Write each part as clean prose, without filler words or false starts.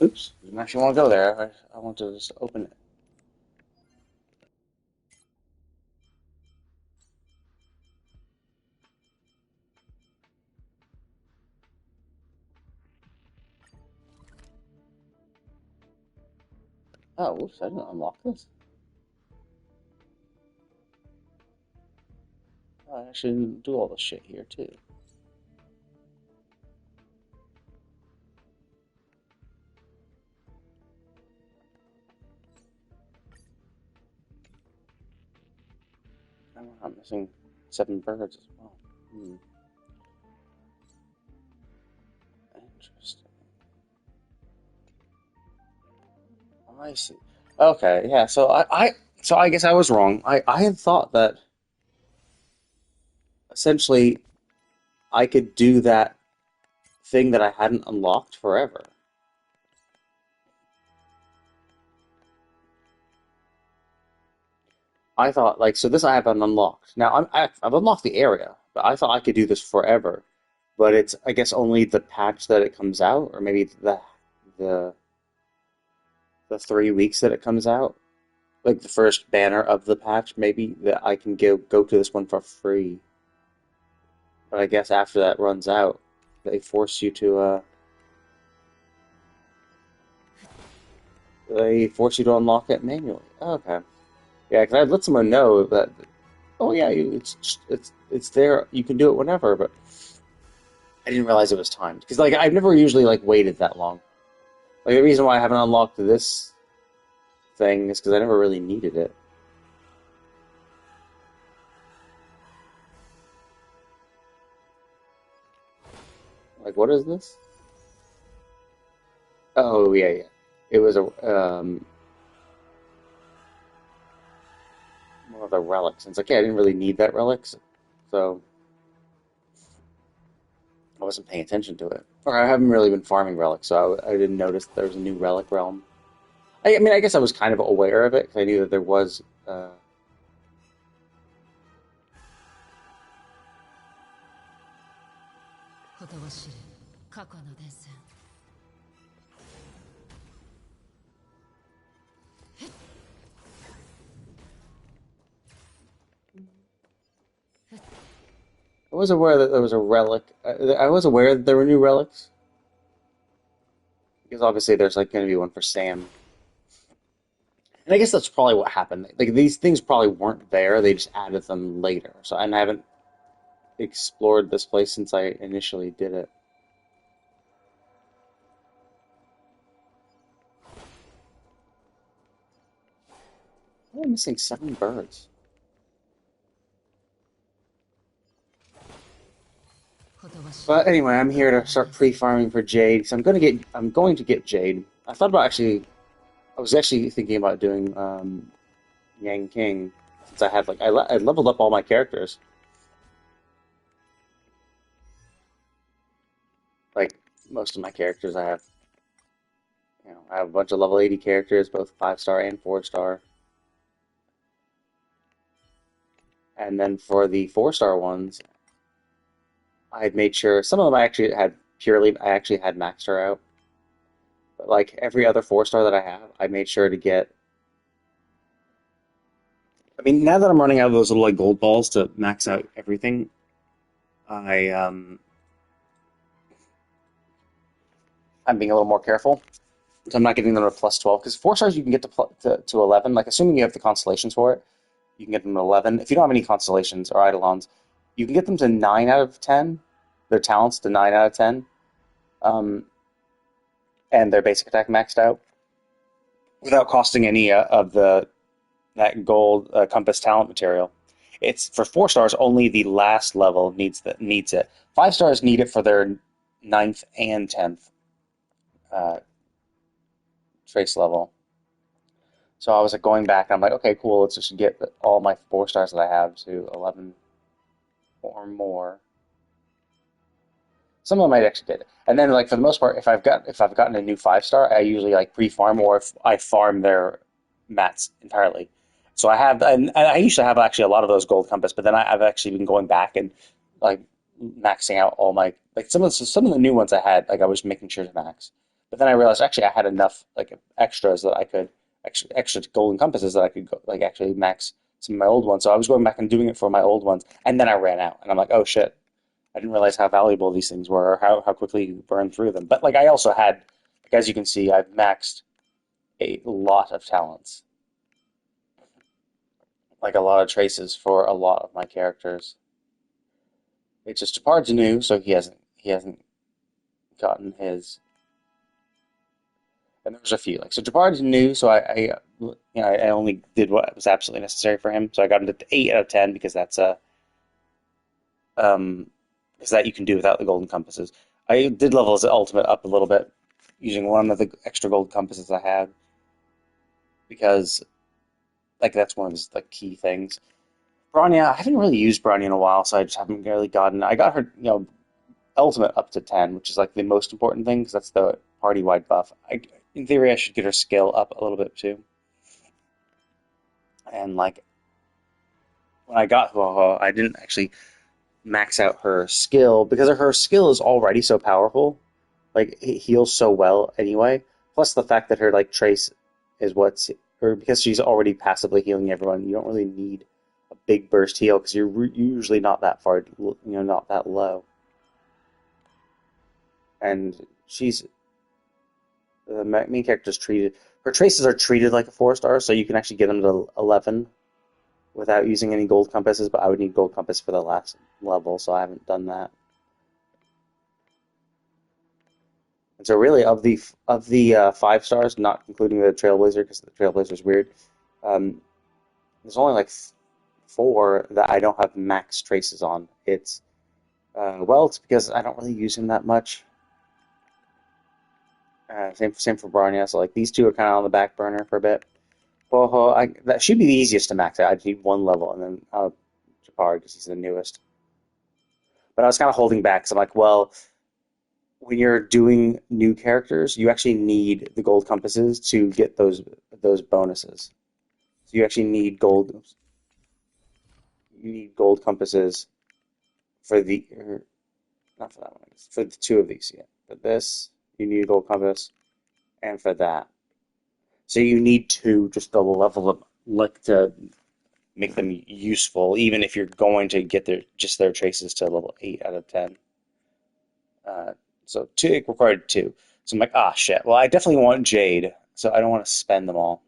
Oops, didn't actually want to go there. I want to just open it. Oh, whoops, I didn't unlock this. Oh, I actually didn't do all this shit here, too. Oh, I'm missing 7 birds as well. Hmm, interesting. I see. Okay, yeah, so I guess I was wrong. I had thought that essentially I could do that thing that I hadn't unlocked forever. I thought like so this I haven't unlocked. Now I've unlocked the area, but I thought I could do this forever. But it's I guess only the patch that it comes out, or maybe the the 3 weeks that it comes out, like the first banner of the patch, maybe that I can go to this one for free. But I guess after that runs out, they force you to unlock it manually. Okay, yeah, because I'd let someone know that oh yeah, it's there. You can do it whenever, but I didn't realize it was timed because like I've never usually like waited that long. Like the reason why I haven't unlocked this thing is because I never really needed it. Like what is this? Oh yeah, yeah. It was a one of the relics. And it's like yeah, I didn't really need that relic, so I wasn't paying attention to it. Or I haven't really been farming relics, so I didn't notice there was a new relic realm. I mean, I guess I was kind of aware of it because I knew that there was. I was aware that there was a relic. I was aware that there were new relics because obviously there's like going to be one for Sam. And I guess that's probably what happened. Like these things probably weren't there; they just added them later. So, and I haven't explored this place since I initially did it. Oh, I'm missing 7 birds. But anyway, I'm here to start pre-farming for Jade. So I'm going to get Jade. I thought about actually, I was actually thinking about doing Yang King since I had like I leveled up all my characters. Like most of my characters, I have I have a bunch of level 80 characters, both 5 star and 4 star. And then for the 4 star ones, I had made sure some of them I actually had maxed her out. But like every other 4 star that I have, I made sure to get. I mean, now that I'm running out of those little like gold balls to max out everything, I I'm being a little more careful. So I'm not getting them to plus 12 because 4 stars you can get to 11. Like assuming you have the constellations for it, you can get them to 11. If you don't have any constellations or eidolons, you can get them to 9 out of 10. Their talents to 9 out of 10. Um, and their basic attack maxed out without costing any of the that gold compass talent material. It's for 4 stars only the last level needs it. 5 stars need it for their ninth and 10th uh, trace level. So I was like going back and I'm like, okay, cool, let's just get all my 4 stars that I have to 11 or more. Some of them might actually get it. And then like for the most part, if I've gotten a new 5 star, I usually like pre-farm or if I farm their mats entirely. So I have, and I used to have actually a lot of those gold compass, but then I've actually been going back and like maxing out all my like some of the new ones I had, like I was making sure to max. But then I realized actually I had enough like extras that I could extra golden compasses that I could go, like actually max some of my old ones. So I was going back and doing it for my old ones, and then I ran out, and I'm like, oh shit, I didn't realize how valuable these things were, or how quickly you burn through them. But like I also had, like, as you can see, I've maxed a lot of talents, like a lot of traces for a lot of my characters. It's just Japard's new, so he hasn't gotten his. And there's a few like so. Japard's new, so I only did what was absolutely necessary for him. So I got him to 8 out of 10 because that's a um because that you can do without the golden compasses. I did level his ultimate up a little bit using one of the extra gold compasses I had because like that's one of his like key things. Bronya, I haven't really used Bronya in a while, so I just haven't really gotten. I got her, ultimate up to 10, which is like the most important thing because that's the party wide buff. In theory, I should get her skill up a little bit too. And like when I got Huoho, I didn't actually max out her skill because her skill is already so powerful. Like it heals so well anyway. Plus the fact that her like trace is what's or because she's already passively healing everyone, you don't really need a big burst heal because you're usually not that far, not that low. And she's the main character's treated. Her traces are treated like a 4 star, so you can actually get them to 11 without using any gold compasses. But I would need gold compass for the last level, so I haven't done that. And so really, of the 5 stars, not including the Trailblazer because the Trailblazer is weird, um, there's only like 4 that I don't have max traces on. It's because I don't really use him that much. Same for Bronya. So like these two are kind of on the back burner for a bit. Boho, that should be the easiest to max out. I need 1 level, and then Japar because he's the newest. But I was kind of holding back because I'm like, well, when you're doing new characters, you actually need the gold compasses to get those bonuses. So you actually need gold. You need gold compasses for not for that one. I guess, for the 2 of these, yeah. For this, you need a gold compass, and for that. So you need to just to level them, like to make them useful, even if you're going to get their traces to level 8 out of 10. Uh, so two it required 2. So I'm like, ah, shit. Well, I definitely want Jade, so I don't want to spend them all.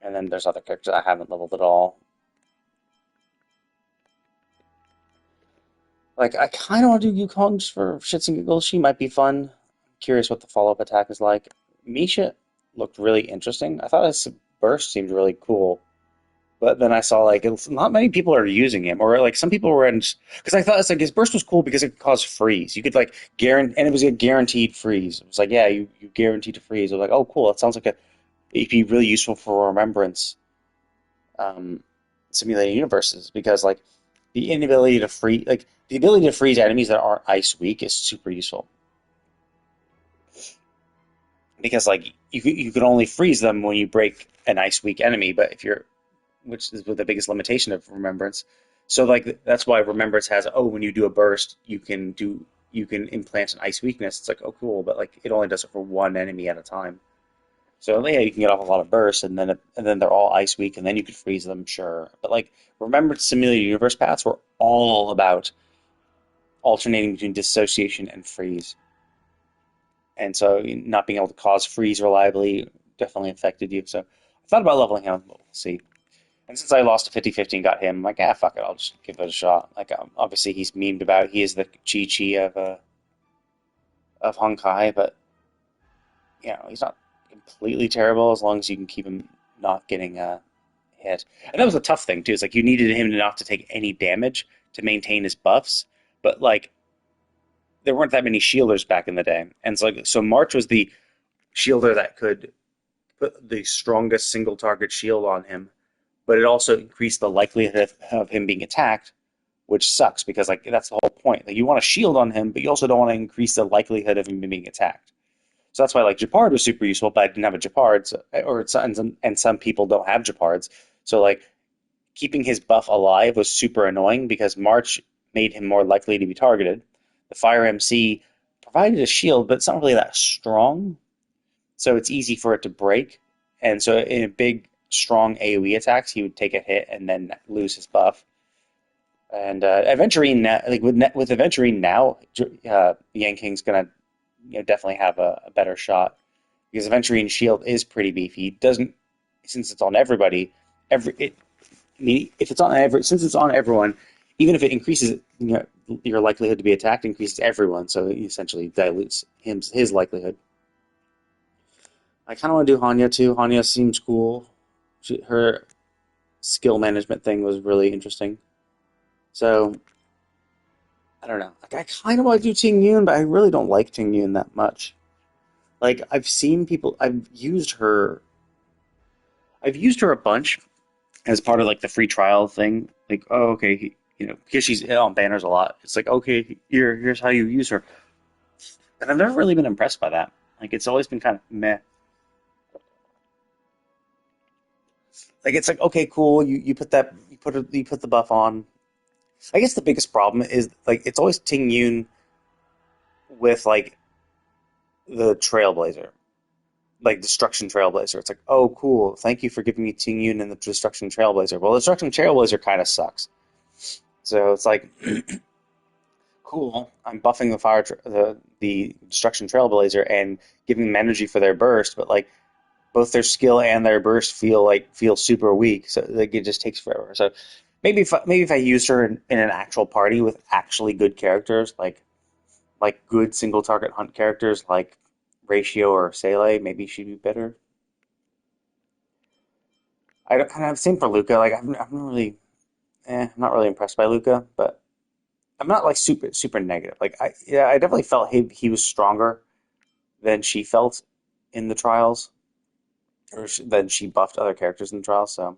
And then there's other characters I haven't leveled at all. Like, I kind of want to do Yukong just for shits and giggles. She might be fun. I'm curious what the follow-up attack is like. Misha looked really interesting. I thought his burst seemed really cool. But then I saw like not many people are using him, or like some people were in because I thought it's like his burst was cool because it could cause freeze. You could like guarantee, and it was a guaranteed freeze. It was like yeah, you guaranteed to freeze. I was like oh cool, that sounds like it'd be really useful for remembrance um, simulated universes because like the ability to freeze enemies that aren't ice weak is super useful because like you can only freeze them when you break an ice weak enemy, but if you're which is the biggest limitation of remembrance. So like that's why remembrance has when you do a burst you can implant an ice weakness. It's like oh cool, but like it only does it for one enemy at a time. So yeah, you can get off a lot of bursts, and then they're all ice weak, and then you could freeze them, sure. But like remembrance simulated universe paths were all about alternating between dissociation and freeze, and so not being able to cause freeze reliably definitely affected you. So I thought about leveling him, but we'll see. And since I lost to 50-50 and got him, I'm like, fuck it, I'll just give it a shot. Like, obviously he's memed about. He is the Chi Chi of Honkai, but he's not completely terrible as long as you can keep him not getting hit. And that was a tough thing too. It's like you needed him not to take any damage to maintain his buffs, but like there weren't that many shielders back in the day, and so March was the shielder that could put the strongest single target shield on him, but it also increased the likelihood of him being attacked, which sucks because like that's the whole point. Like you want a shield on him, but you also don't want to increase the likelihood of him being attacked. So that's why like Japard was super useful, but I didn't have a Japard, and some people don't have Japards. So like keeping his buff alive was super annoying because March made him more likely to be targeted. The Fire MC provided a shield, but it's not really that strong, so it's easy for it to break. And so in a big, strong AoE attacks, he would take a hit and then lose his buff. And Aventurine now, like with Aventurine now, Yanking's gonna definitely have a better shot because Aventurine shield is pretty beefy. It doesn't since it's on everybody. I mean, if it's on since it's on everyone, even if it increases your likelihood to be attacked, increases everyone. So it essentially dilutes his likelihood. I kind of want to do Hanya too. Hanya seems cool. Her skill management thing was really interesting. So I don't know. Like I kind of want to do Ting Yun, but I really don't like Ting Yun that much. Like I've seen people. I've used her a bunch as part of like the free trial thing. Like, oh, okay, because she's on banners a lot. It's like, okay, here's how you use her. And I've never really been impressed by that. Like, it's always been kind of meh. Like, it's like, okay, cool. You put the buff on. I guess the biggest problem is like it's always Ting Yun with like the Trailblazer, like Destruction Trailblazer. It's like, oh, cool. Thank you for giving me Ting Yun and the Destruction Trailblazer. Well, the Destruction Trailblazer kind of sucks. So it's like, cool. I'm buffing the Destruction Trailblazer and giving them energy for their burst, but like both their skill and their burst feel super weak. So like it just takes forever. So maybe if I used her in an actual party with actually good characters, like good single target hunt characters like Ratio or Sele, maybe she'd be better. I don't kind of same for Luca. Like I'm really, I'm not really impressed by Luca, but I'm not like super negative. Like I definitely felt he was stronger than she felt in the trials, or than she buffed other characters in the trials. So,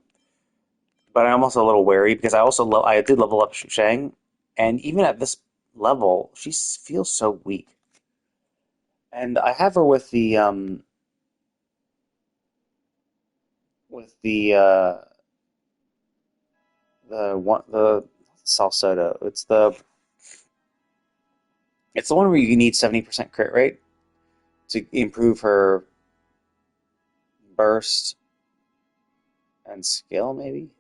but I'm also a little wary because I did level up Shang, and even at this level, she feels so weak. And I have her with the Salsoda. It's the one where you need 70% crit rate to improve her burst and skill, maybe.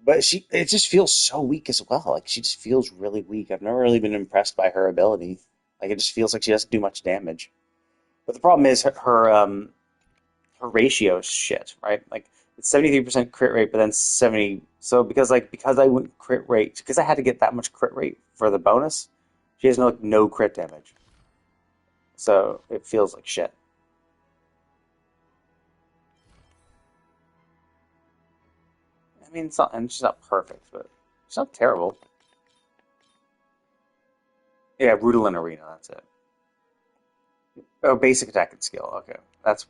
But it just feels so weak as well. Like she just feels really weak. I've never really been impressed by her ability. Like it just feels like she doesn't do much damage. But the problem is her ratio is shit, right? Like it's 73% crit rate, but then 70. So because I went crit rate because I had to get that much crit rate for the bonus, she has no crit damage. So it feels like shit. I mean, it's not and she's not perfect, but she's not terrible. Yeah, Rudolin Arena. That's it. Oh, basic attack and skill. Okay, that's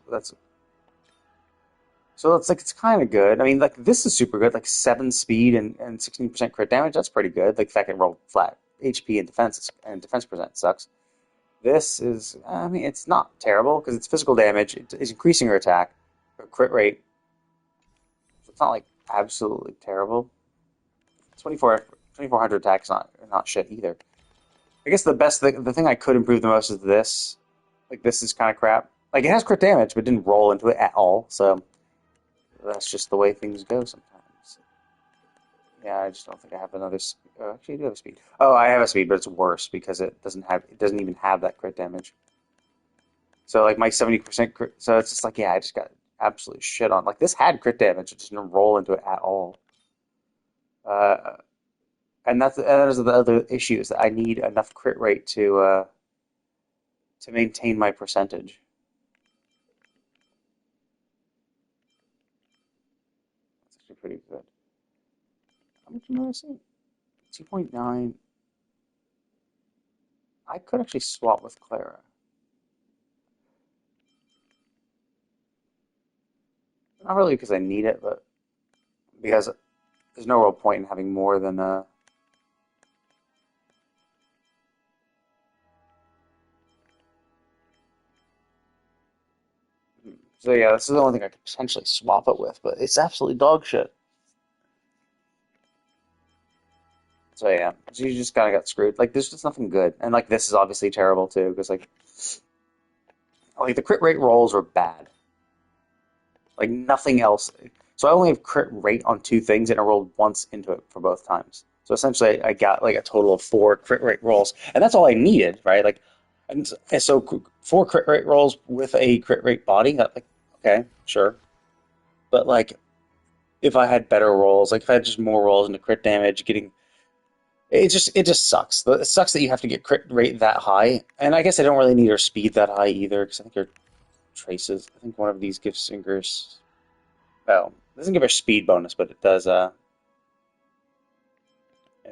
so it's kind of good. I mean, like this is super good. Like 7 speed and 16% crit damage. That's pretty good. Like the fact it rolled flat HP and defense percent sucks. This is, I mean, it's not terrible because it's physical damage. It's increasing her attack, her crit rate. So it's not like absolutely terrible. 2400 attack is not shit either. I guess the thing I could improve the most is this. Like this is kind of crap. Like it has crit damage, but didn't roll into it at all. So that's just the way things go sometimes. Yeah, I just don't think I have another. Actually, I do have a speed. Oh, I have a speed, but it's worse because it doesn't even have that crit damage. So like my 70% crit. So it's just like yeah, I just got absolute shit on. Like this had crit damage, it just didn't roll into it at all. Uh, and that is the other issue is that I need enough crit rate to maintain my percentage. That's actually pretty good. How much am I missing? 2.9. I could actually swap with Clara. Not really because I need it, but because there's no real point in having more than so yeah, this is the only thing I could potentially swap it with, but it's absolutely dog shit. So yeah, so you just kind of got screwed. Like there's just nothing good, and like this is obviously terrible too because like the crit rate rolls are bad. Like nothing else. So I only have crit rate on two things, and I rolled once into it for both times. So essentially, I got like a total of four crit rate rolls, and that's all I needed, right? Like, and so four crit rate rolls with a crit rate body. Like, okay, sure, but like if I had better rolls, like if I had just more rolls into crit damage, getting it just sucks. It sucks that you have to get crit rate that high, and I guess I don't really need her speed that high either, because I think her traces. I think one of these gift singers. Oh, it doesn't give her speed bonus, but it does. It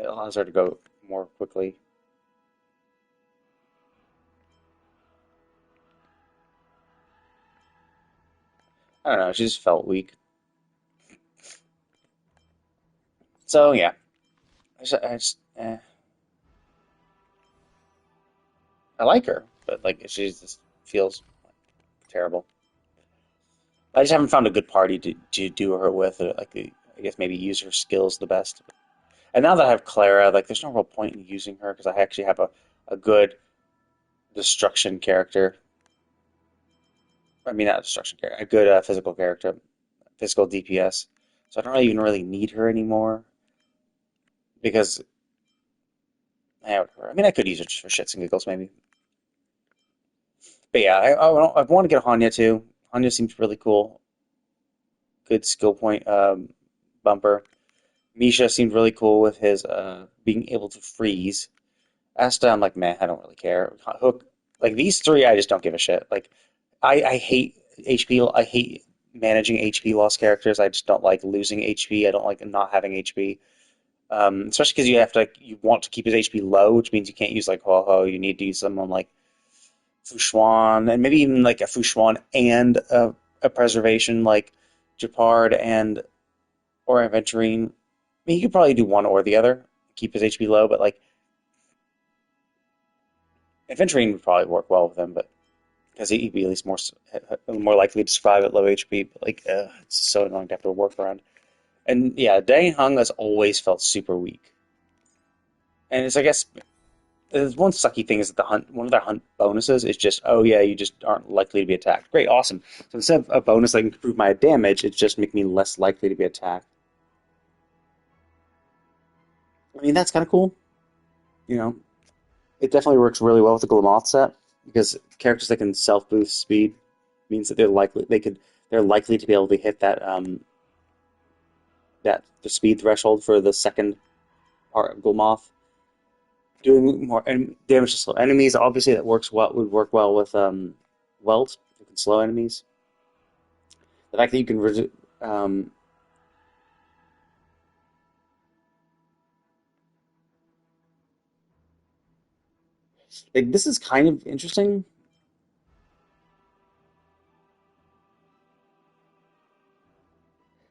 allows her to go more quickly. I don't know. She just felt weak. So yeah, I like her, but like she just feels terrible. I just haven't found a good party to do her with. Or, like I guess maybe use her skills the best. And now that I have Clara, like there's no real point in using her because I actually have a good destruction character. I mean, not destruction character, a good physical character, physical DPS. So I don't even really need her anymore because I mean, I could use her just for shits and giggles maybe. But yeah, I want to get Hanya too. Hanya seems really cool. Good skill point bumper. Misha seemed really cool with his being able to freeze. Asta, I'm like, man, I don't really care. Hook, like these three, I just don't give a shit. Like, I hate HP. I hate managing HP loss characters. I just don't like losing HP. I don't like not having HP. Especially because you want to keep his HP low, which means you can't use like Ho Ho. You need to use someone like Fushuan, and maybe even like a Fushuan and a preservation like Japard and or Aventurine. I mean, you could probably do one or the other, keep his HP low, but like Aventurine would probably work well with him, but because he'd be at least more likely to survive at low HP. But like, it's so annoying to have to work around. And yeah, Dai Hung has always felt super weak, and it's I guess there's one sucky thing is that the hunt one of their hunt bonuses is just oh yeah you just aren't likely to be attacked. Great, awesome. So instead of a bonus that can improve my damage, it's just make me less likely to be attacked. I mean that's kind of cool. You know, it definitely works really well with the Glamoth set because characters that can self boost speed means that they're likely to be able to hit that the speed threshold for the second part of Glamoth. Doing more damage to slow enemies, obviously that works well would work well with Welt, who can slow enemies. The fact that you can um, like this is kind of interesting.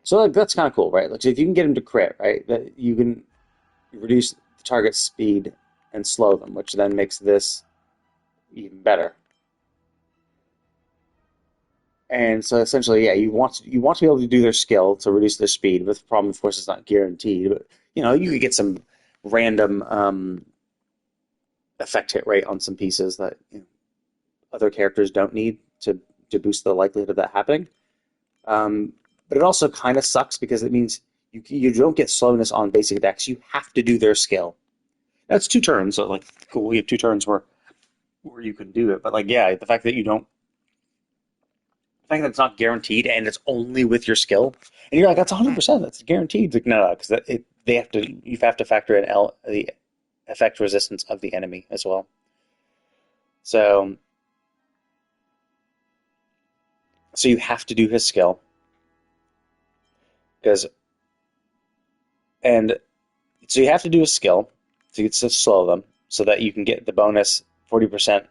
So like that's kind of cool, right? Like so if you can get him to crit, right, that you can reduce the target's speed and slow them, which then makes this even better. And so essentially, yeah, you want to be able to do their skill to reduce their speed. But the problem, of course, is not guaranteed. But you could get some random effect hit rate on some pieces that other characters don't need to boost the likelihood of that happening. But it also kind of sucks because it means you don't get slowness on basic attacks. You have to do their skill. That's two turns, so like cool, we have two turns where you can do it. But like yeah, the fact that it's not guaranteed and it's only with your skill, and you're like that's 100%, that's guaranteed. It's like no, because you have to factor in the effect resistance of the enemy as well. So so you have to do his skill because and so you have to do a skill to slow them so that you can get the bonus 40%.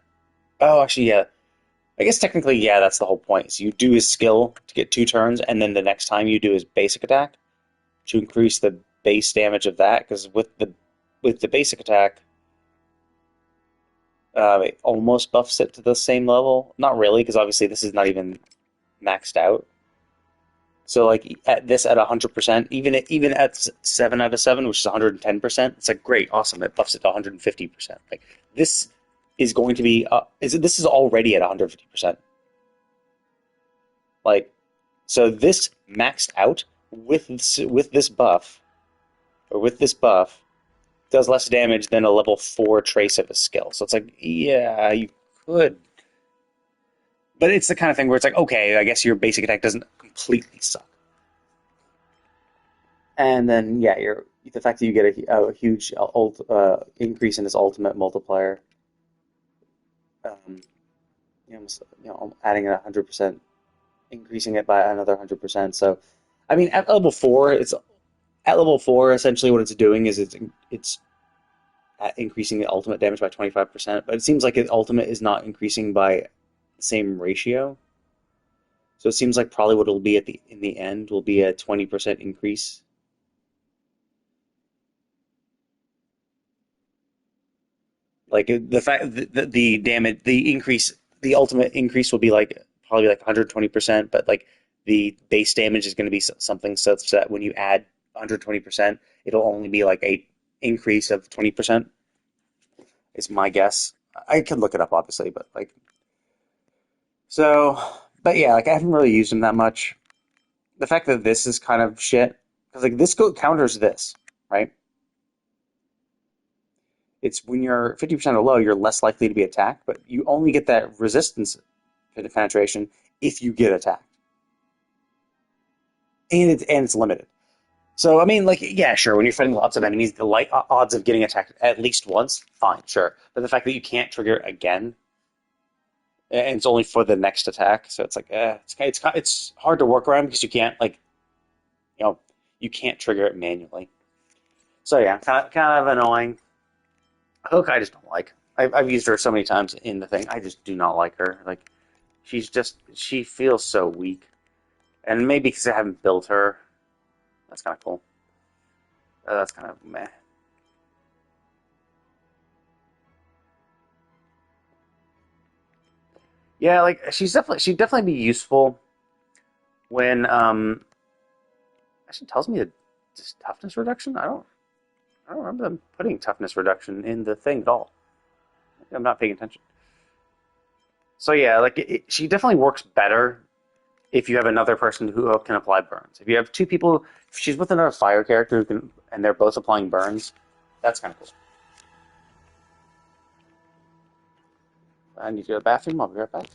Oh, actually, yeah. I guess technically, yeah, that's the whole point. So you do his skill to get two turns, and then the next time you do his basic attack to increase the base damage of that. Because with the basic attack, it almost buffs it to the same level. Not really, because obviously this is not even maxed out. So like at this at 100%, even at 7 out of 7, which is 110%, it's like great, awesome. It buffs it to 150%. Like this is going to be this is already at 150%. Like so this maxed out with this buff or with this buff does less damage than a level 4 trace of a skill. So it's like yeah, you could, but it's the kind of thing where it's like okay, I guess your basic attack doesn't completely suck. And then yeah, the fact that you get a huge increase in his ultimate multiplier, um, adding 100%, increasing it by another 100%. So, I mean, at level four. Essentially, what it's doing is it's increasing the ultimate damage by 25%. But it seems like the ultimate is not increasing by the same ratio. So it seems like probably what it'll be in the end will be a 20% increase. Like the fact the damage, the increase, the ultimate increase will be like probably like 120%, but like the base damage is going to be something such that when you add 120%, it'll only be like a increase of 20%. Is my guess. I could look it up obviously, but like so, but yeah, like I haven't really used him that much. The fact that this is kind of shit because like this counters this, right? It's when you're 50% or low, you're less likely to be attacked, but you only get that resistance penetration if you get attacked, and it's limited. So I mean, like, yeah, sure. When you're fighting lots of enemies, the light odds of getting attacked at least once, fine, sure. But the fact that you can't trigger it again, and it's only for the next attack, so it's like, it's hard to work around because you can't like, you know, you can't trigger it manually. So yeah, kind of annoying. Hook, I just don't like. I've used her so many times in the thing. I just do not like her. Like, she feels so weak, and maybe because I haven't built her, that's kind of cool. That's kind of meh. Yeah, like she'd definitely be useful when actually tells me just toughness reduction. I don't remember them putting toughness reduction in the thing at all. I'm not paying attention. So yeah, like she definitely works better if you have another person who can apply burns. If you have two people, if she's with another fire character who can, and they're both applying burns, that's kind of cool. I need to go to the bathroom. I'll be right back.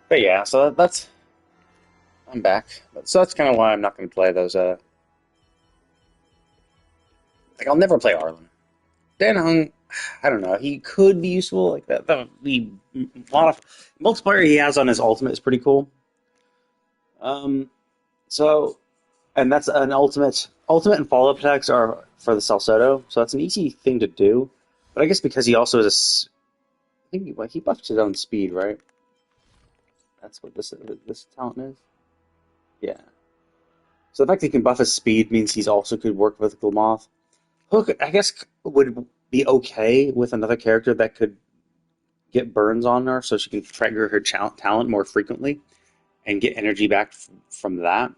But yeah, so that's I'm back. So that's kind of why I'm not going to play those. Like I'll never play Arlen. Dan Hung, I don't know. He could be useful. Like that. The lot of multiplayer he has on his ultimate is pretty cool. Um. So and that's an ultimate and follow up attacks are for the Salcedo. So that's an easy thing to do. But I guess because he also is I think he buffed his own speed, right? That's what this talent is. Yeah. So the fact that he can buff his speed means he's also could work with Glamoth. Hook, I guess, would be okay with another character that could get burns on her, so she can trigger her talent more frequently and get energy back from that.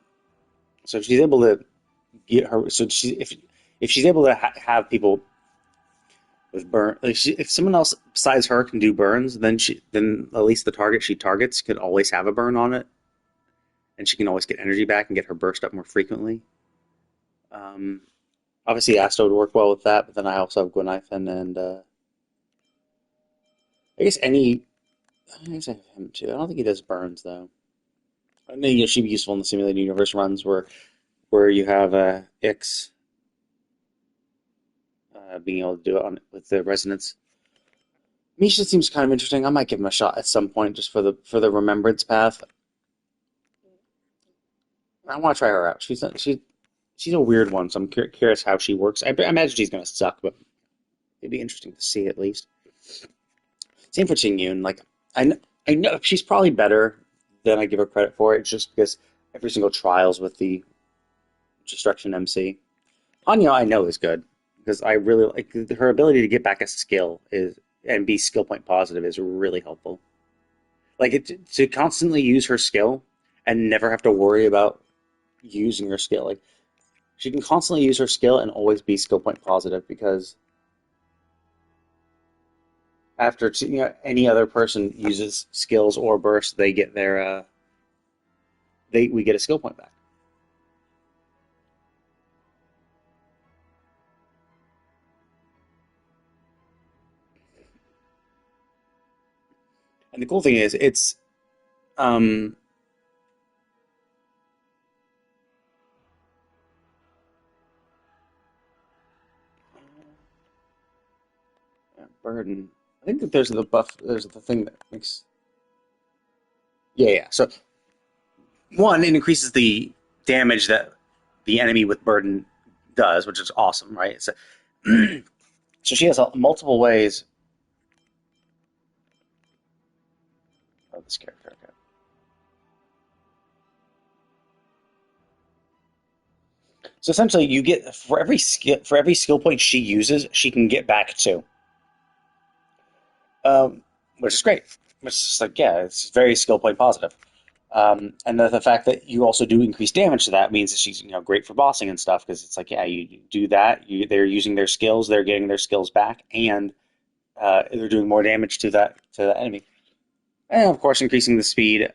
So if she's able to get her, so she if she's able to have people with burn, if someone else besides her can do burns, then at least the target she targets could always have a burn on it, and she can always get energy back and get her burst up more frequently. Um, Obviously, Asta would work well with that, but then I also have Gwenithan and I guess any. I guess I have him too. I don't think he does burns though. I think she'd be useful in the simulated universe runs where you have Ix being able to do it on with the resonance. Misha seems kind of interesting. I might give him a shot at some point just for the remembrance path. I want to try her out. She's a weird one, so I'm curious how she works. I imagine she's gonna suck, but it'd be interesting to see at least. Same for Qing Yun. Like I know she's probably better than I give her credit for. It's just because every single trials with the Destruction MC. Anya I know is good because I really like her ability to get back a skill is and be skill point positive is really helpful. Like to constantly use her skill and never have to worry about using her skill. Like she can constantly use her skill and always be skill point positive because after any other person uses skills or burst, they get their they we get a skill point back. And the cool thing is, it's um, burden. I think that there's the buff. There's the thing that makes. Yeah, yeah. So one, it increases the damage that the enemy with burden does, which is awesome, right? So, so she has multiple ways. Oh, this character. Okay. So essentially, you get for every skill point she uses, she can get back two, which is great. Which is like yeah, it's very skill point positive. And the fact that you also do increase damage to that means that she's great for bossing and stuff because it's like yeah you do that they're using their skills they're getting their skills back and they're doing more damage to the enemy and of course increasing the speed.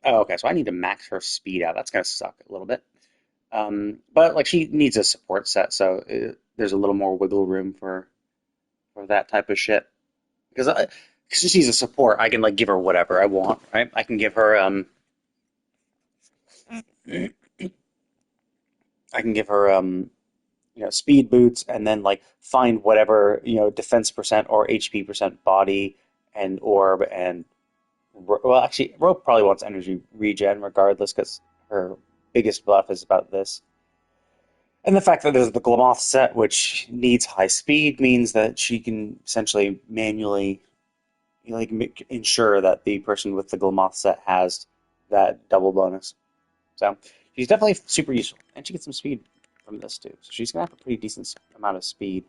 Oh, okay, so I need to max her speed out. That's gonna suck a little bit. But like she needs a support set, so there's a little more wiggle room for that type of shit because she's a support. I can like give her whatever I want, right? I can give her I can give her speed boots and then like find whatever defense percent or HP percent body and orb and well actually Rope probably wants energy regen regardless because her biggest buff is about this. And the fact that there's the Glamoth set, which needs high speed, means that she can essentially manually ensure that the person with the Glamoth set has that double bonus. So she's definitely super useful, and she gets some speed from this too. So she's gonna have a pretty decent amount of speed.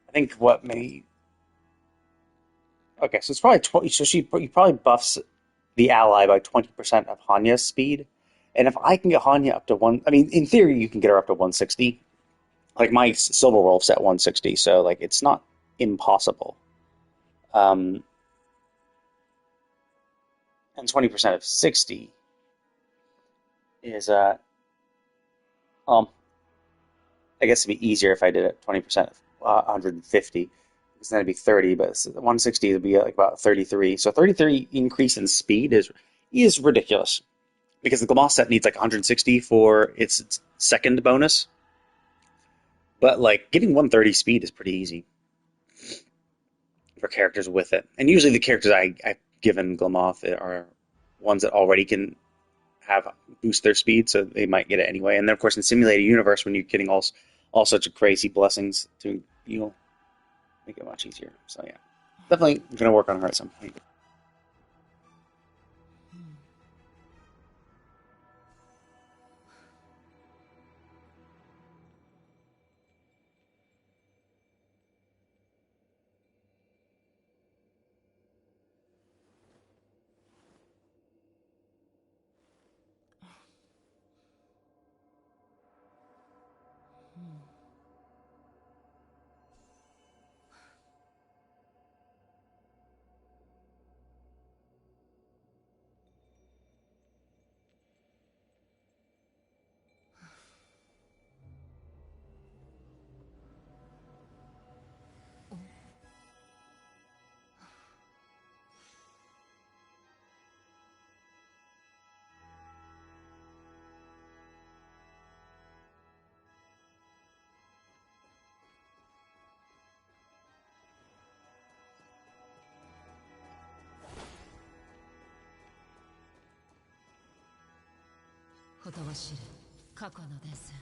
I think what may okay, so it's probably 20. So she probably buffs the ally by 20% of Hanya's speed. And if I can get Hanya up to one, I mean, in theory, you can get her up to 160. Like my Silver Wolf's at 160, so like it's not impossible. Um, and 20% of 60 is um, I guess it'd be easier if I did it 20% of 150. It's going to be 30, but 160 would be like about 33. So 33 increase in speed is ridiculous because the Glamoth set needs like 160 for its second bonus. But like getting 130 speed is pretty easy for characters with it. And usually the characters I've given Glamoth are ones that already can have boost their speed, so they might get it anyway. And then of course in Simulated Universe, when you're getting all such crazy blessings to make it much easier. So yeah, definitely gonna work on her at some point. ほとばしる過去の伝線。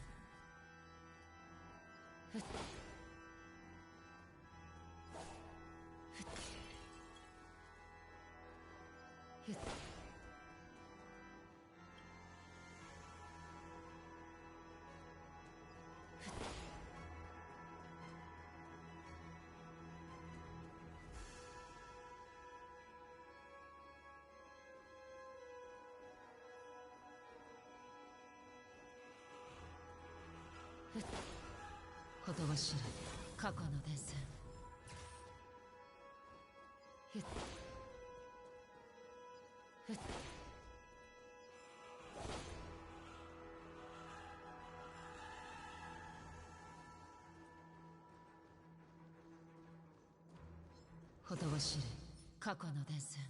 ほとばしる過去の伝線。ほとばしる過去の伝線。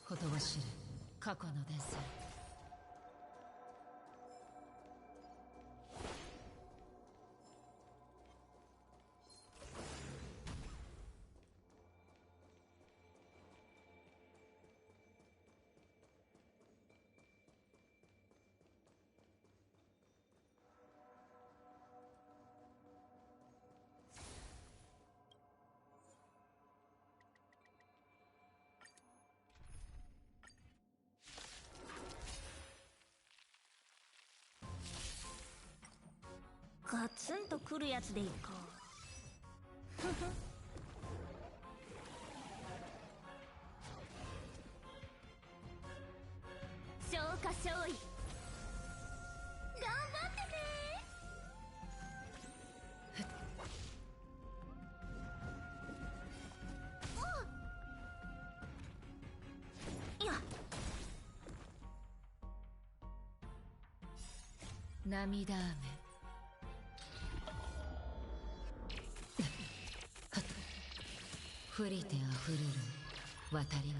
ほとばしる過去の伝線。ガツンとくるやつでいいか。ふふ消化勝利頑張ってねー。や涙雨。降りてあふるる渡り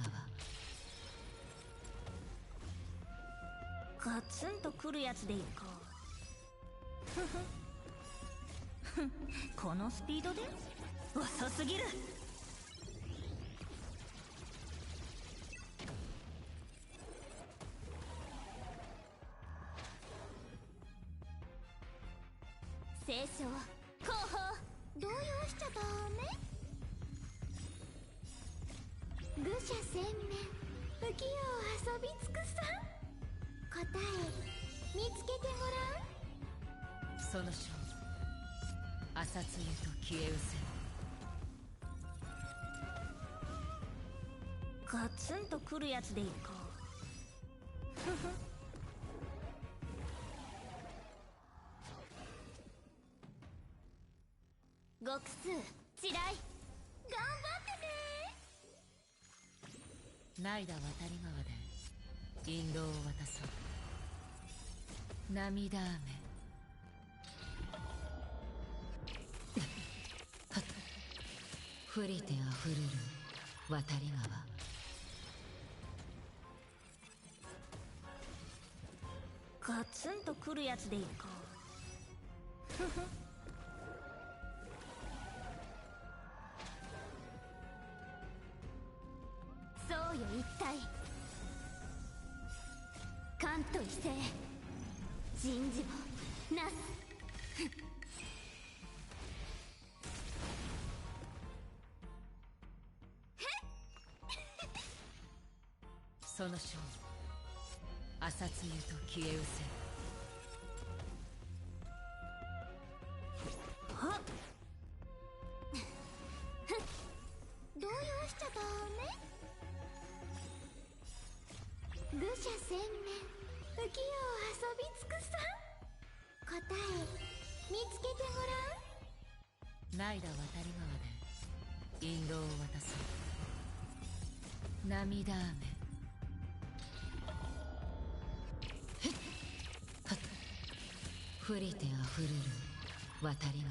ガツンとくるやつでいいか。ふふこのスピードで遅すぎる。清少後方動揺しちゃダメ。愚者洗面不器用遊び尽くさん。答え見つけてごらん。その勝負朝露と消え失ガツンとくるやつでいいか。ふふつらい。頑張ってね。ナイダ渡り川で引導を渡そう。涙雨。降りてあふるる渡り川。ガツンとくるやつでいいか。ふふ。そうよ一体。関と異性人事をなす。その勝負朝露と消え失せ。はっ動揺しちゃダメ。愚者千面浮世を遊び尽くさ。答え見つけてごらん。ナイダ渡り川で引導を渡そう。涙雨。降りてあふるる渡り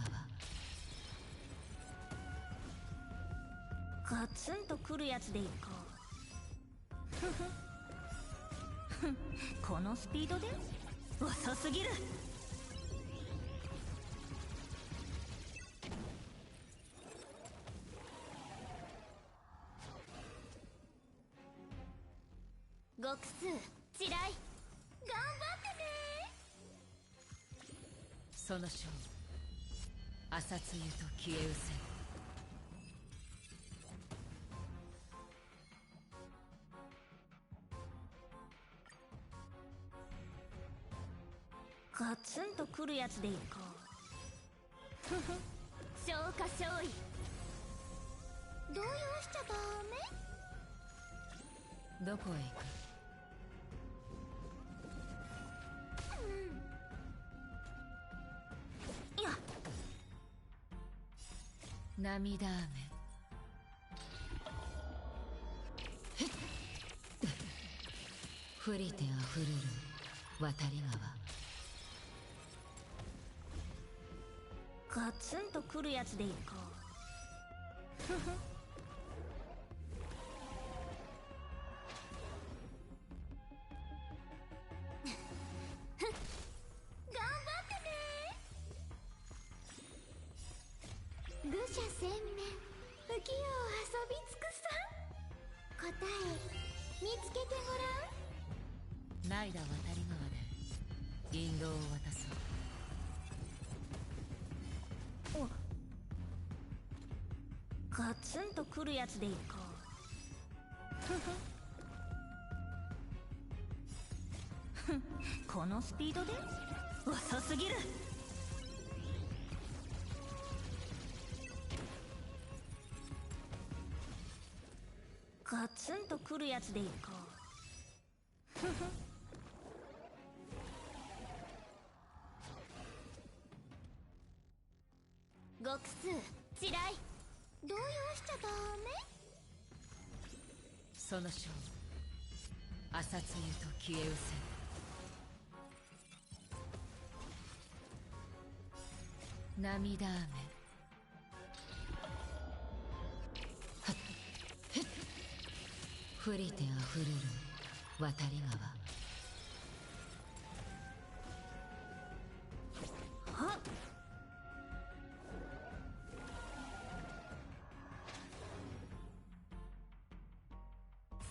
川。ガツンとくるやつでいいか。ふふこのスピードで遅すぎる。極数地雷頑張ってね。その勝負朝露と消え失せ。ガツンとくるやつでいいか。ふふ消化勝利。動揺しちゃダメ。どこへ行く。いや涙雨。降りてあふるる渡り川。ガツンとくるやつでいいか。ふふ頑張ってね。愚者千面浮世を遊び尽くさ。答え見つけてごらん。ナイダ渡り川で引導を渡そう。ガツンとくるやつでいいか。ふふこのスピードで遅すぎる。ガツンとくるやつでいいか。ふふ極数地雷動揺しちゃダメ。その勝負朝露と消え失せ。涙雨。降りてあふるる渡り川。はっ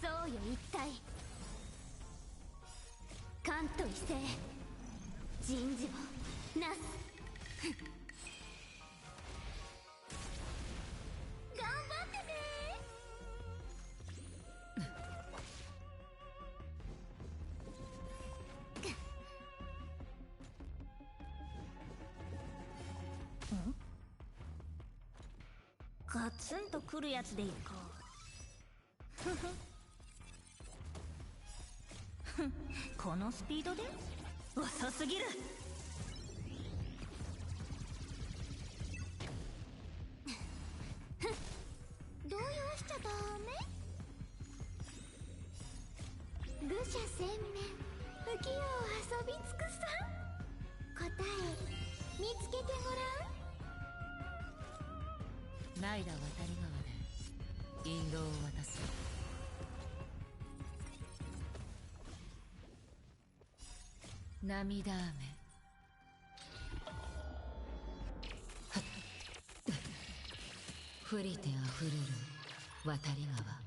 そうよ一体。関と異性人事をなす。頑張ってね。ガツンとくるやつでいいか。ふふこのスピードで遅すぎる。者千面不器用遊び尽くさ答え見つけてごらん。ナイラ渡り川で引導を渡す。涙雨。降りてあふれる渡り川。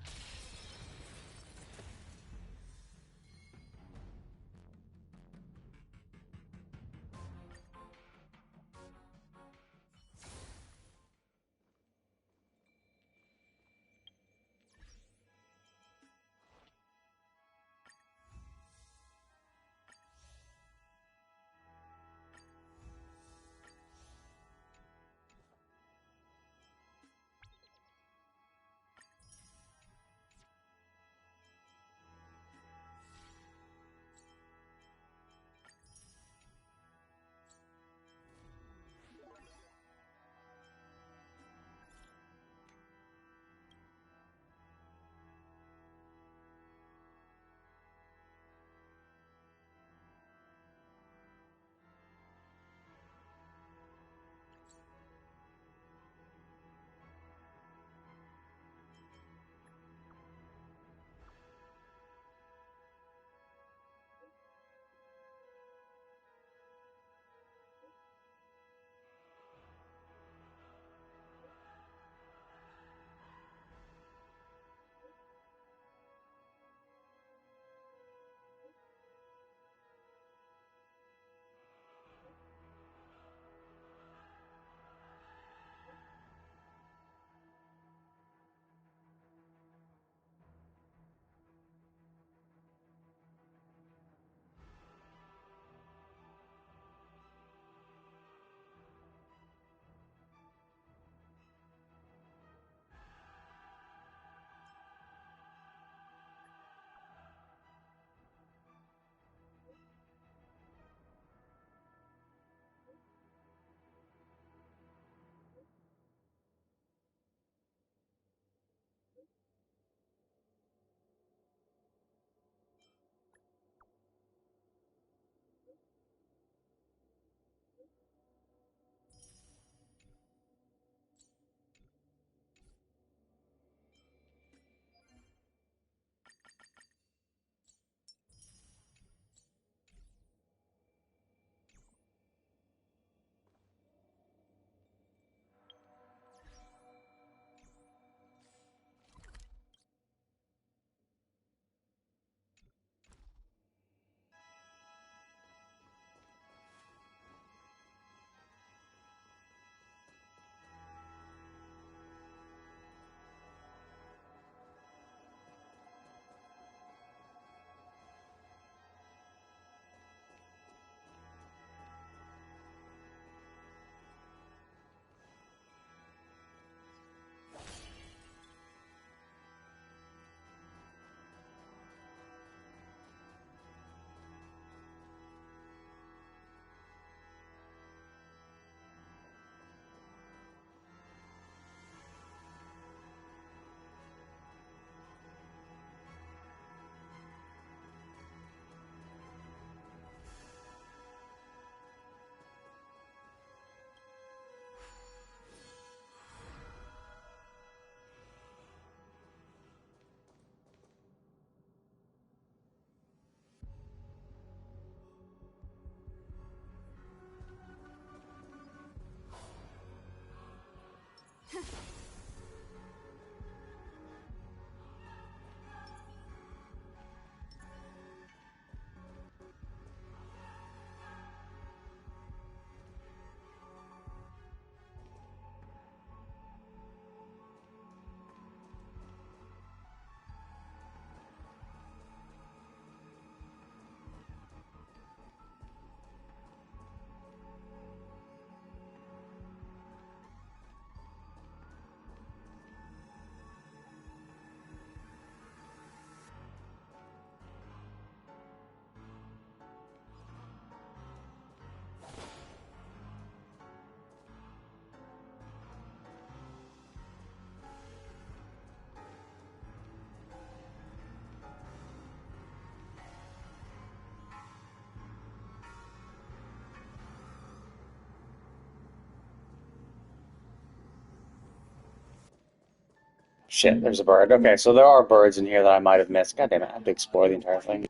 Shit, there's a bird. Okay, so there are birds in here that I might have missed. God damn it, I have to explore the entire thing.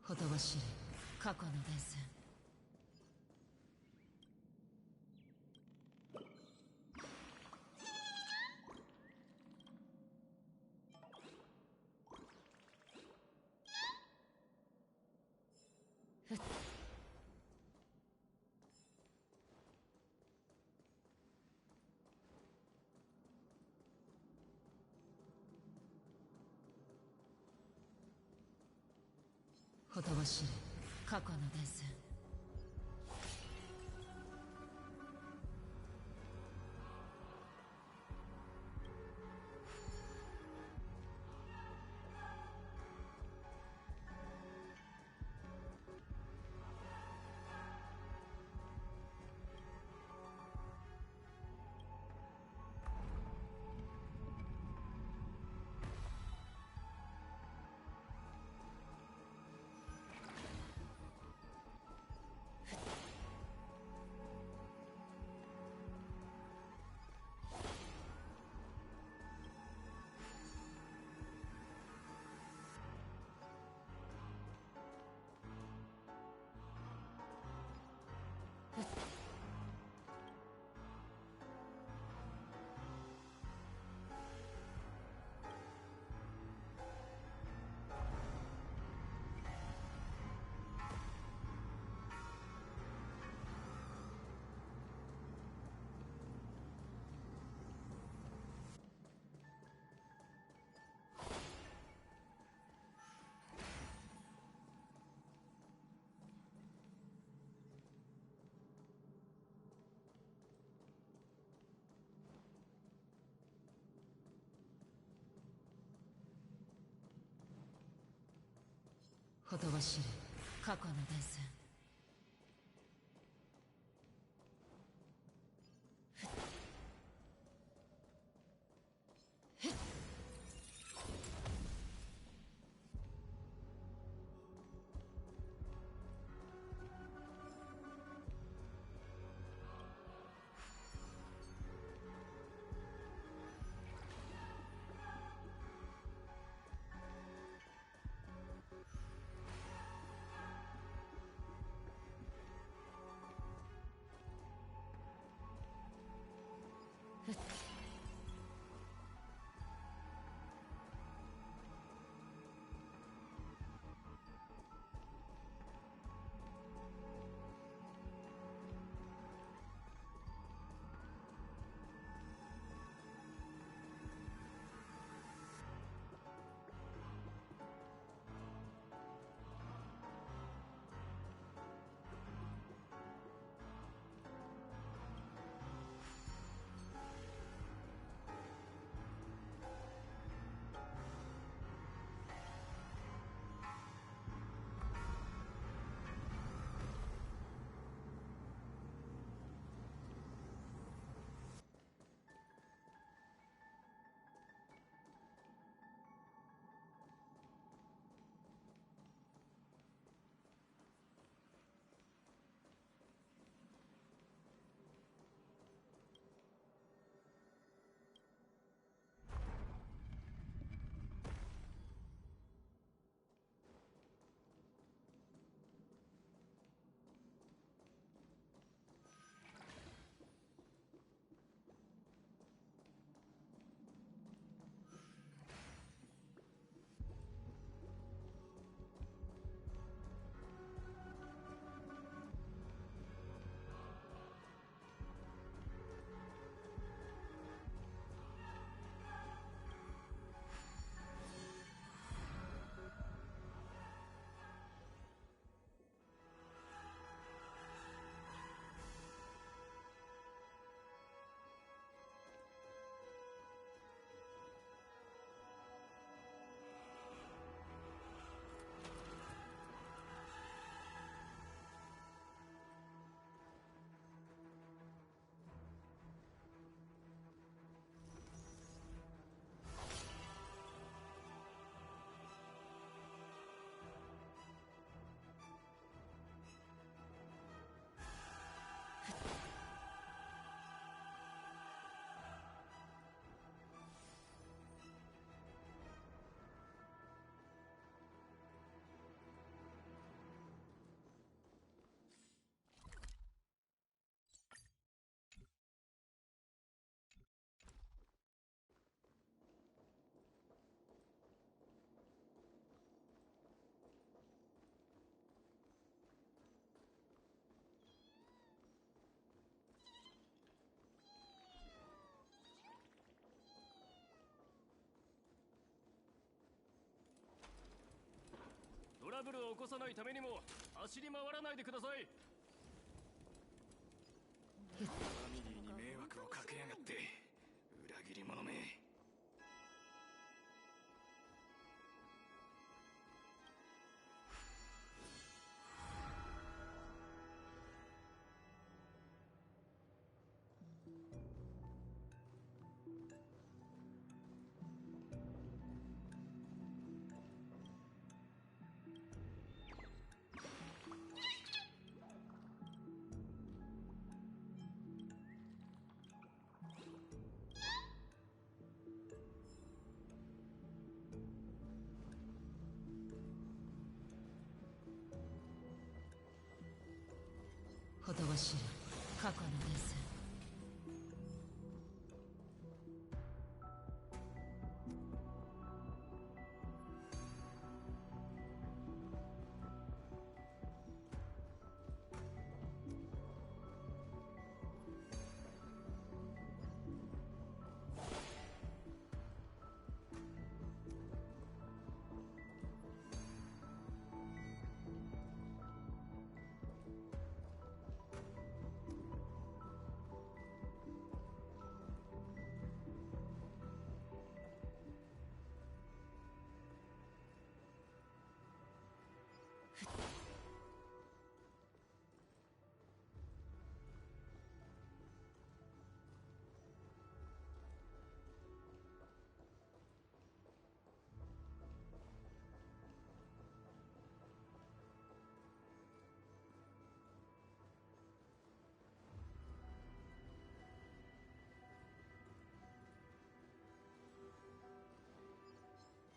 ほとばしる過去の伝線。ほとばしる過去の伝線。ほとばしる過去の伝線。ラブルを起こさないためにも走り回らないでください。ファミリーに迷惑をかけやがって裏切り者め。ほとばしる過去の伝説。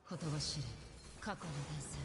ほとばしる過去の伝説。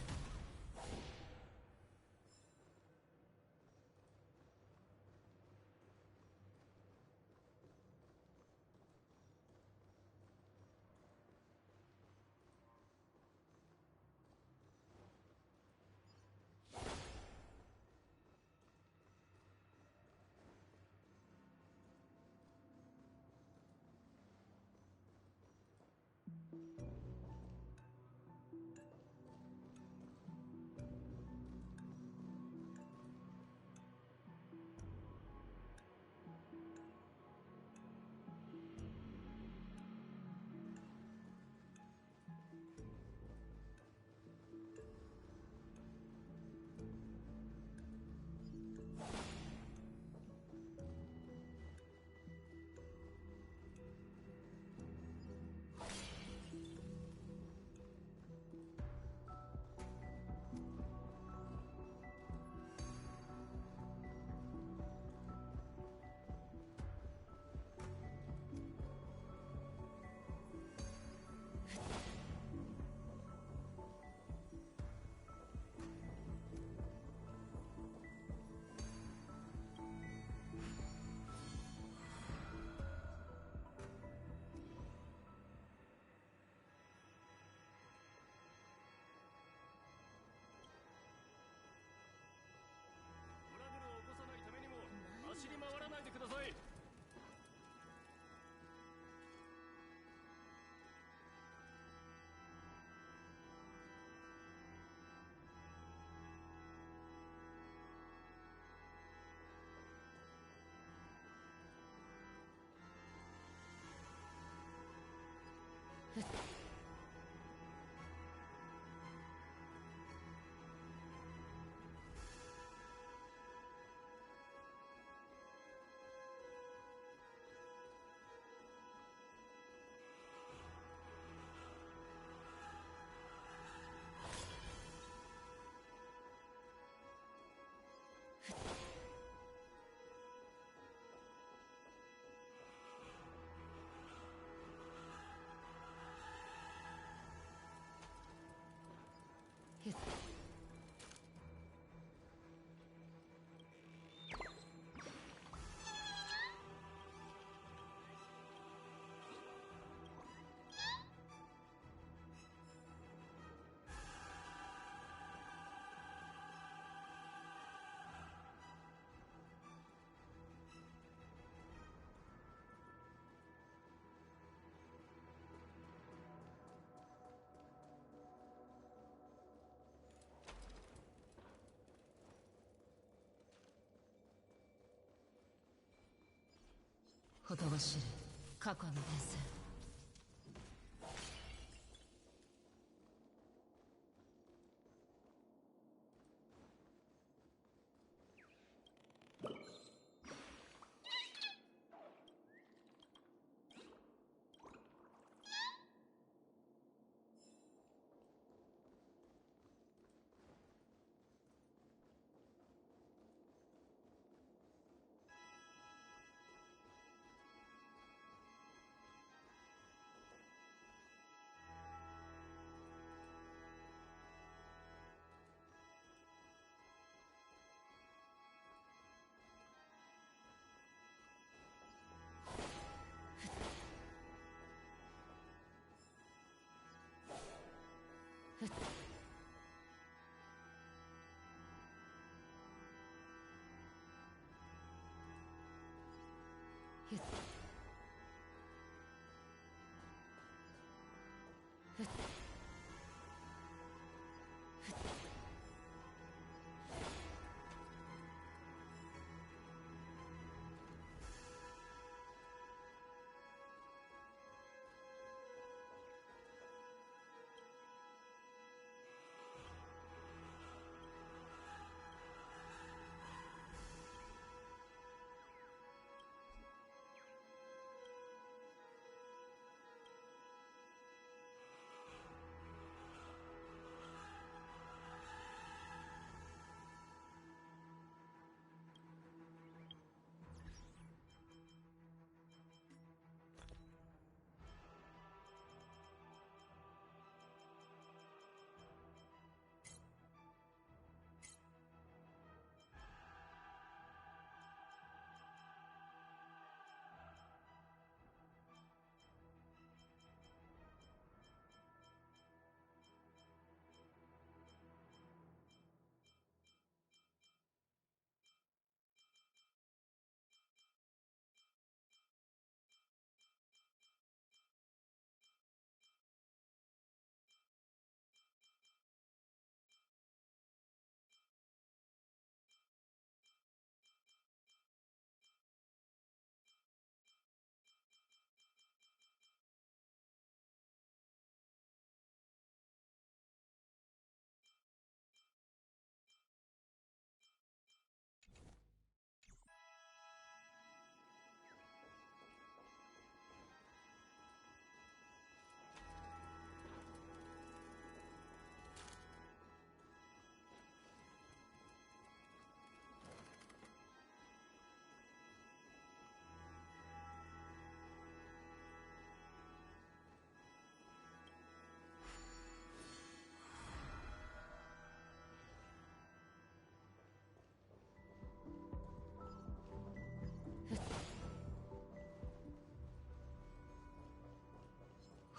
ほとばしる過去の伝線。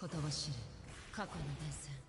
ほとばしる過去の伝線。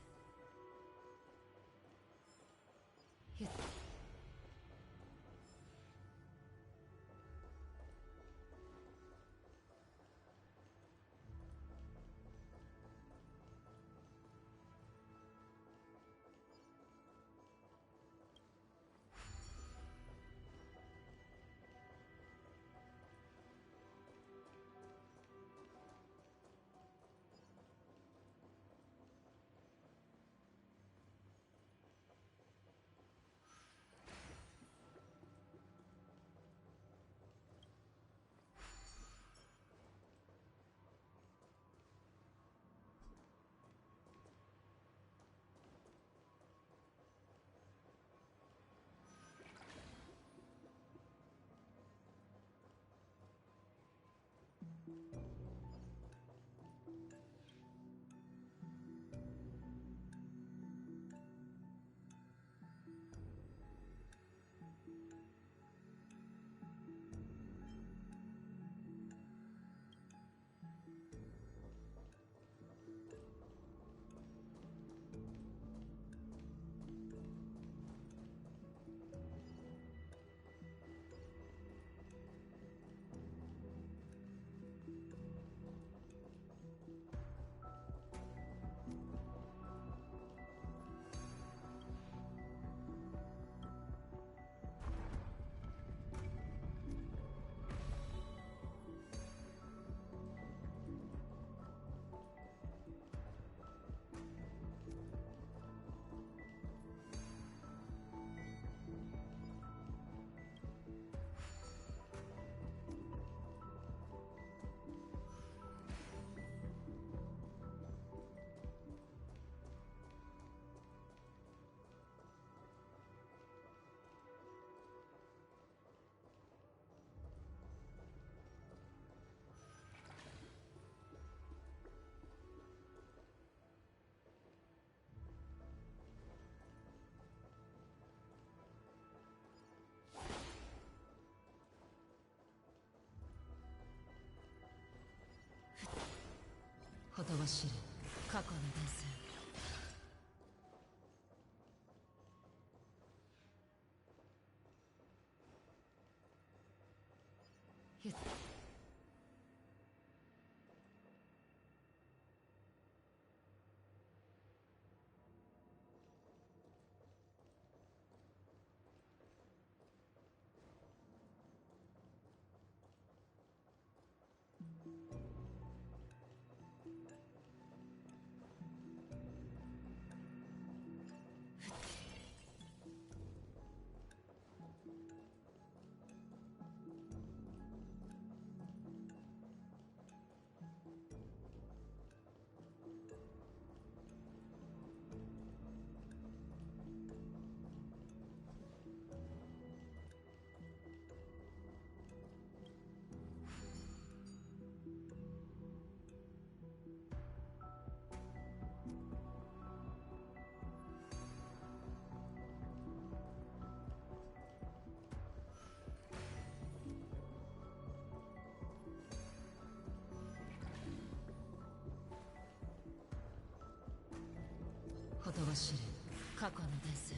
言葉知れ過去の伝説。言葉知れ過去の伝説。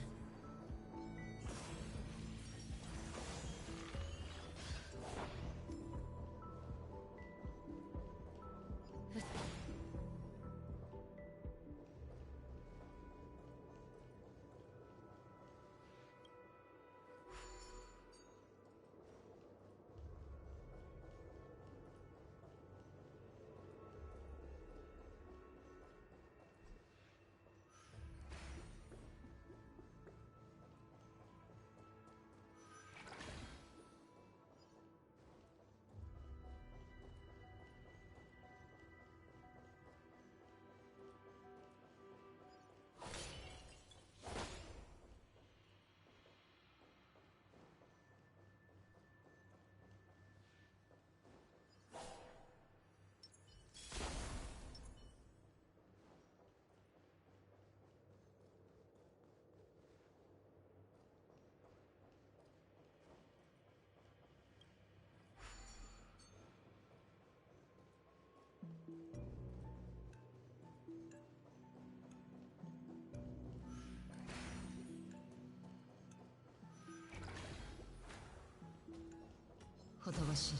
言葉知れ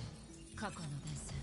過去の伝説。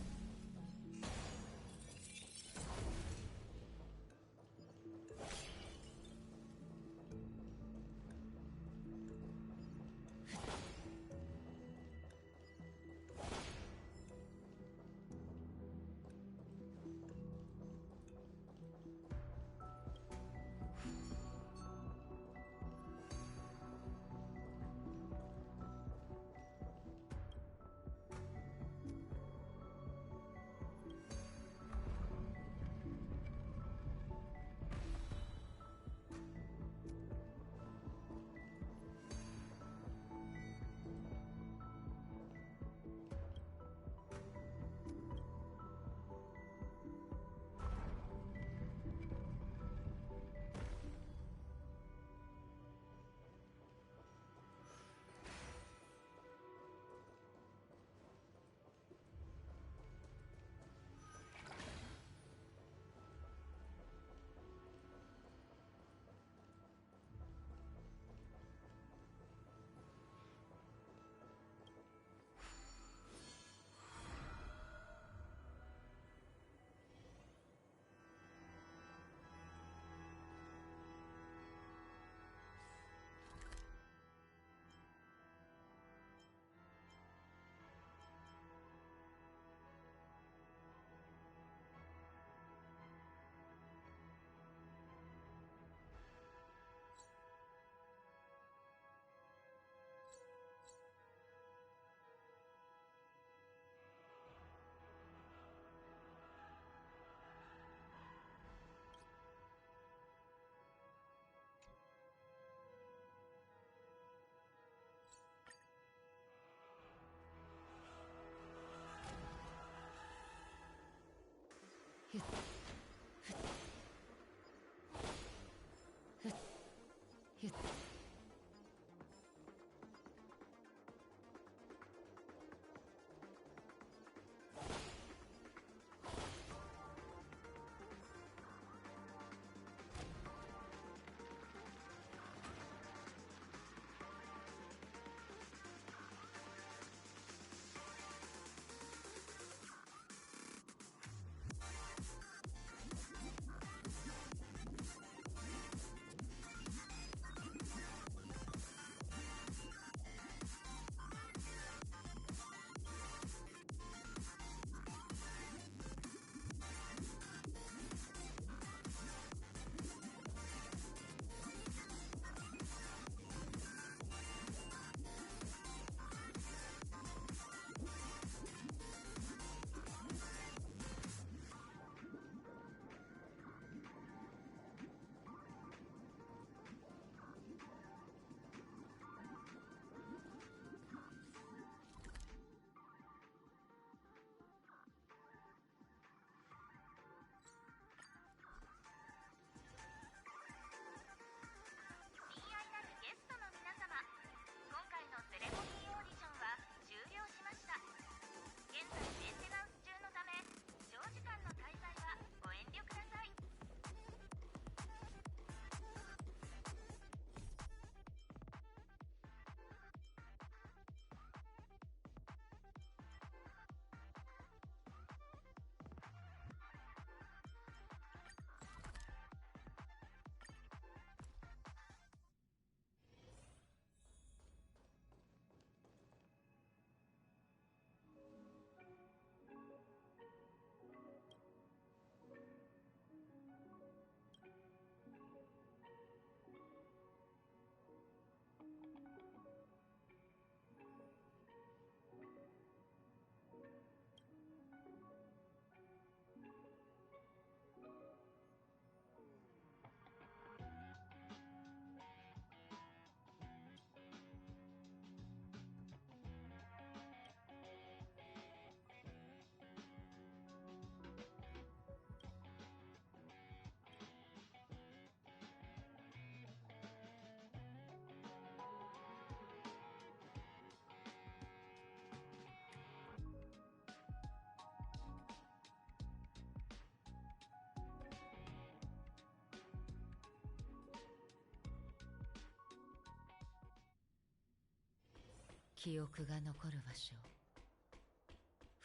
記憶が残る場所。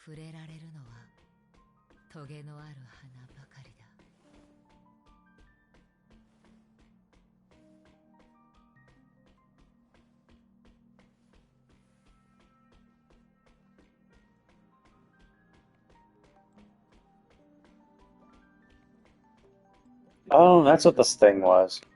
触れられるのはトゲのある花ばかりだ。Oh, that's what this thing was.「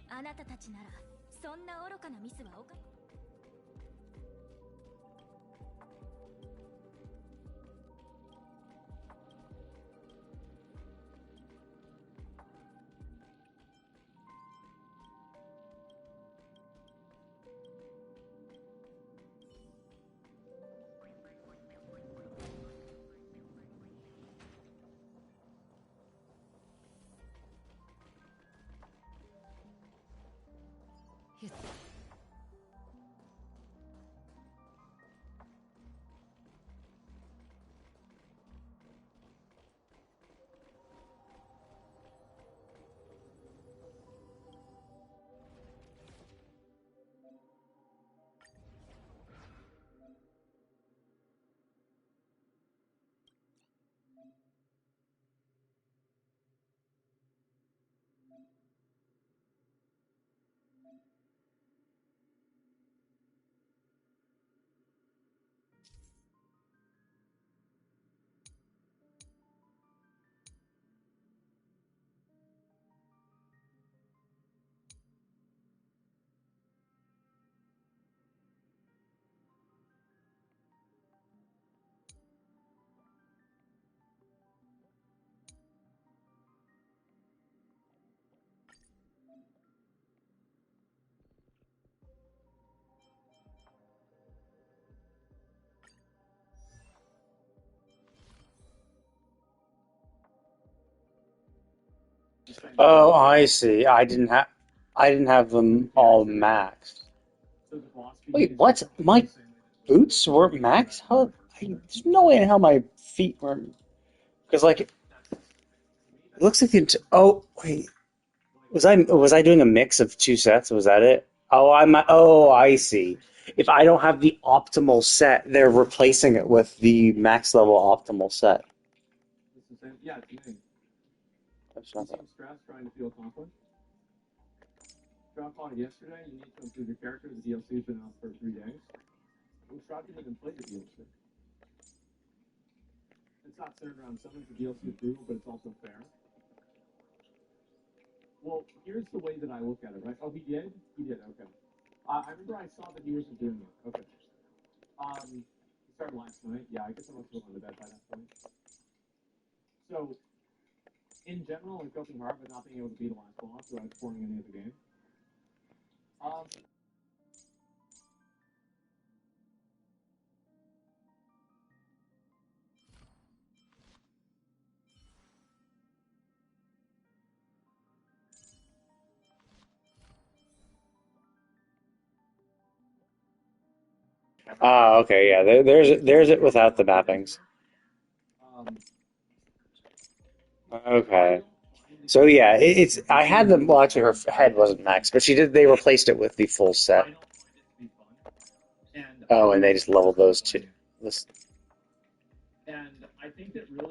あなたたちならそんな愚かなミスは犯 Oh, I see. I didn't have them all maxed. Wait, what? My boots were maxed? There's no way in hell my feet were. Because like it looks like oh wait, was I doing a mix of two sets? Was that it? Oh, I see. If I don't have the optimal set, they're replacing it with the max level optimal set. That's not that. Ah, okay, yeah. There's it without the mappings. Okay. So yeah, it's I had them. Well, actually, her head wasn't max, but she did. They replaced it with the full set. Oh, and they just leveled those two. This,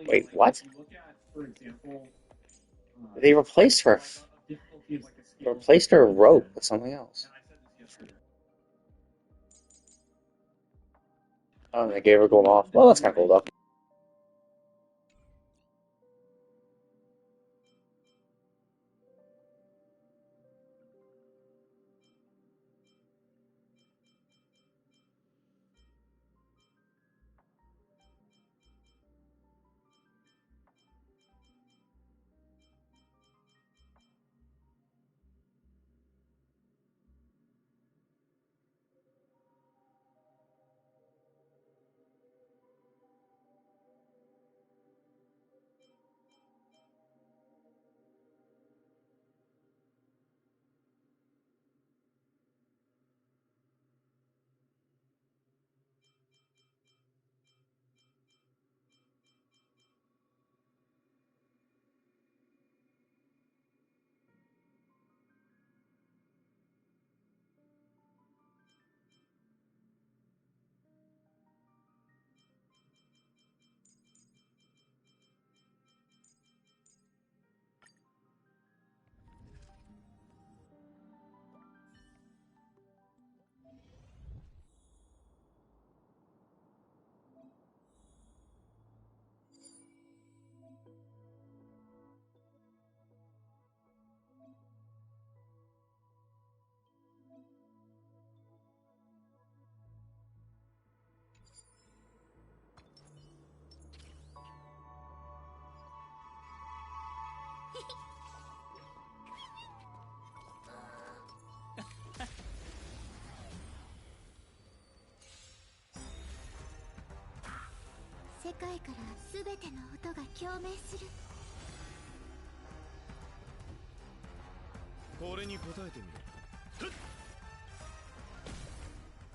wait, what? They replaced her rope with something else. Oh, and they gave her gold off. Well, that's kind of cool though.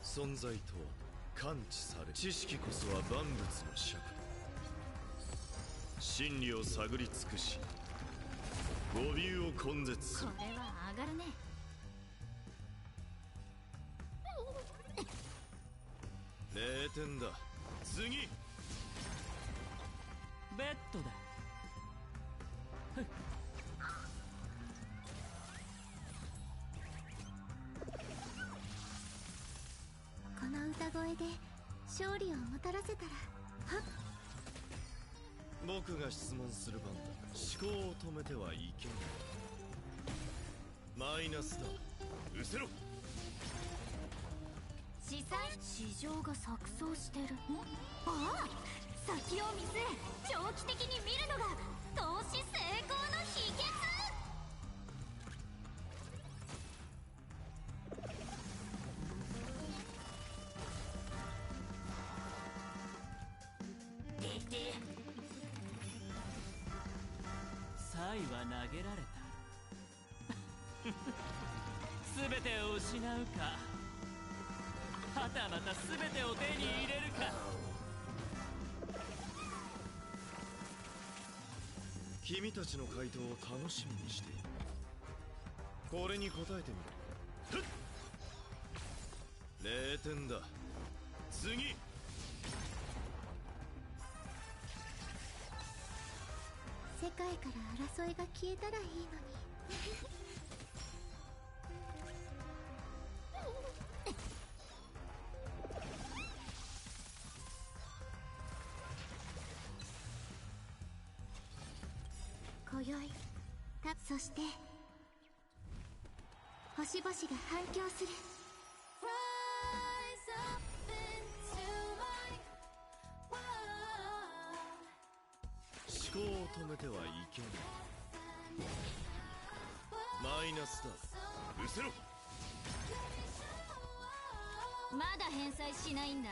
存在とは感知され、知識こそは万物の尺。真理を探り尽くし、語尾を根絶する。これは上がるね。0点だ。次。ベッドだ。この歌声で勝利をもたらせたら、はっ。僕が質問する番だ。思考を止めてはいけない。マイナスだ。失せろ。市場が錯綜してる。ああ、先を見据え長期的に見るのが投資成功の秘訣。サイは投げられた。全てを失うか、はたまた全てを手に入れるか。君たちの回答を楽しみにしている。これに答えてみろ。0点だ。次。世界から争いが消えたらいいのに。今宵そして星々が反響する。思考を止めてはいけない。マイナスだ。失せろ。まだ返済しないんだ。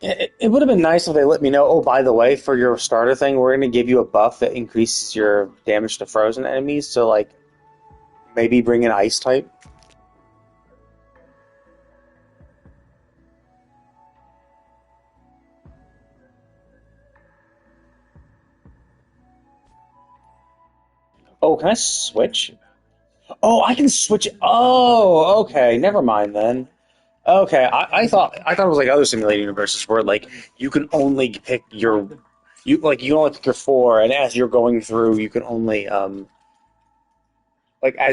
It would have been nice if they let me know, oh, by the way, for your starter thing, we're going to give you a buff that increases your damage to frozen enemies, so, like, maybe bring an ice type. Oh, can I switch? Oh, I can switch. Oh, okay. Never mind then. Okay, I thought it was like other simulated universes where like you can only pick you can only pick your four, and as you're going through, you can only as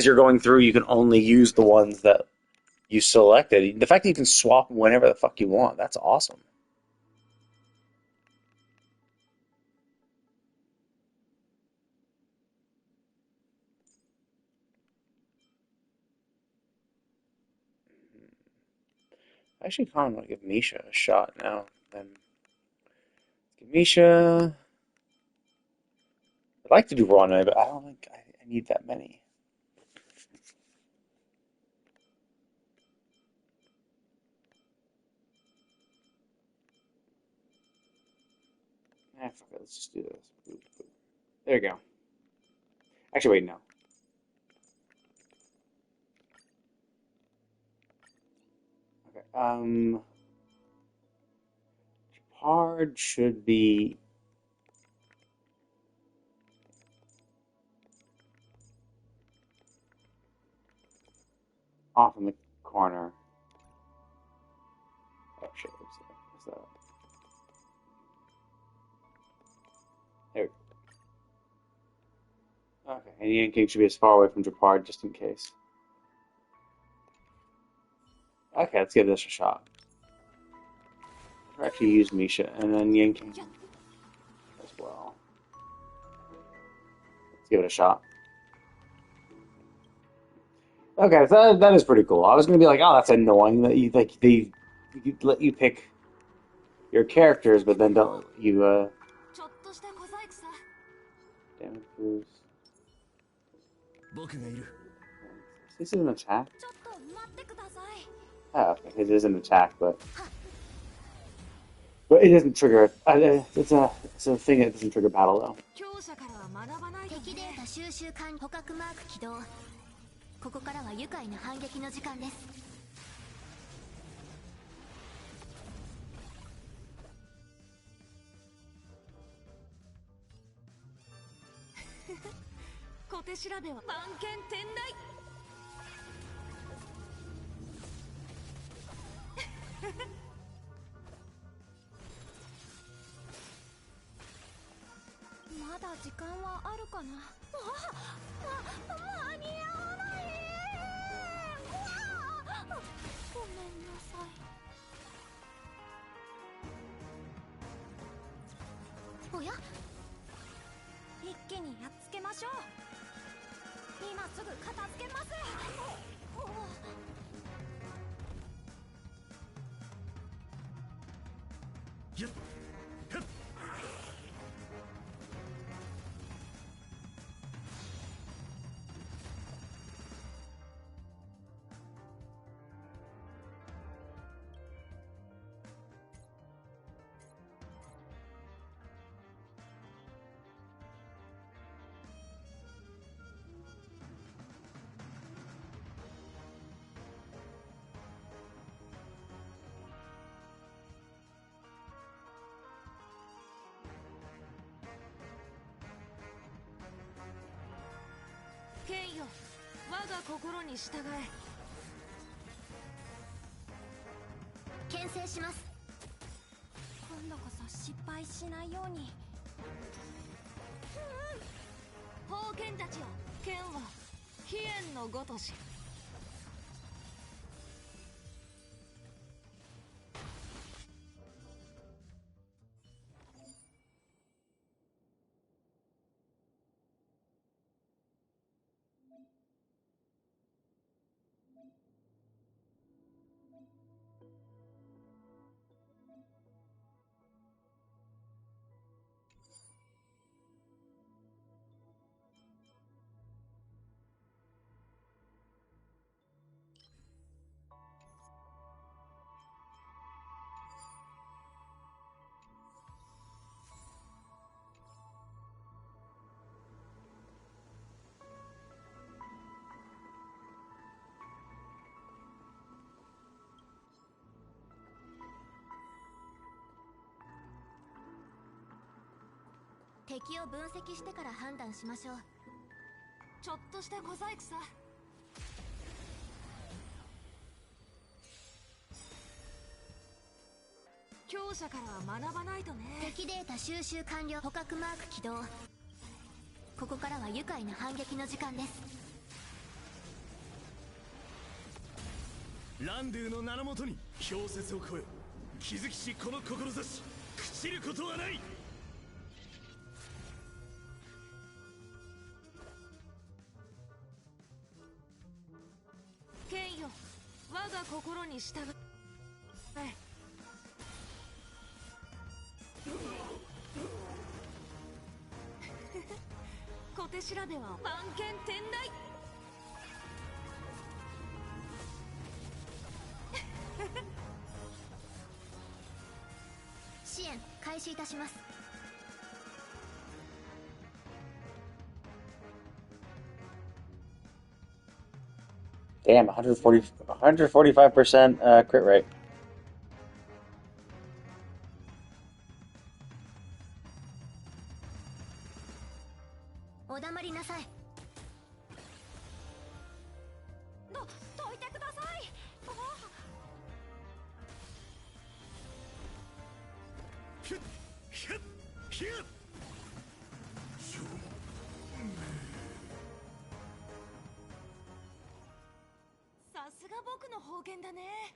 you're going through, you can only use the ones that you selected. The fact that you can swap whenever the fuck you want, that's awesome. I actually kind of want to give Misha a shot now. Then give Misha. I'd like to do Raw Knight, but I don't think I need that many. Fuck it, let's just do this. There you go. Actually, wait, no. Okay, Hard should be off in the corner. Oh shit, what's that? There we go. Okay, and Yanking should be as far away from Japard just in case. Okay, let's give this a shot. Or actually use Misha and then Yanking as well. Let's give it a shot. Okay, so that is pretty cool. I was gonna be like, oh, that's annoying that they let you pick your characters, but then don't you damage boost. Is this an attack? Oh, okay, it is an attack, but it doesn't trigger. It's a thing that doesn't trigger battle though. 敵データ収集管捕獲マーク起動。ここからは愉快な反撃の時間です。小手調べは番犬天来。まだ時間はあるかな。間に合わない。ごめんなさい。おや、一気にやっつけましょう。今すぐ片付けます。やっはっ。剣よ、我が心に従え。牽制します。今度こそ失敗しないように。宝剣たちよ、剣は飛燕のごとし。敵を分析してから判断しましょう。ちょっとした小細工さ。強者からは学ばないとね。敵データ収集完了。捕獲マーク起動。ここからは愉快な反撃の時間です。ランドゥの名のもとに氷雪を越え、気づきしこの志、朽ちることはない。剣よ、我が心に従え。小手調べは番犬天来。支援開始いたします。Damn, 145% crit rate. お黙りなさい。どいてください。ひゅっひゅっひゅっ。さすが僕の宝剣だね。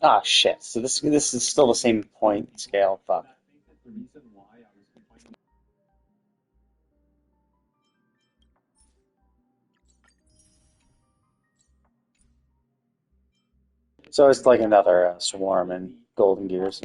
Ah, shit. So this is still the same point scale. Fuck. So it's like another swarm in Golden Gears.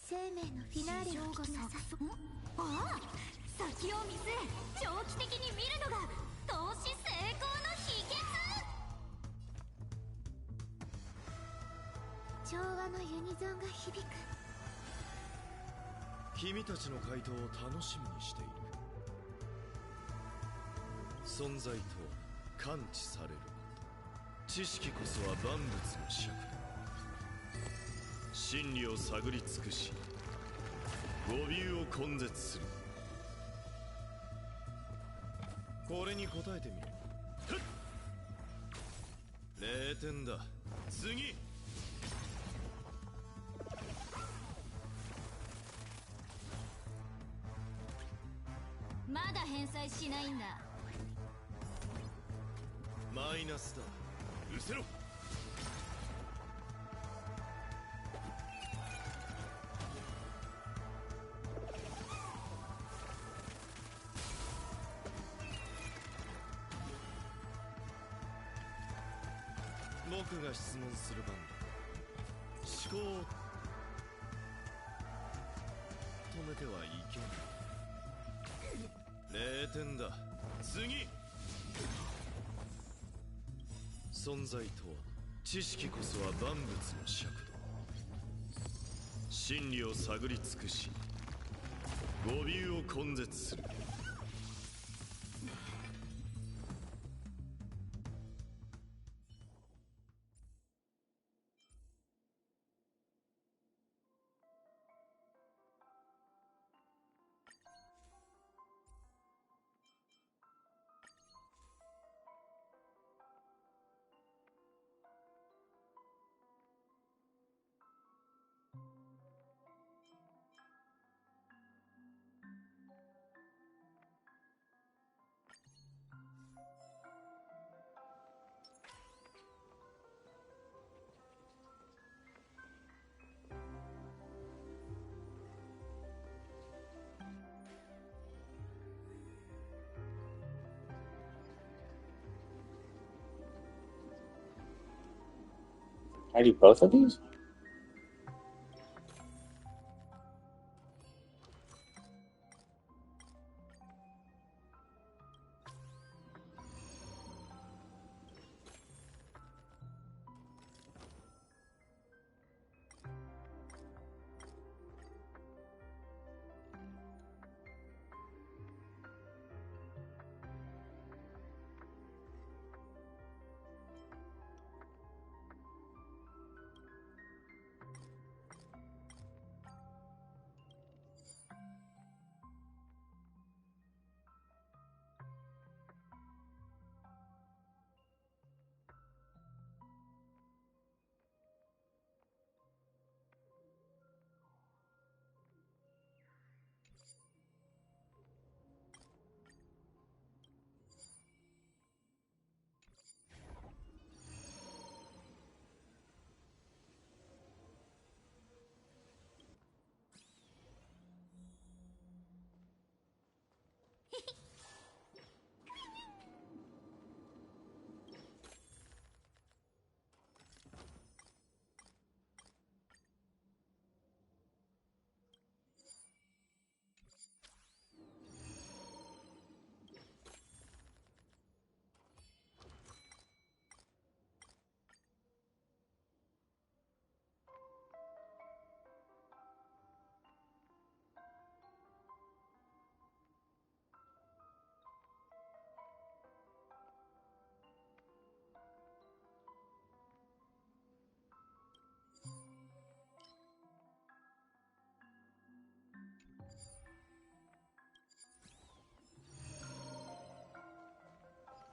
生命のフィナーレを聞きなさい。ああ、先を見据え長期的に見るのが投資成功の秘訣。調和のユニゾンが響く。君たちの回答を楽しみにしている。存在とは感知されること。知識こそは万物の尺度。真理を探り尽くし語尾を根絶する。これに答えてみる。0点だ。次。まだ返済しないんだ。マイナスだ。失せろ。僕が質問する番だ。思考を止めてはいけない。0点だ。次。存在とは知識こそは万物の尺度。真理を探り尽くし語尾を根絶する。I do both of these?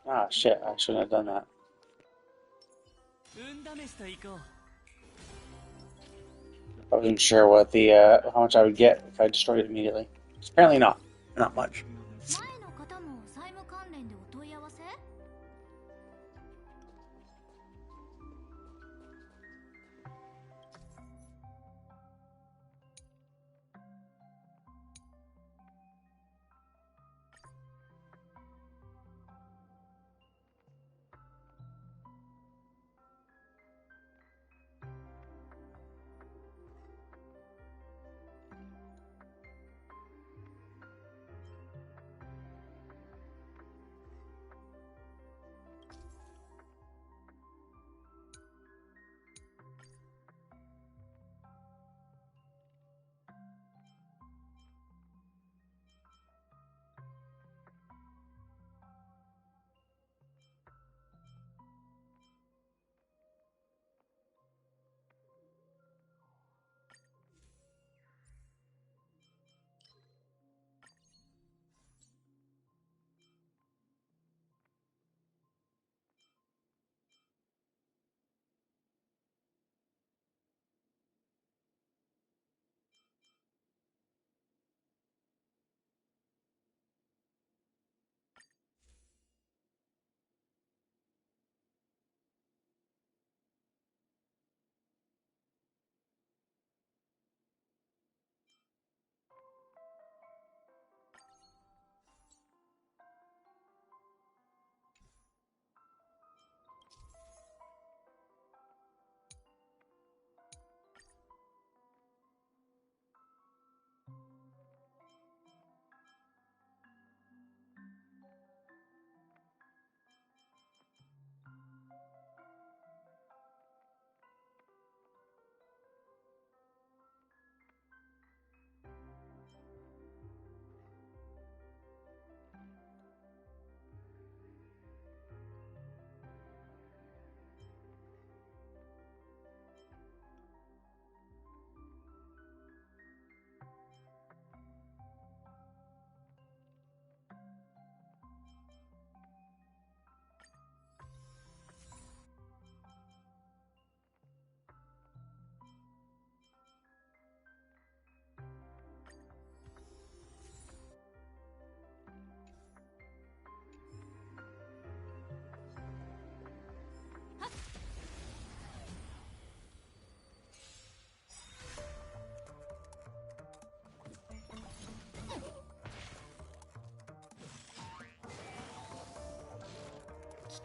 Ah, shit, I shouldn't have done that. 運試しと行こう。 I wasn't sure what the how much I would get if I destroyed it immediately. Apparently not. Not much. 前の方も債務関連でお問い合わせ？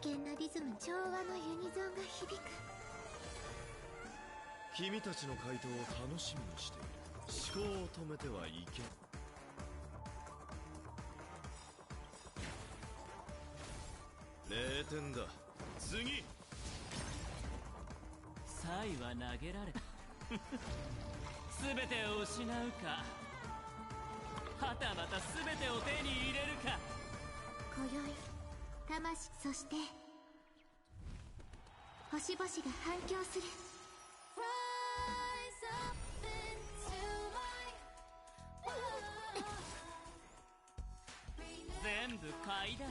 危険なリズム、調和のユニゾンが響く。君たちの回答を楽しみにしている。思考を止めてはいけん。0点だ。次。サイは投げられた。全てを失うか、はたまた全てを手に入れるか。今宵魂、そして星々が反響する。全部買いだ。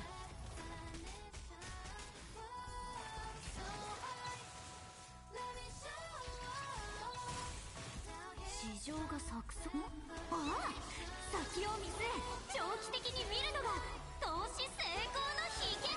市場が錯綜。ああ、先を見据え長期的に見るのが投資成功の秘訣。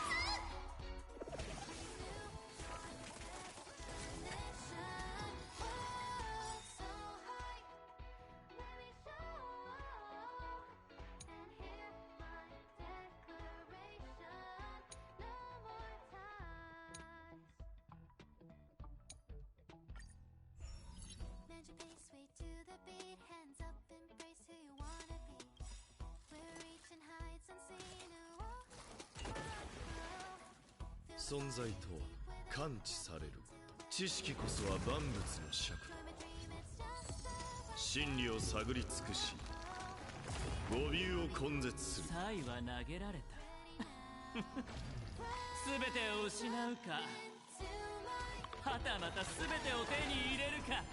存在とは感知される。知識こそは万物の尺度。真理を探り尽くし語尾を根絶する。サイは投げられた。全てを失うか、はたまた全てを手に入れるか。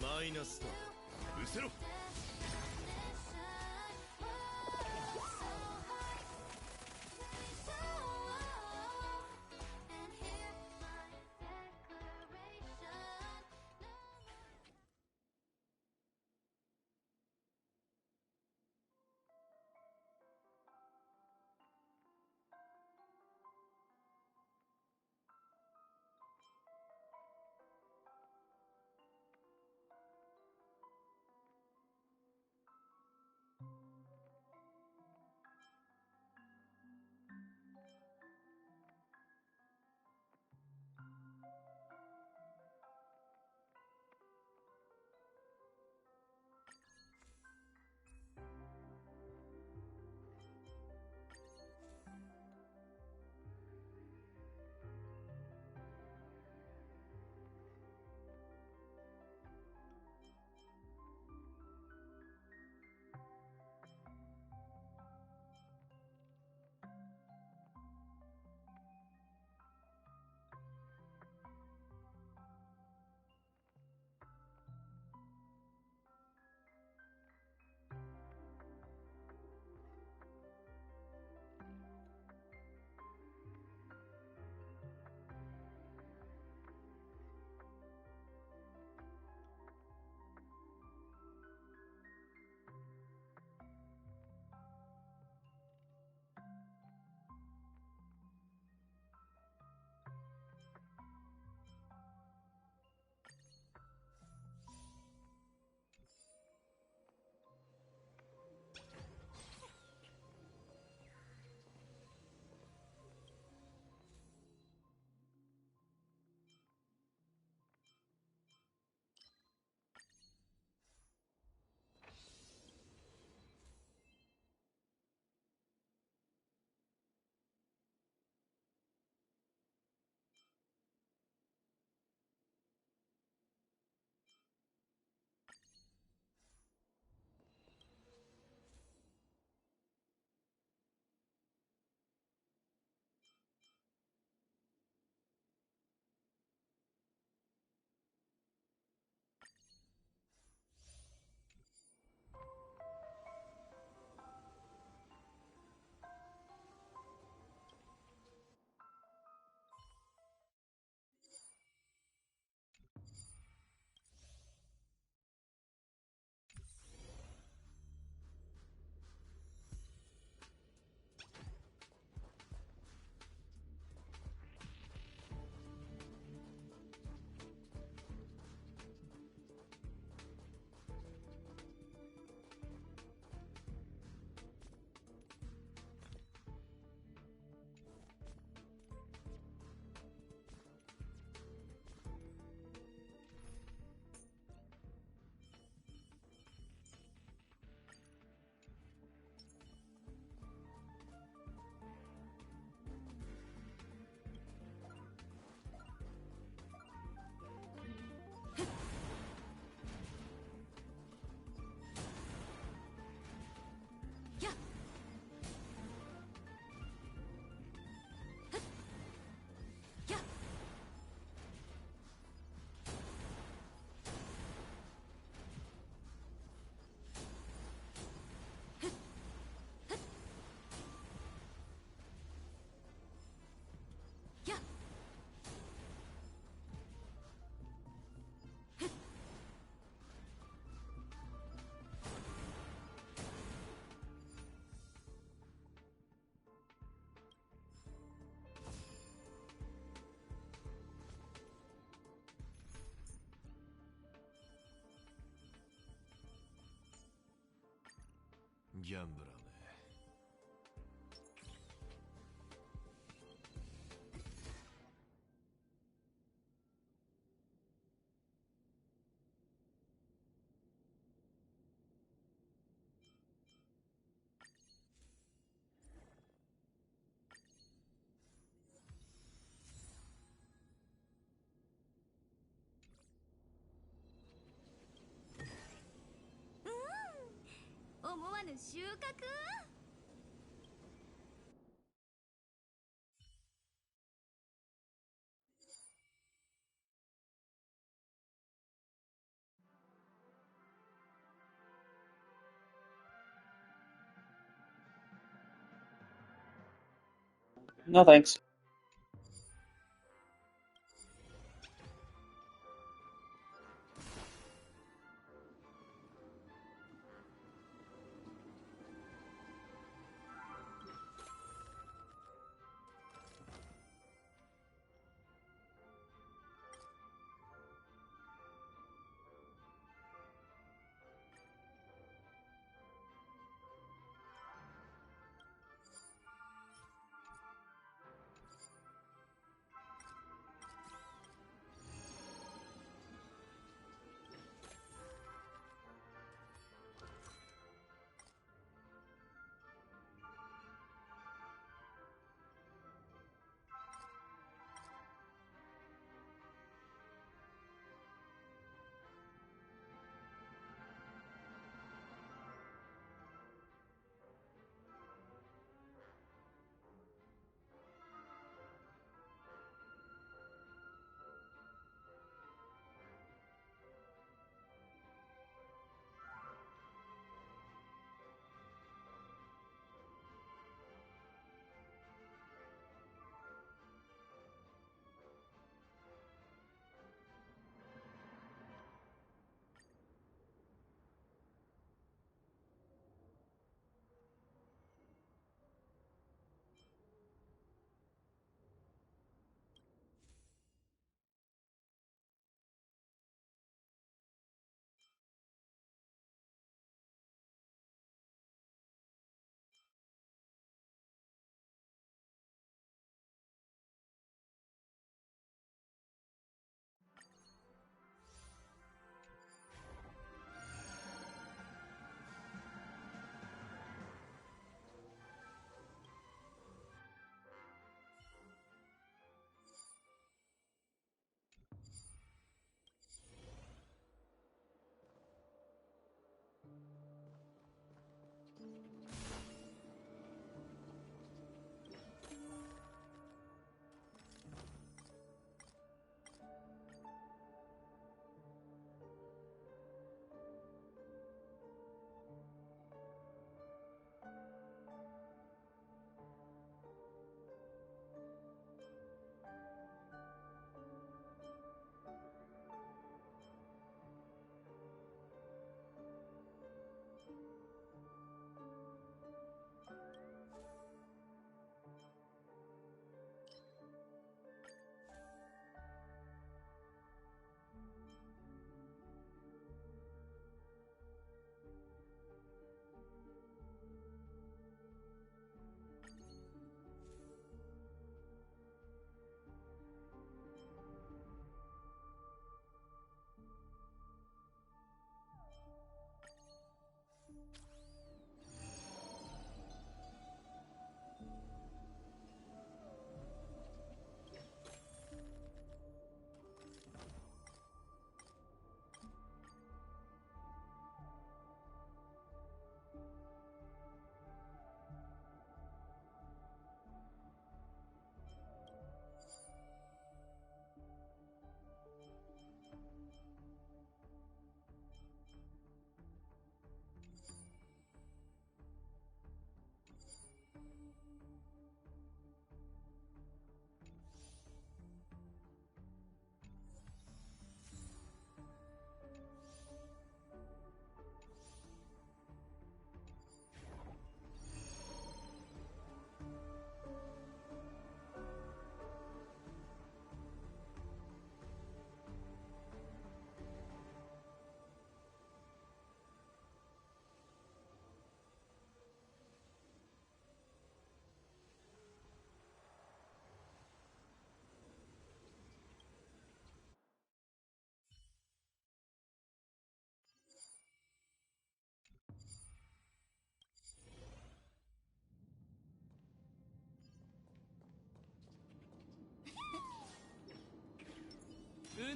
マイナスだ。失せろ。ギャンブラーね。思わぬ収穫。No thanks.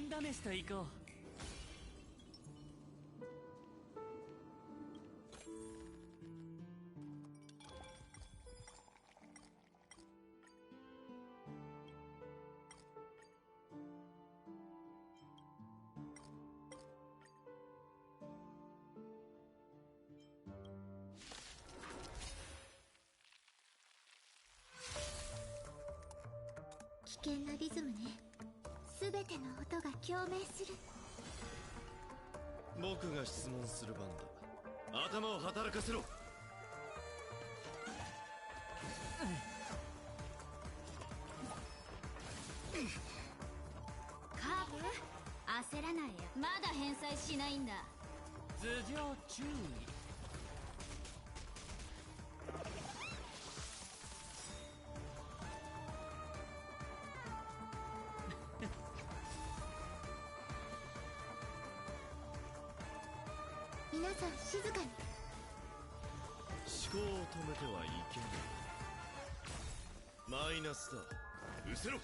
試しと行こう。危険なリズムね。全ての音が共鳴する。僕が質問する番だ。頭を働かせろ。カーブ焦らないよ。まだ返済しないんだ。頭上注意。皆さん静かに。思考を止めてはいけない。マイナスだ。失せろ。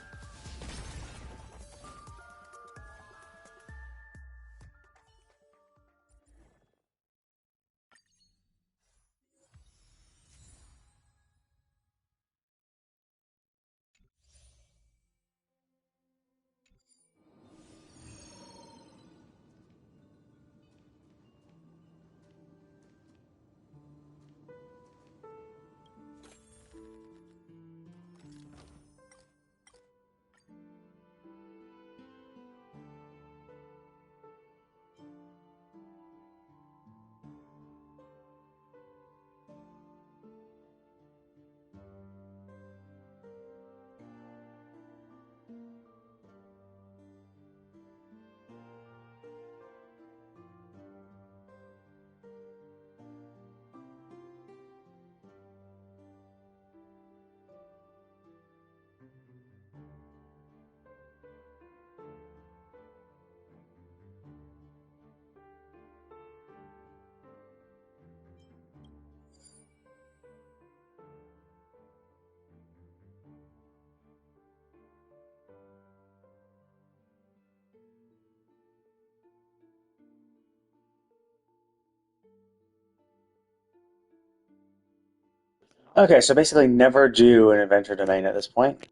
Okay, so basically never do an adventure domain at this point.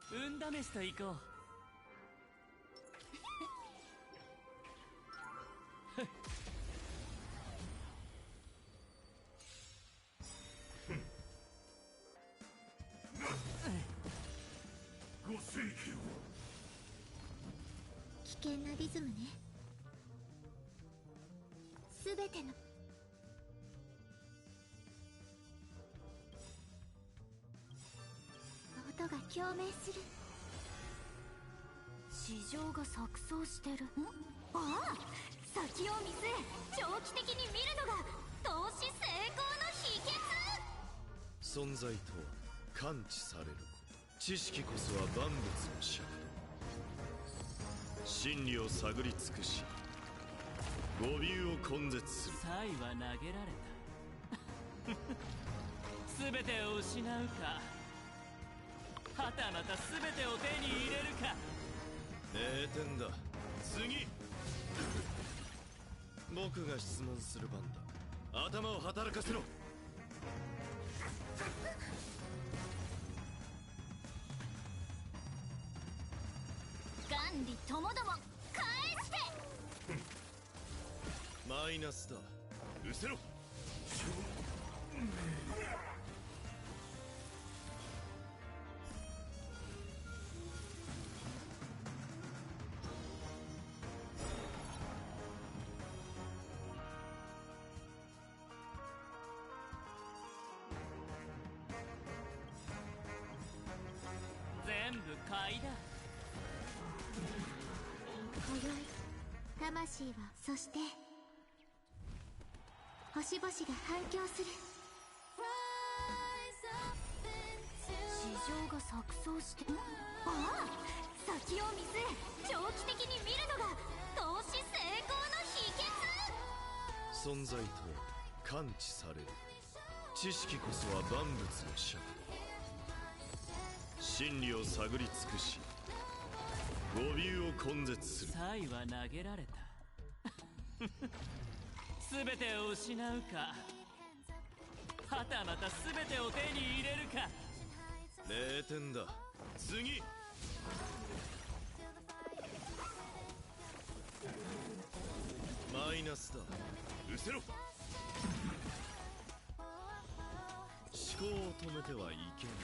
運試しと行こう。ご盛気を。危険なリズムね。すべての音が共鳴する。市場が錯綜してる。ああ、先を見据え長期的に見るのが投資成功の秘訣。存在とは感知されること。知識こそは万物の尺度。真理を探り尽くし語尾を根絶する。サイは投げられた。全てを失うか、はたまた全てを手に入れるか。0点だ。次。僕が質問する番だ。頭を働かせろ。元利ともども返して。マイナスだ。失せろ。全部買いだ。今宵魂は、そして星々が反響する。市場が錯綜して。ああ、先を見据え長期的に見るのが投資成功の秘訣。存在とは感知される。知識こそは万物の尺度。真理を探り尽くし語尾を根絶する。サイは投げられた。全てを失うか、はたまた全てを手に入れるか。0点だ。次。マイナスだ。失せろ。思考を止めてはいけない。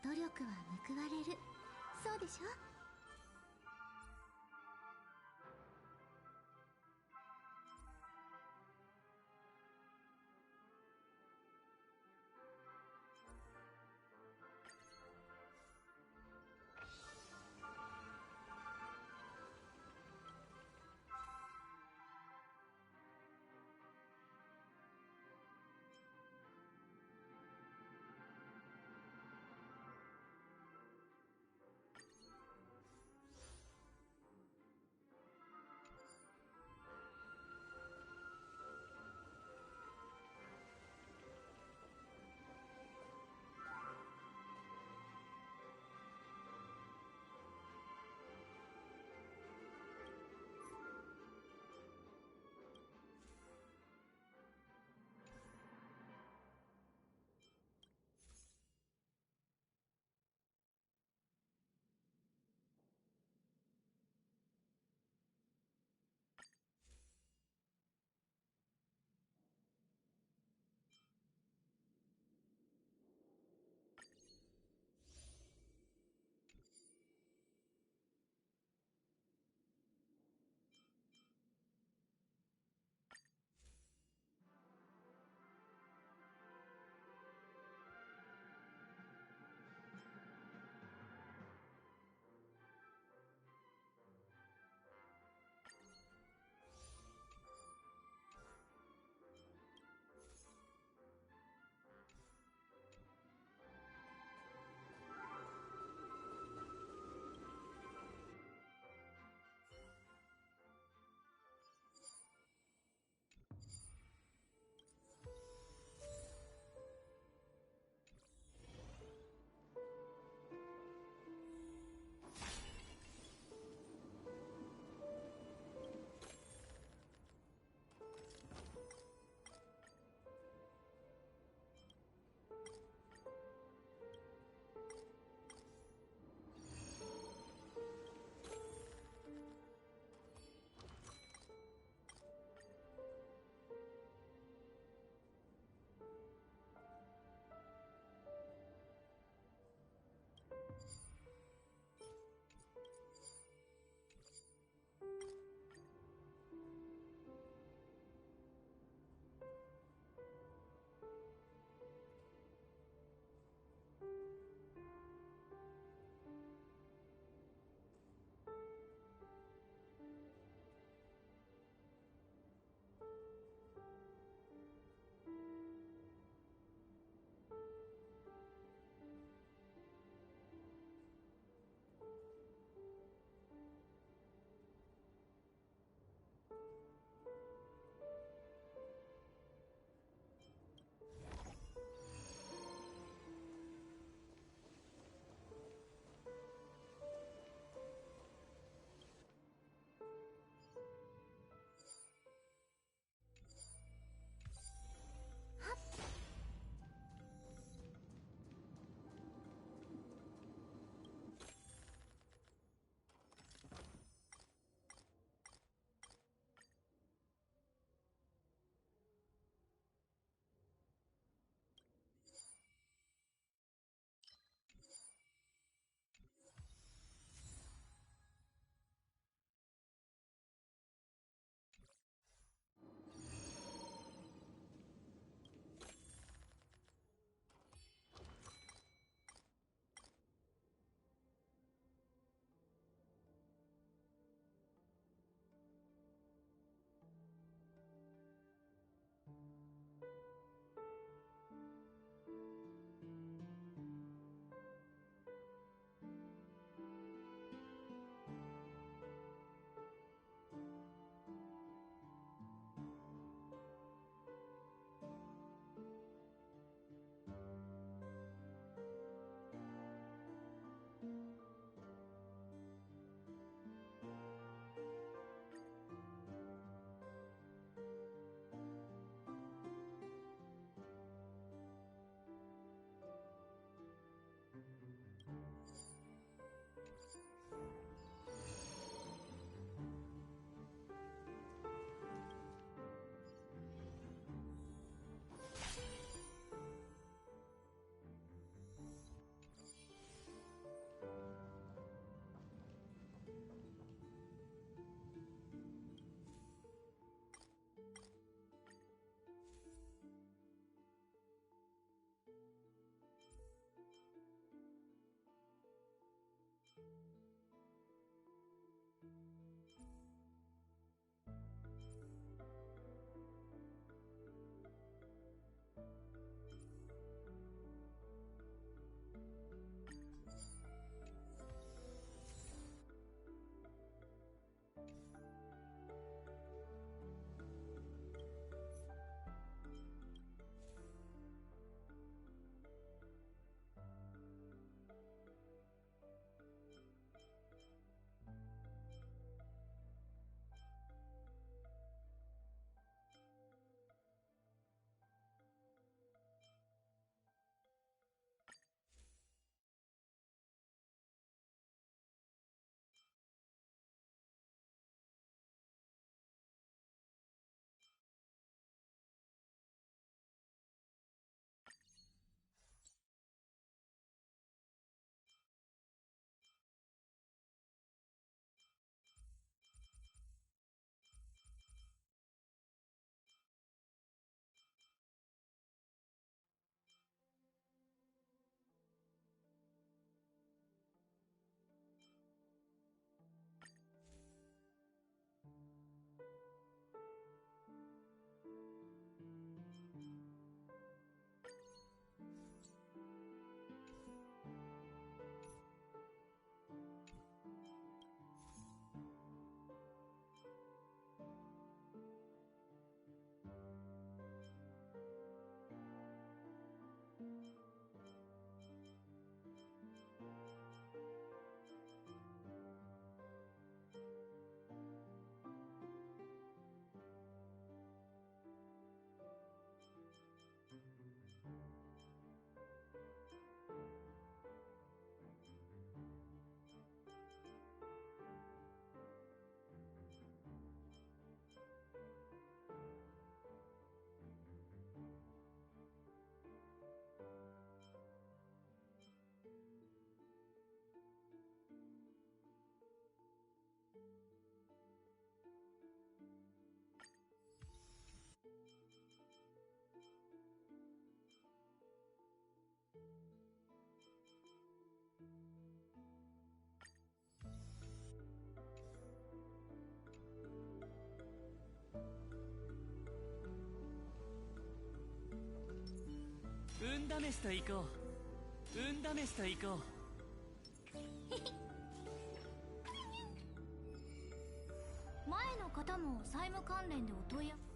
努力は報われる。そうでしょ。試しと行こう。運試しと行こう。前の方も債務関連でお問い合わせ。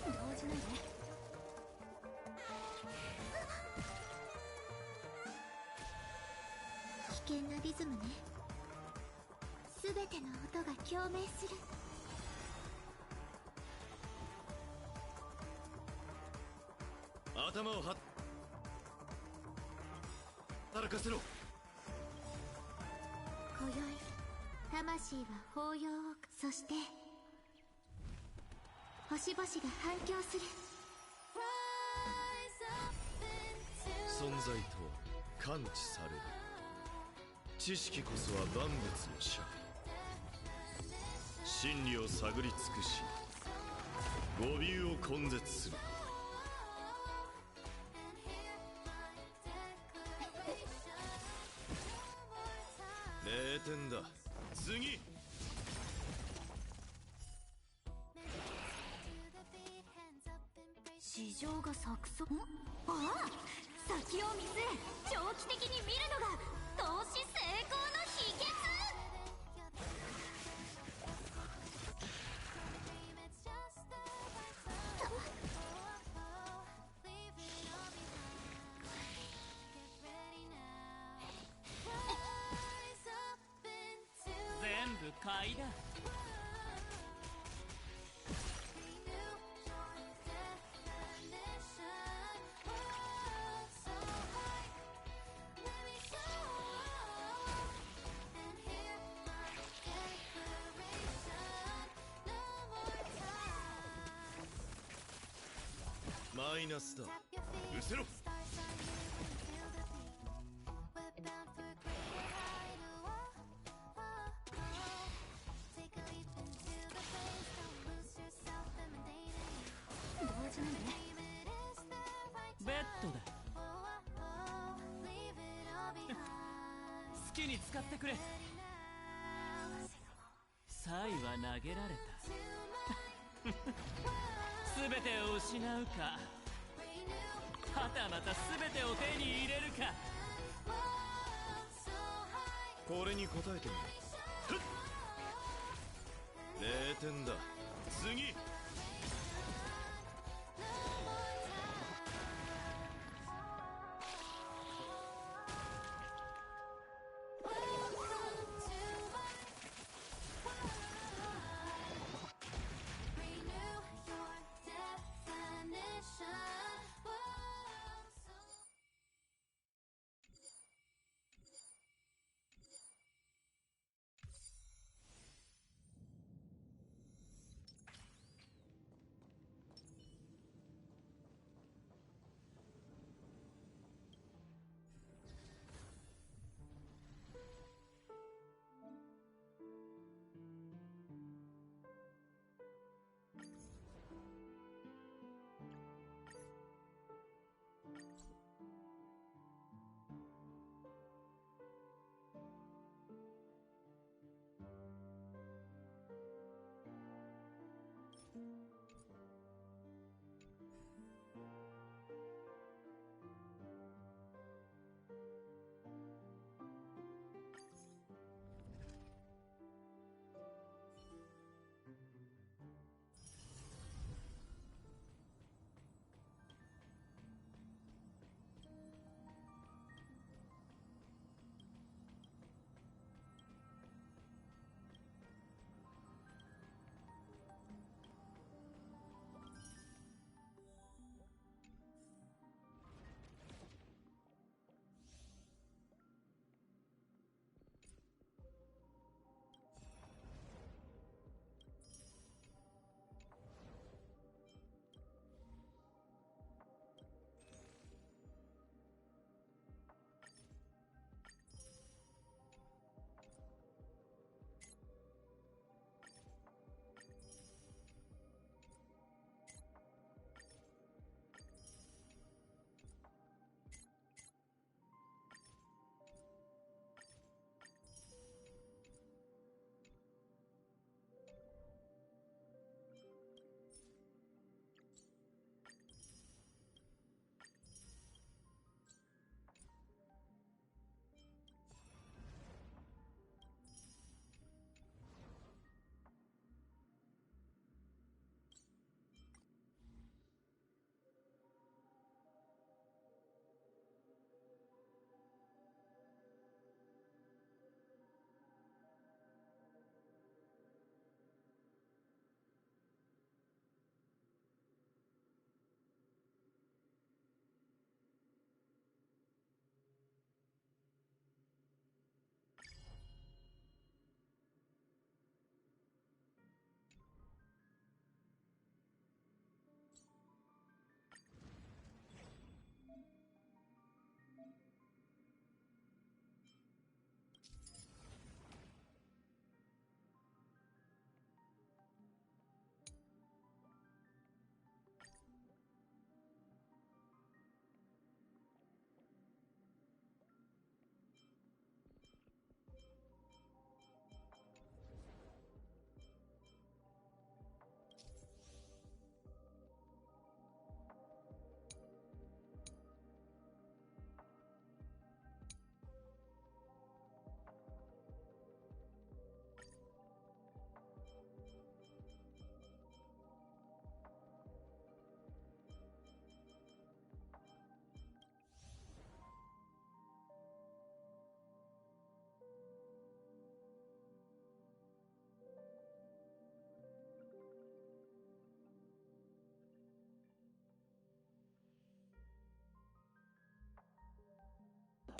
動じないで。危険なリズムね。すべての音が共鳴する。頭を働かせろ。今宵魂は抱擁を、そして星々が反響する。存在とは感知される。知識こそは万物の尺度。真理を探り尽くし語尾を根絶する。0点だ。次。市場が錯綜。ああ、先を見据え長期的に見るのが投資成功の秘訣。全部買いだ。マイナスだ。失せろ。動じないで。ベッドだ。好きに使ってくれ。サイは投げられた。全てを失うか、はたまた全てを手に入れるか。これに応えてみろ。0点だ。次。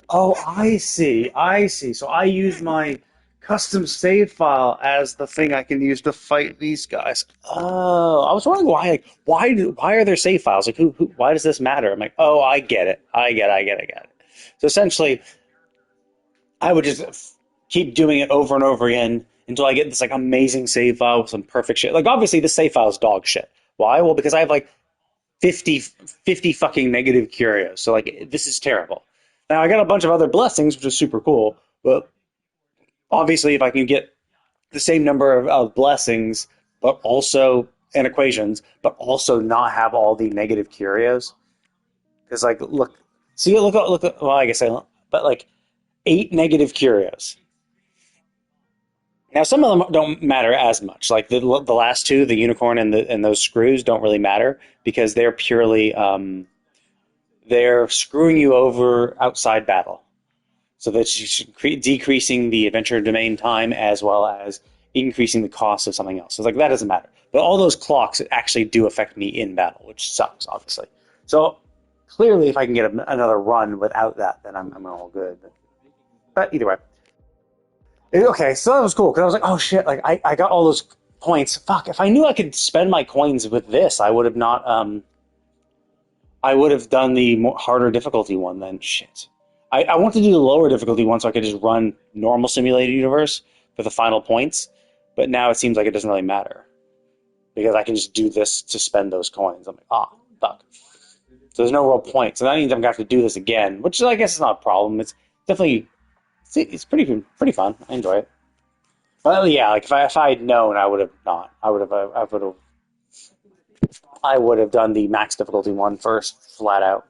Oh, I see. I see. So I use my custom save file as the thing I can use to fight these guys. Oh, I was wondering why. Like, why are there save files? Like, why does this matter? I'm like, oh, I get it. I get it. So essentially, I would just keep doing it over and over again until I get this like amazing save file with some perfect shit. Like, obviously, this save file is dog shit. Why? Well, because I have like 50 fucking negative curios. So like this is terrible. Now I got a bunch of other blessings, which is super cool. But obviously, if I can get the same number of blessings, but also and equations, but also not have all the negative curios, because like look, see, look. Well, I guess I don't, but like 8 negative curios. Now some of them don't matter as much. Like the last two, the unicorn and those screws, don't really matter because they're purely they're screwing you over outside battle. So that's decreasing the adventure domain time as well as increasing the cost of something else. So it's like that doesn't matter. But all those clocks actually do affect me in battle, which sucks, obviously. So clearly, if I can get another run without that, then I'm all good. But either way, okay. So that was cool because I was like, oh shit! Like I got all those points. Fuck! If I knew I could spend my coins with this, I would have not. I would have done the harder difficulty one then. Shit. I want to do the lower difficulty one so I could just run normal simulated universe for the final points, but now it seems like it doesn't really matter because I can just do this to spend those coins. I'm like, fuck. So there's no real point. So that means I'm gonna have to do this again, which I guess is not a problem. It's definitely it's pretty fun. I enjoy it. But yeah, like if I had known, I would have not. I would have done the max difficulty one first, flat out.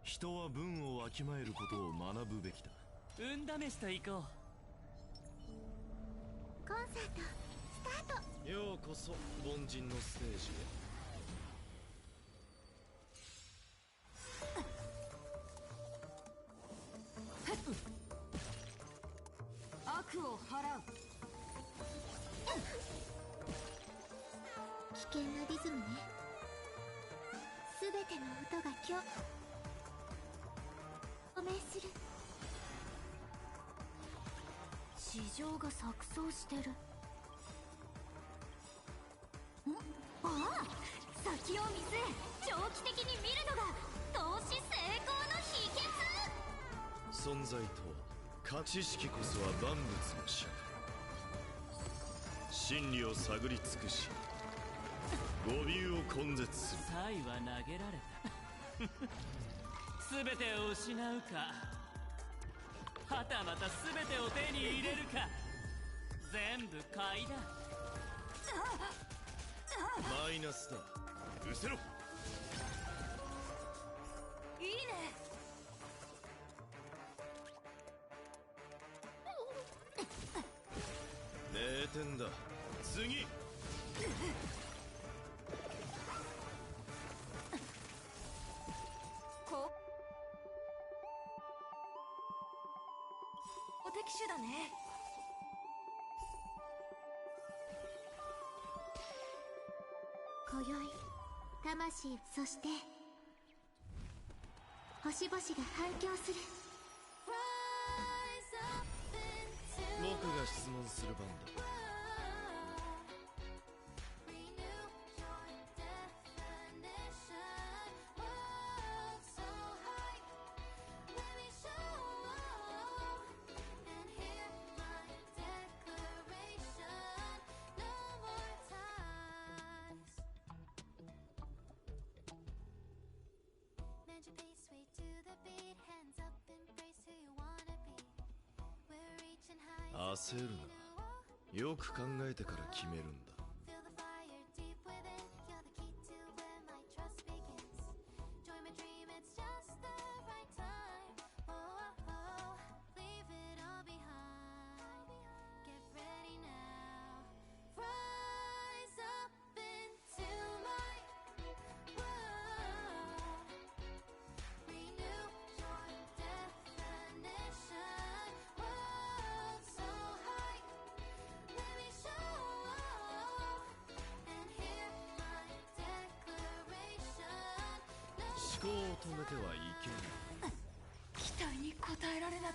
人は文をわきまえることを学ぶべきだ。運試しと行こコンサートスタート。ようこそ凡人のステージへ。悪を払う。危険なリズムね。すべての音が今日明する。市場が錯綜してる。ああ、先を見据え長期的に見るのが投資成功の秘訣。存在とは知識こそは万物の尺。真理を探り尽くし語尾を根絶する。サイは投げられた全てを失うか、はたまた全てを手に入れるか。全部買いだ。マイナスだ。失せろ。いいね。0点だ。次。お敵手だね。今宵魂、そして星々が反響する。僕が質問する番だ。焦るな。よく考えてから決めるんだ。思考を止めてはいけない。期待に応えられなく。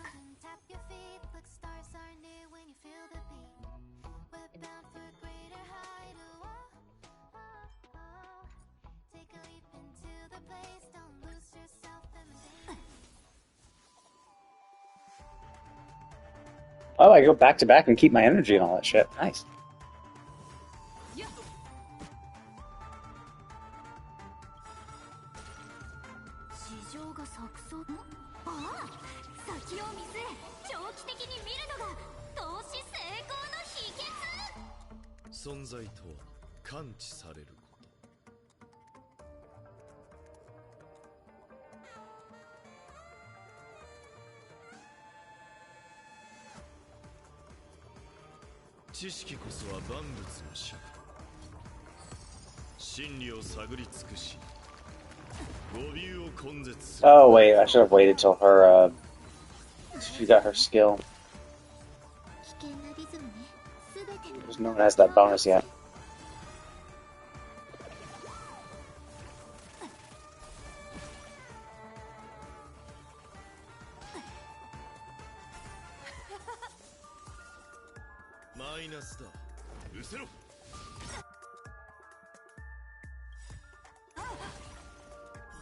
Oh, I go back to back and keep my energy and all that shit. Nice. 市場が錯綜。ああ、先を見据え長期的に見るのが投資成功の秘訣。存在とは感知されること。知識こそは万物の尺。真理を探り尽くし語尾を根絶する。 Oh wait, I should have waited till her. She got her skill. 危険なリズムね。すべての There's no one has that bonus yet. マイナスだ。失せろ。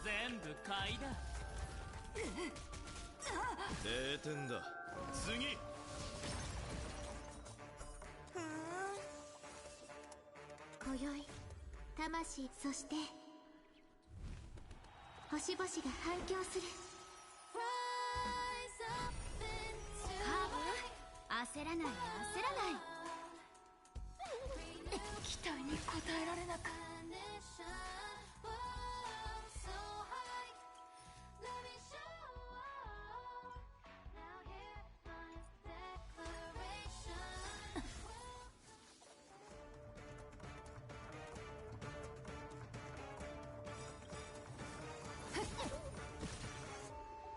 全部買いだ。0点だ。次。今宵魂、そして星々が反響する。カーブ、焦らない焦らない。期待に応えられなく。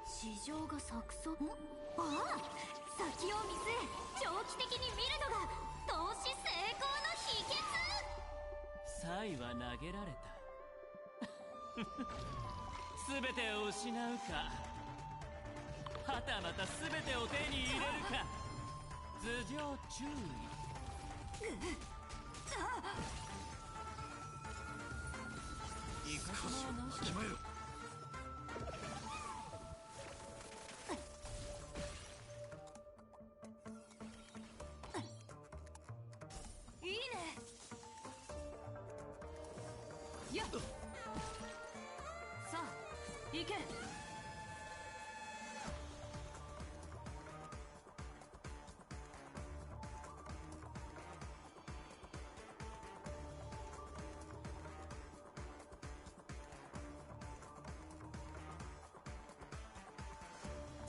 市場が錯綜。ああ、先を見据え長期的に見るのが投資成功の秘訣。サイは投げられた全てを失うか、はたまた全てを手に入れるか。頭上注意。いかさまはなしだ。いいね。やっさあ行け。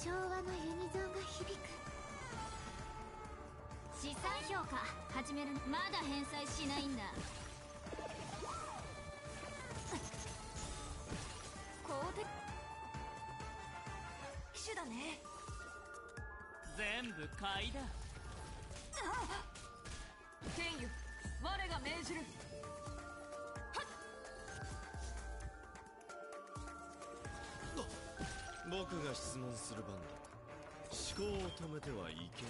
調和のユニゾンが響く。資産評価始める。まだ返済しないんだ。公的機種だね。全部買いだ。天佑、我が命じる。僕が質問する番だ。思考を止めてはいけな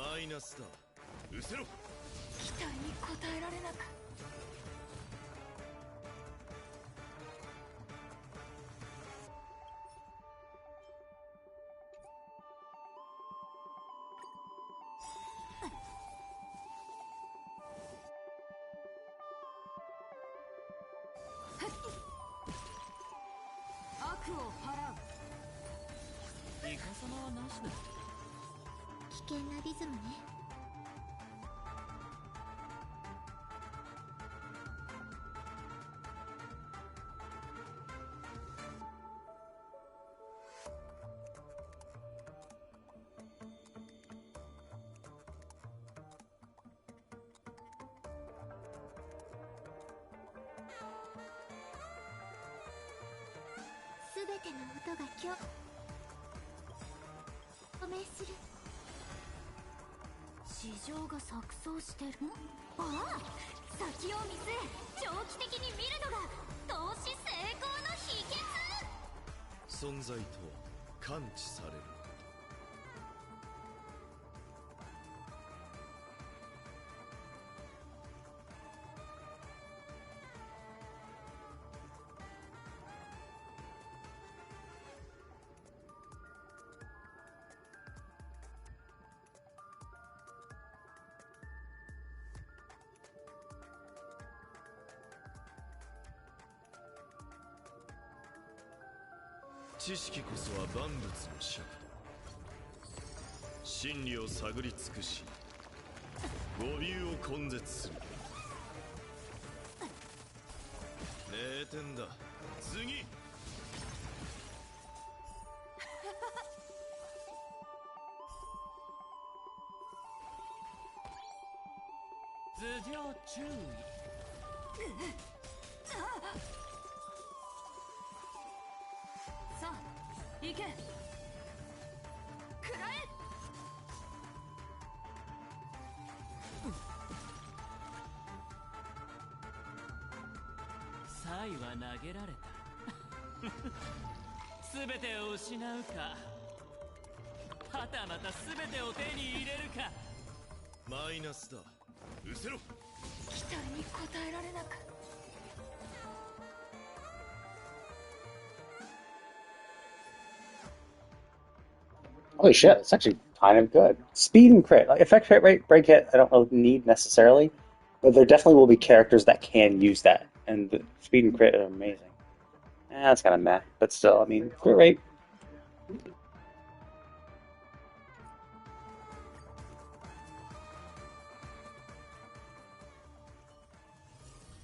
い。マイナスだ。失せろ。期待に応えられなか。悪を払う。いかさまはなしだ。危険なリズムね。すべての音が共鳴する。市場が錯綜してる。ああ、先を見据え長期的に見るのが投資成功の秘訣。存在とは感知される。知識こそは万物の尺度。真理を探り尽くし語尾を根絶する。0点だ。次。頭上注意。さあ行け。食らえ。サイは投げられた。全てを失うか、はたまた全てを手に入れるか。マイナスだ。失せろ。期待に応えられなか。Holy shit, it's actually kind of good. Speed and crit. Like, effect rate, break hit, I don't really need necessarily, but there definitely will be characters that can use that, and the speed and crit are amazing. That's kind of meh, but still, I mean, crit rate.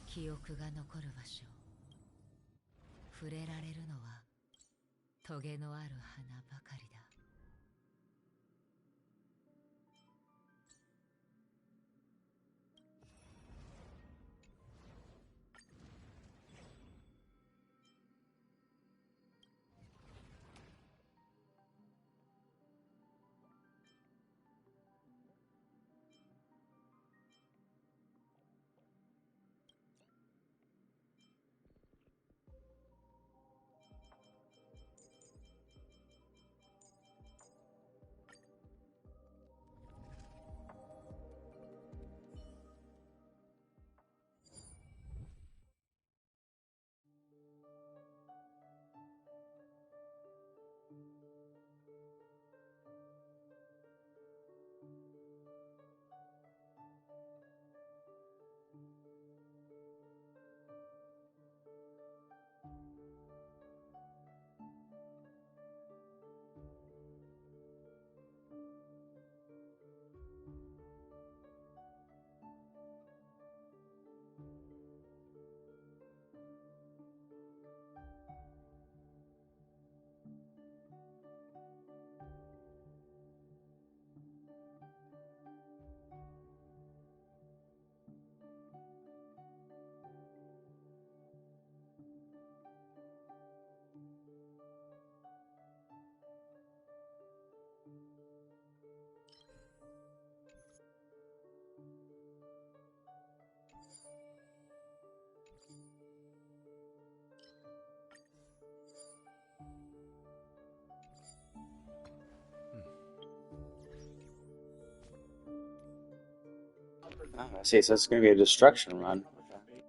記憶が残る場所。触れられるのはトゲのある花ばかりだ。Oh, I see. So it's going to be a destruction run. Okay.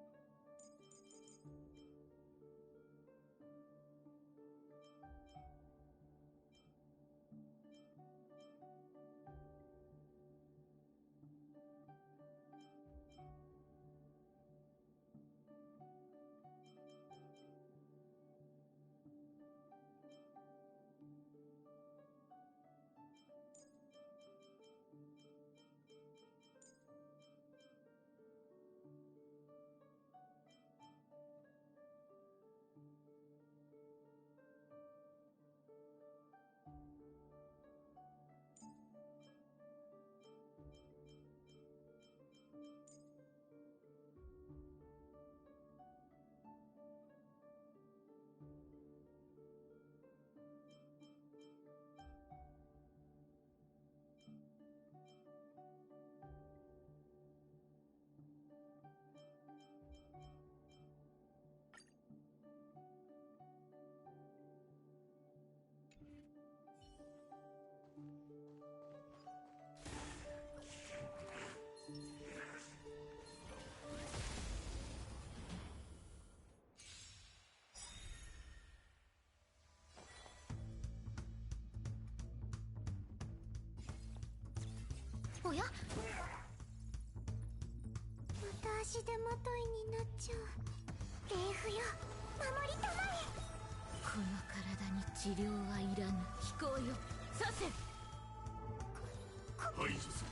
おや、また足手まといになっちゃう。レイフよ、守りたまえ。この体に治療はいらぬ。飛行よ、させ。排除する。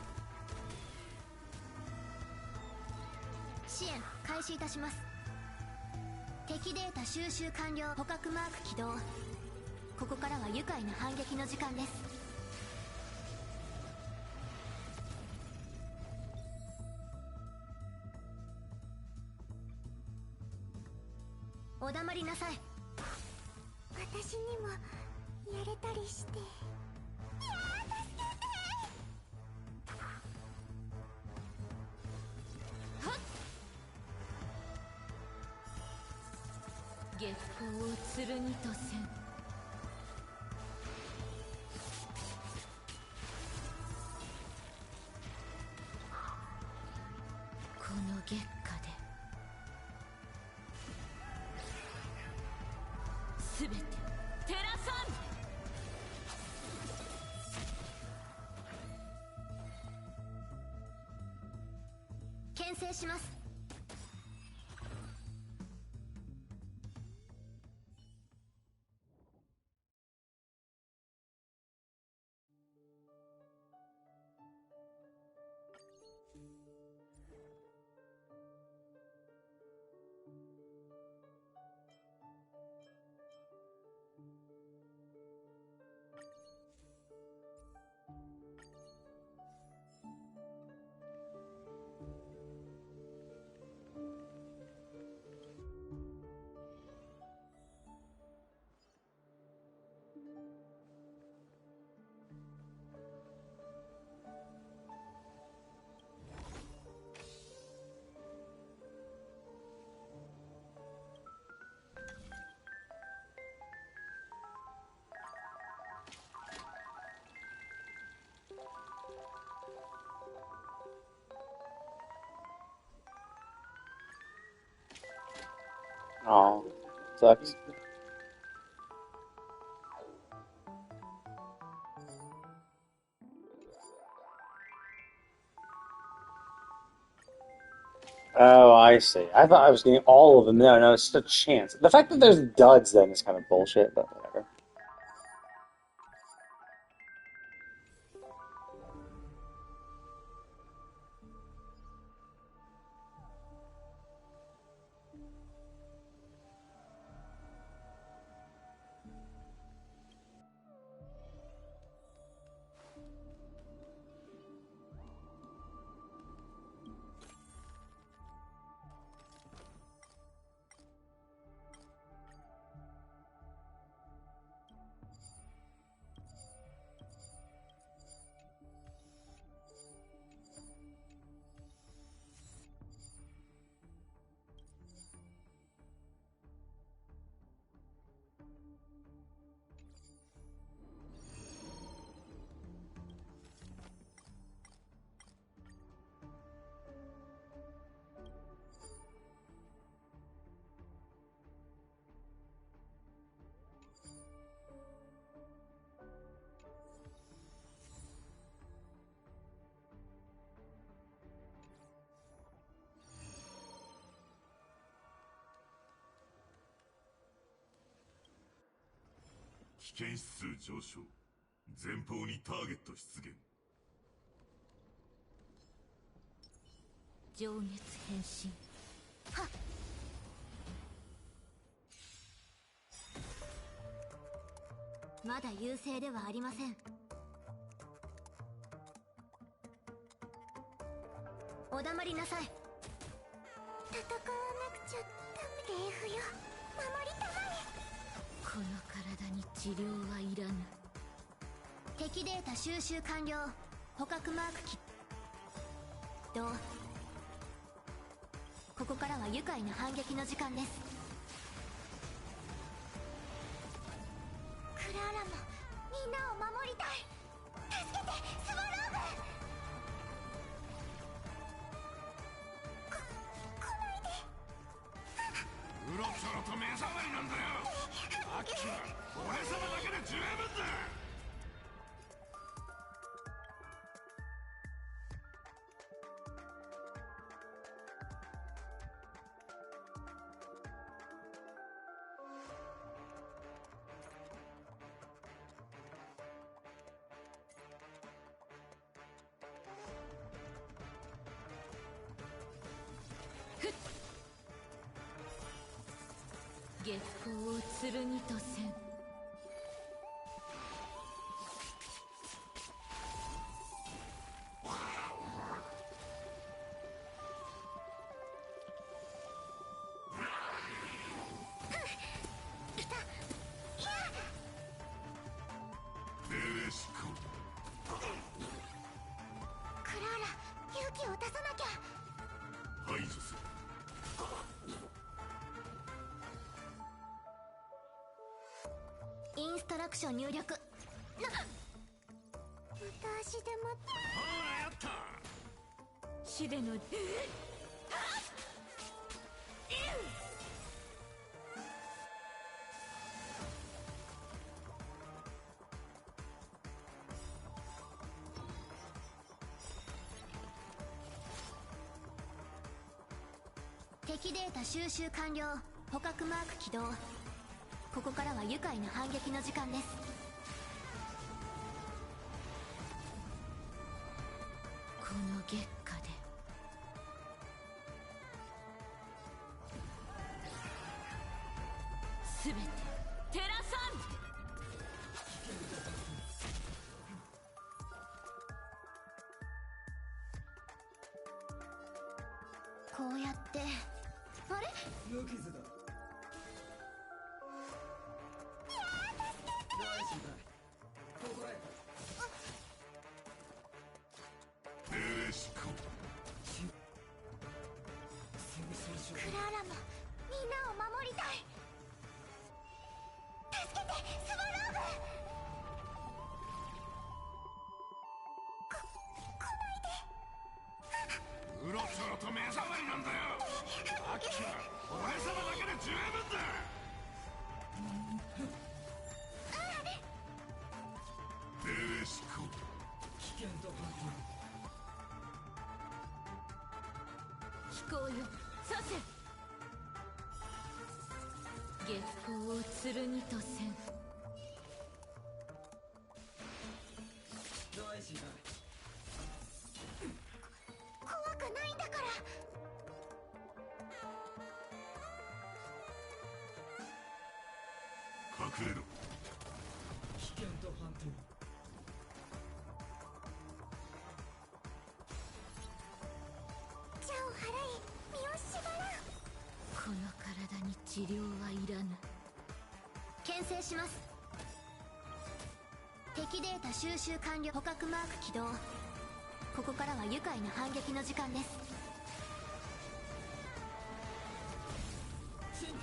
支援開始いたします。敵データ収集完了。捕獲マーク起動。ここからは愉快な反撃の時間です。お黙りなさい。私にもやれたりして。いやー、助けて。はっ。月光を剣とせん。この月下で全て照らさん。牽制します。Oh, sucks. Oh, I see. I thought I was getting all of them. No, it's just a chance. The fact that there's duds then is kind of bullshit, but whatever. 危険指数上昇。前方にターゲット出現。上月変身。はっ。まだ優勢ではありません。お黙りなさい。戦わなくちゃダメ。政府よ、守りたまえ。この体に治療はいらぬ。敵データ収集完了。捕獲マーク起動。ここからは愉快な反撃の時間です。クラーラもみんなを守りたい。助けて、スワローグ。来ないで。うろちょろと目障りなんだよ。アキラ、俺様だけで十分だ。月光を剣とせん。クラーラ、勇気を出さなきゃ。排除する。インストラクション入力。また足でも。ほらやった。死での敵データ収集完了。捕獲マーク起動。ここからは愉快な反撃の時間です。この月下で全て照らさん。こうやってあれ無傷だ。ナイスだ。ここへ。クラーラもみんなを守りたい。助けて、スワローグ。来ないで。うろちょろと目障りなんだよ。アキラ、俺様だけで十分だ。危険と判飛行よ、させ。月光を剣とせん。定。ナイスだ。怖くないんだから。隠れろ。危険と判定。邪を払い、身を縛らん。この体に治療はいらぬ。牽制します。敵データ収集完了。捕獲マーク起動。ここからは愉快な反撃の時間です。振幅。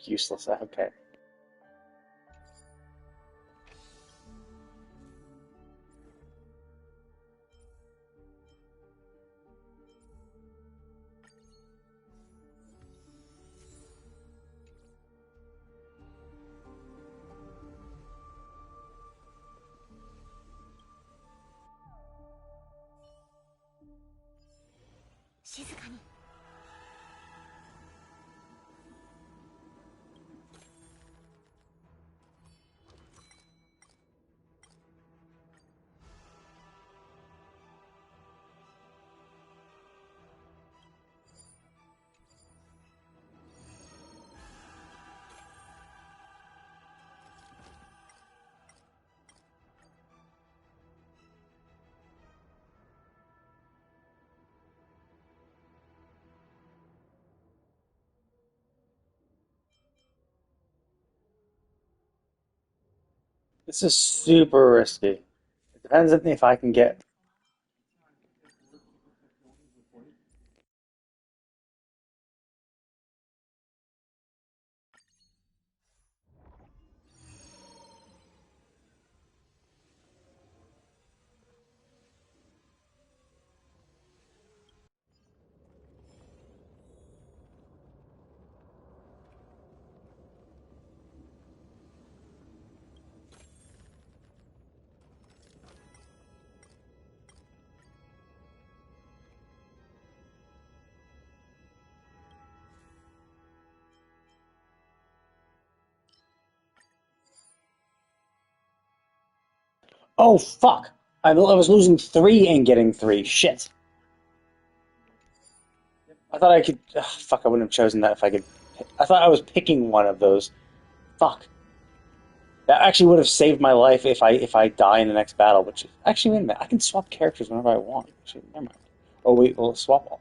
Useless. Okay. This is super risky. It depends if I can get. Oh fuck! I was losing 3 and getting 3. Shit. I thought I could. Ugh, fuck! I wouldn't have chosen that if I could. I thought I was picking one of those. Fuck. That actually would have saved my life if I die in the next battle. Which actually, wait a minute. I can swap characters whenever I want. Actually, never mind. Oh wait, we'll swap all.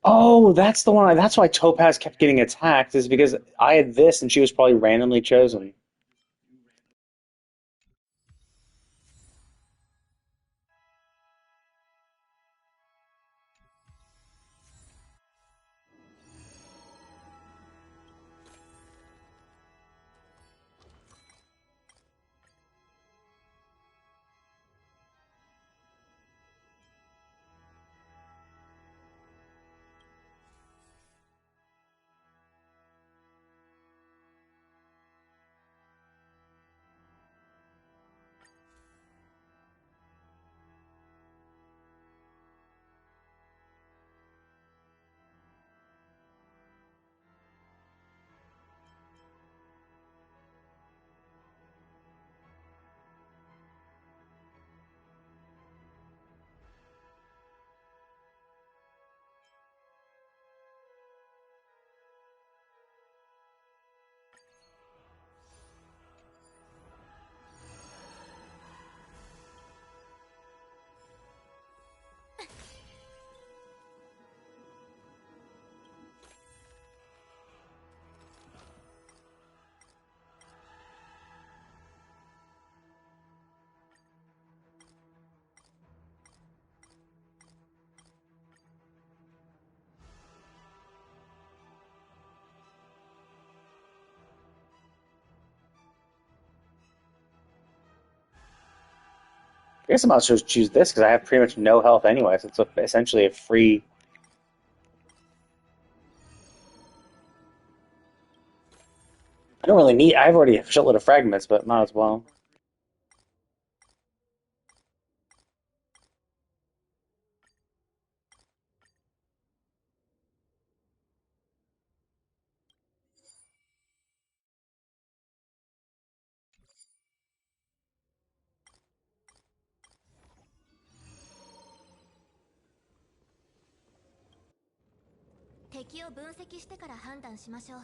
Oh, that's the one. That's why Topaz kept getting attacked. Is because I had this and she was probably randomly chosen. guess I might just choose this because I have pretty much no health anyway, so it's essentially a free. I don't really need. I've already have a shitload of fragments, but might as well.敵を分析してから判断しましょう。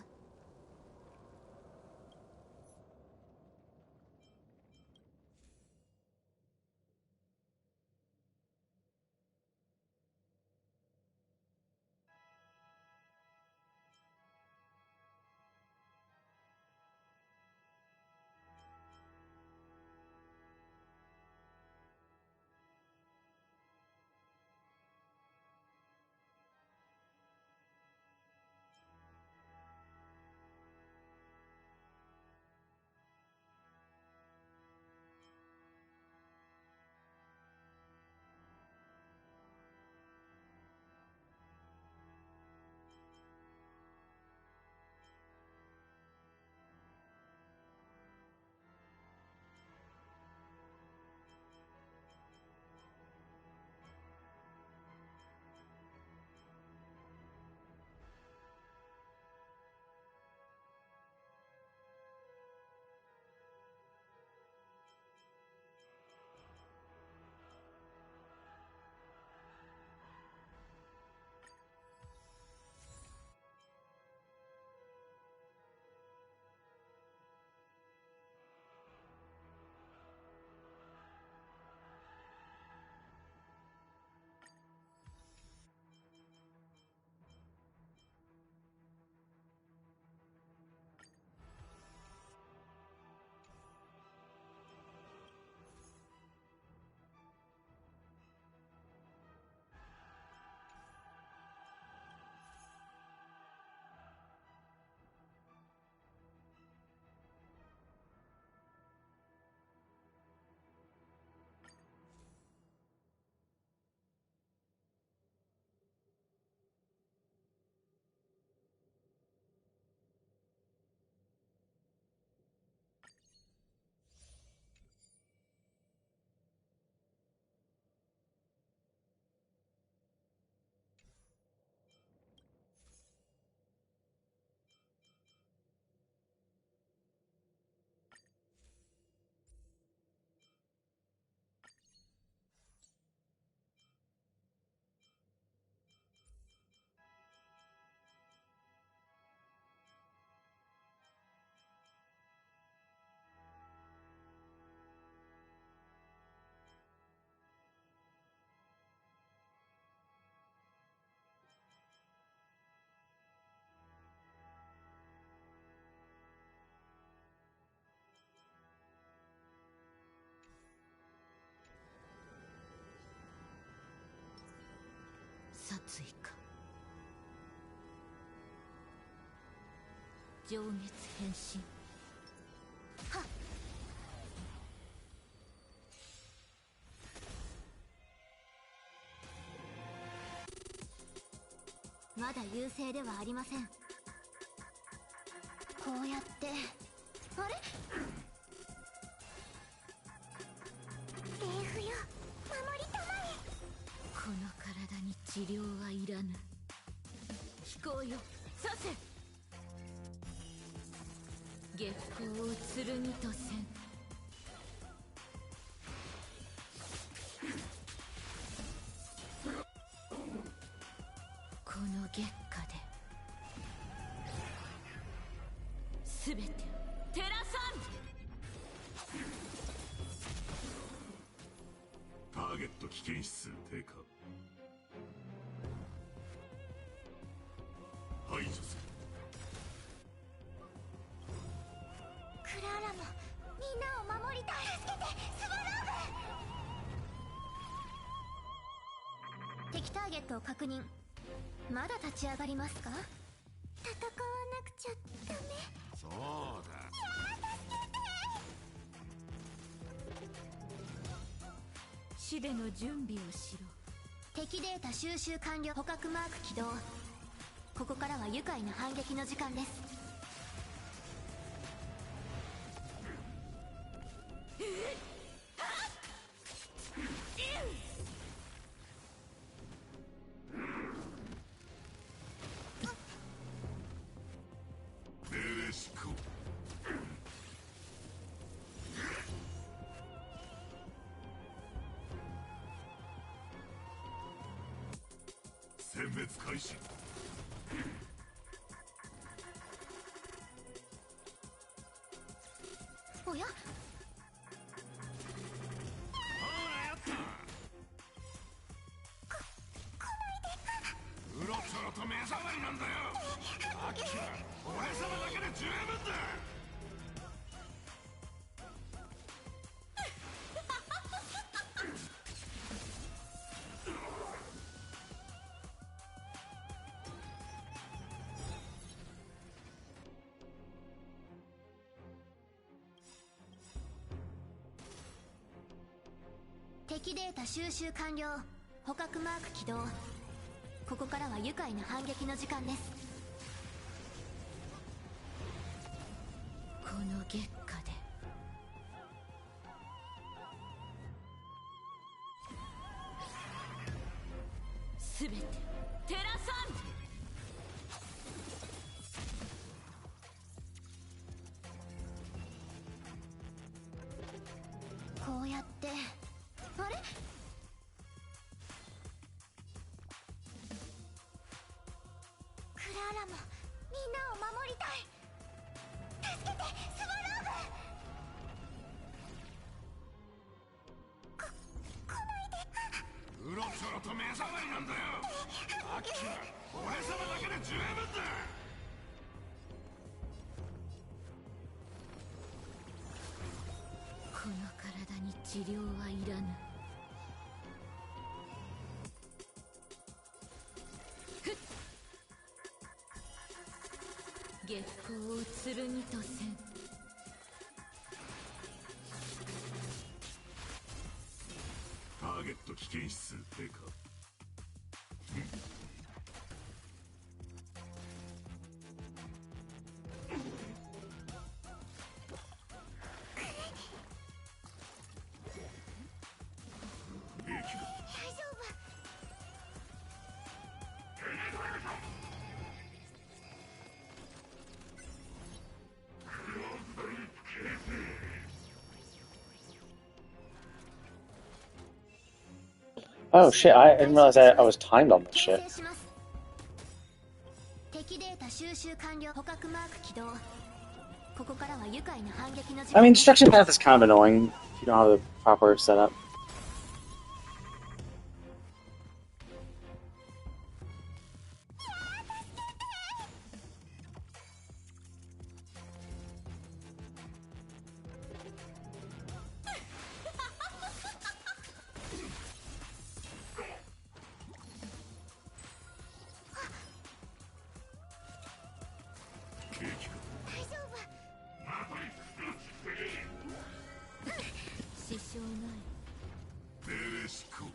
殺意か。上月変身。はっ。まだ優勢ではありません。こうやってあれ霊符よ守りたまえ。この体に治療はいらぬ。飛行よさせ。月光を剣とせん。この月下で全て照らさん。ターゲット危険指数低下。排除する。クラーラもみんなを守りたい。助けてスバローグ。敵ターゲットを確認。まだ立ち上がりますか。戦わなくちゃダメ。そうだ。いや助けて。死での準備をしろ。敵データ収集完了。捕獲マーク起動。ここからは愉快な反撃の時間です。ベレシコ殲滅開始。おや、うろちょろと目障りなんだよ。アキラ、俺様だけで十分だ。敵データ収集完了。捕獲マーク起動。ここからは愉快な反撃の時間です。この月下で全て照らさん。こうやってあれ、クラーラもみんなを守りたい。助けて、スワローグ。来ないで。うろちょろと目障りなんだよ。アキラ、俺様だけで十分だ。この体に治療はいらぬ。月光を剣とせん。ターゲット危険指数低下。兵器が大丈夫。Oh shit, I didn't realize I was timed on this 牽 shit. 制します。敵データ収集完了。捕獲マーク起動。ここからは愉快な反撃の時 I 間 mean, です。 Destruction Path is kind of annoying if you don't have the proper setup. 兵器が大丈夫。支障ない。ベレシコ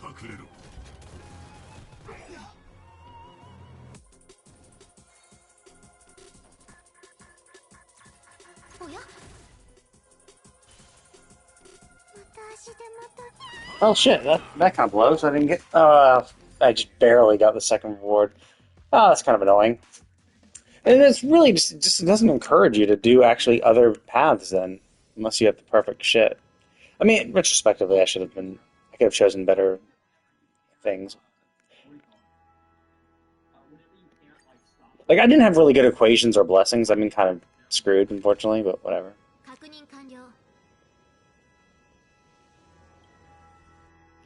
隠れろ。おや、また足でまた。 Oh shit, that kind of blows. I didn't get. I just barely got the second reward. Oh, that's kind of annoying. And it's really just it doesn't encourage you to do actually other paths then, unless you have the perfect shit. I mean, retrospectively, I could have chosen better things. Like, I didn't have really good equations or blessings. I've been kind of screwed, unfortunately, but whatever. 確認完了。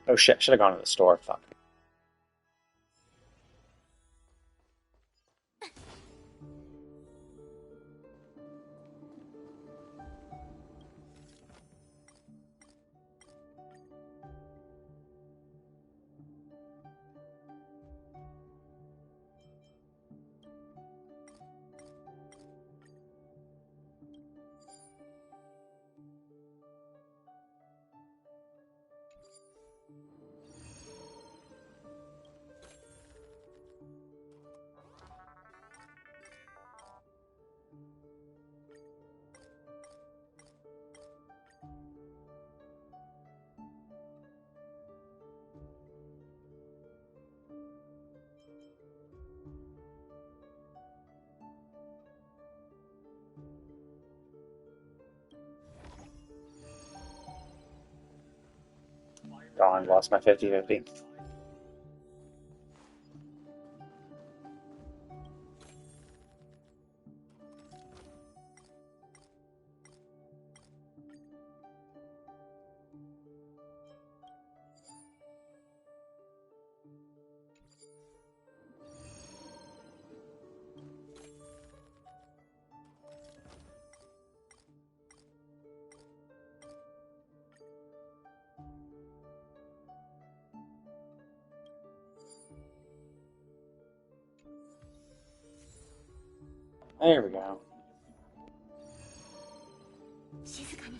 Oh shit, should have gone to the store. Fuck. Darn, lost my 50-50. There we go. 静かに。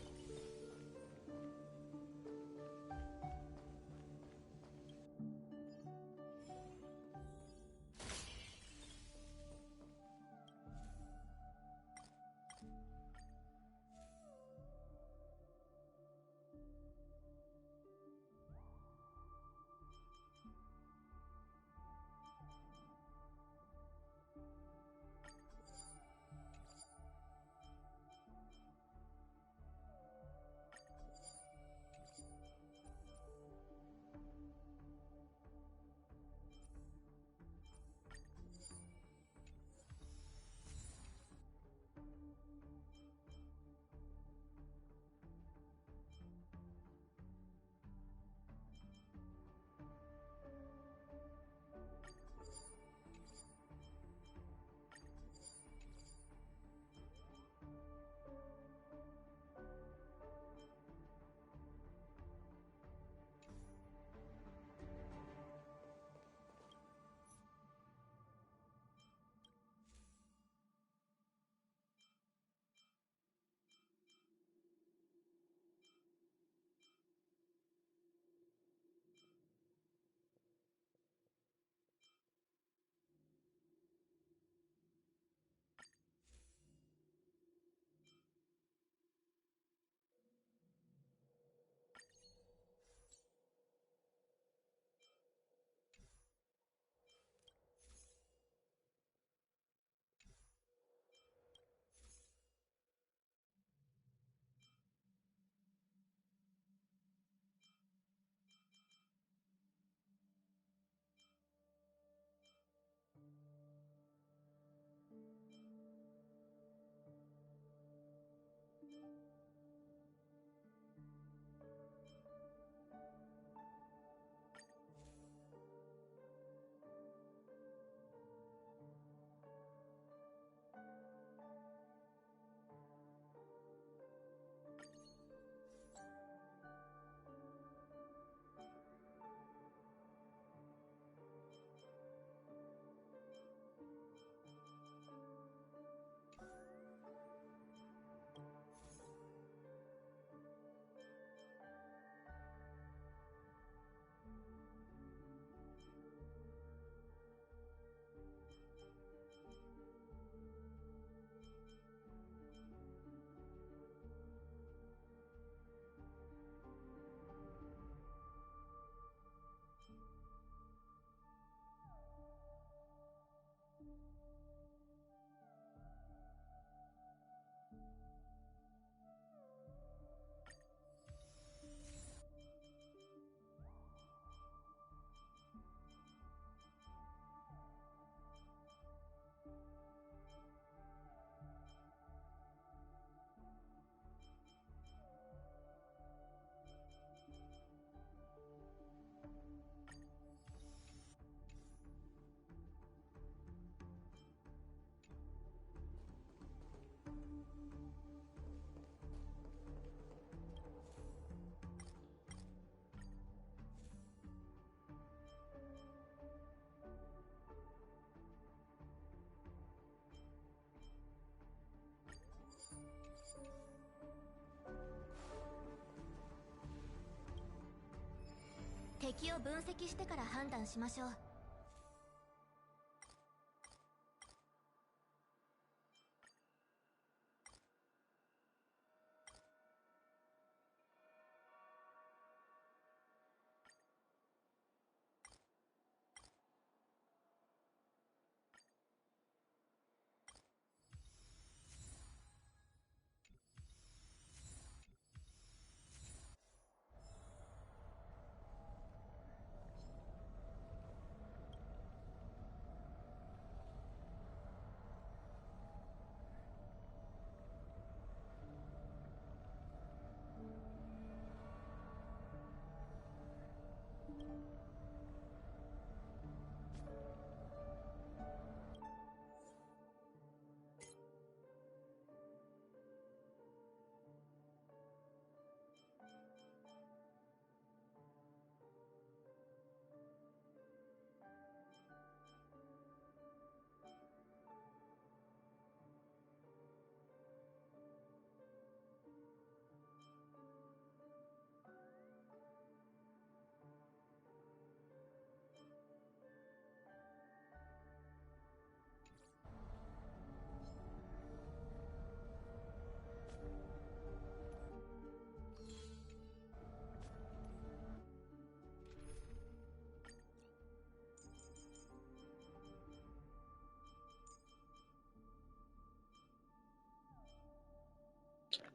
敵を分析してから判断しましょう。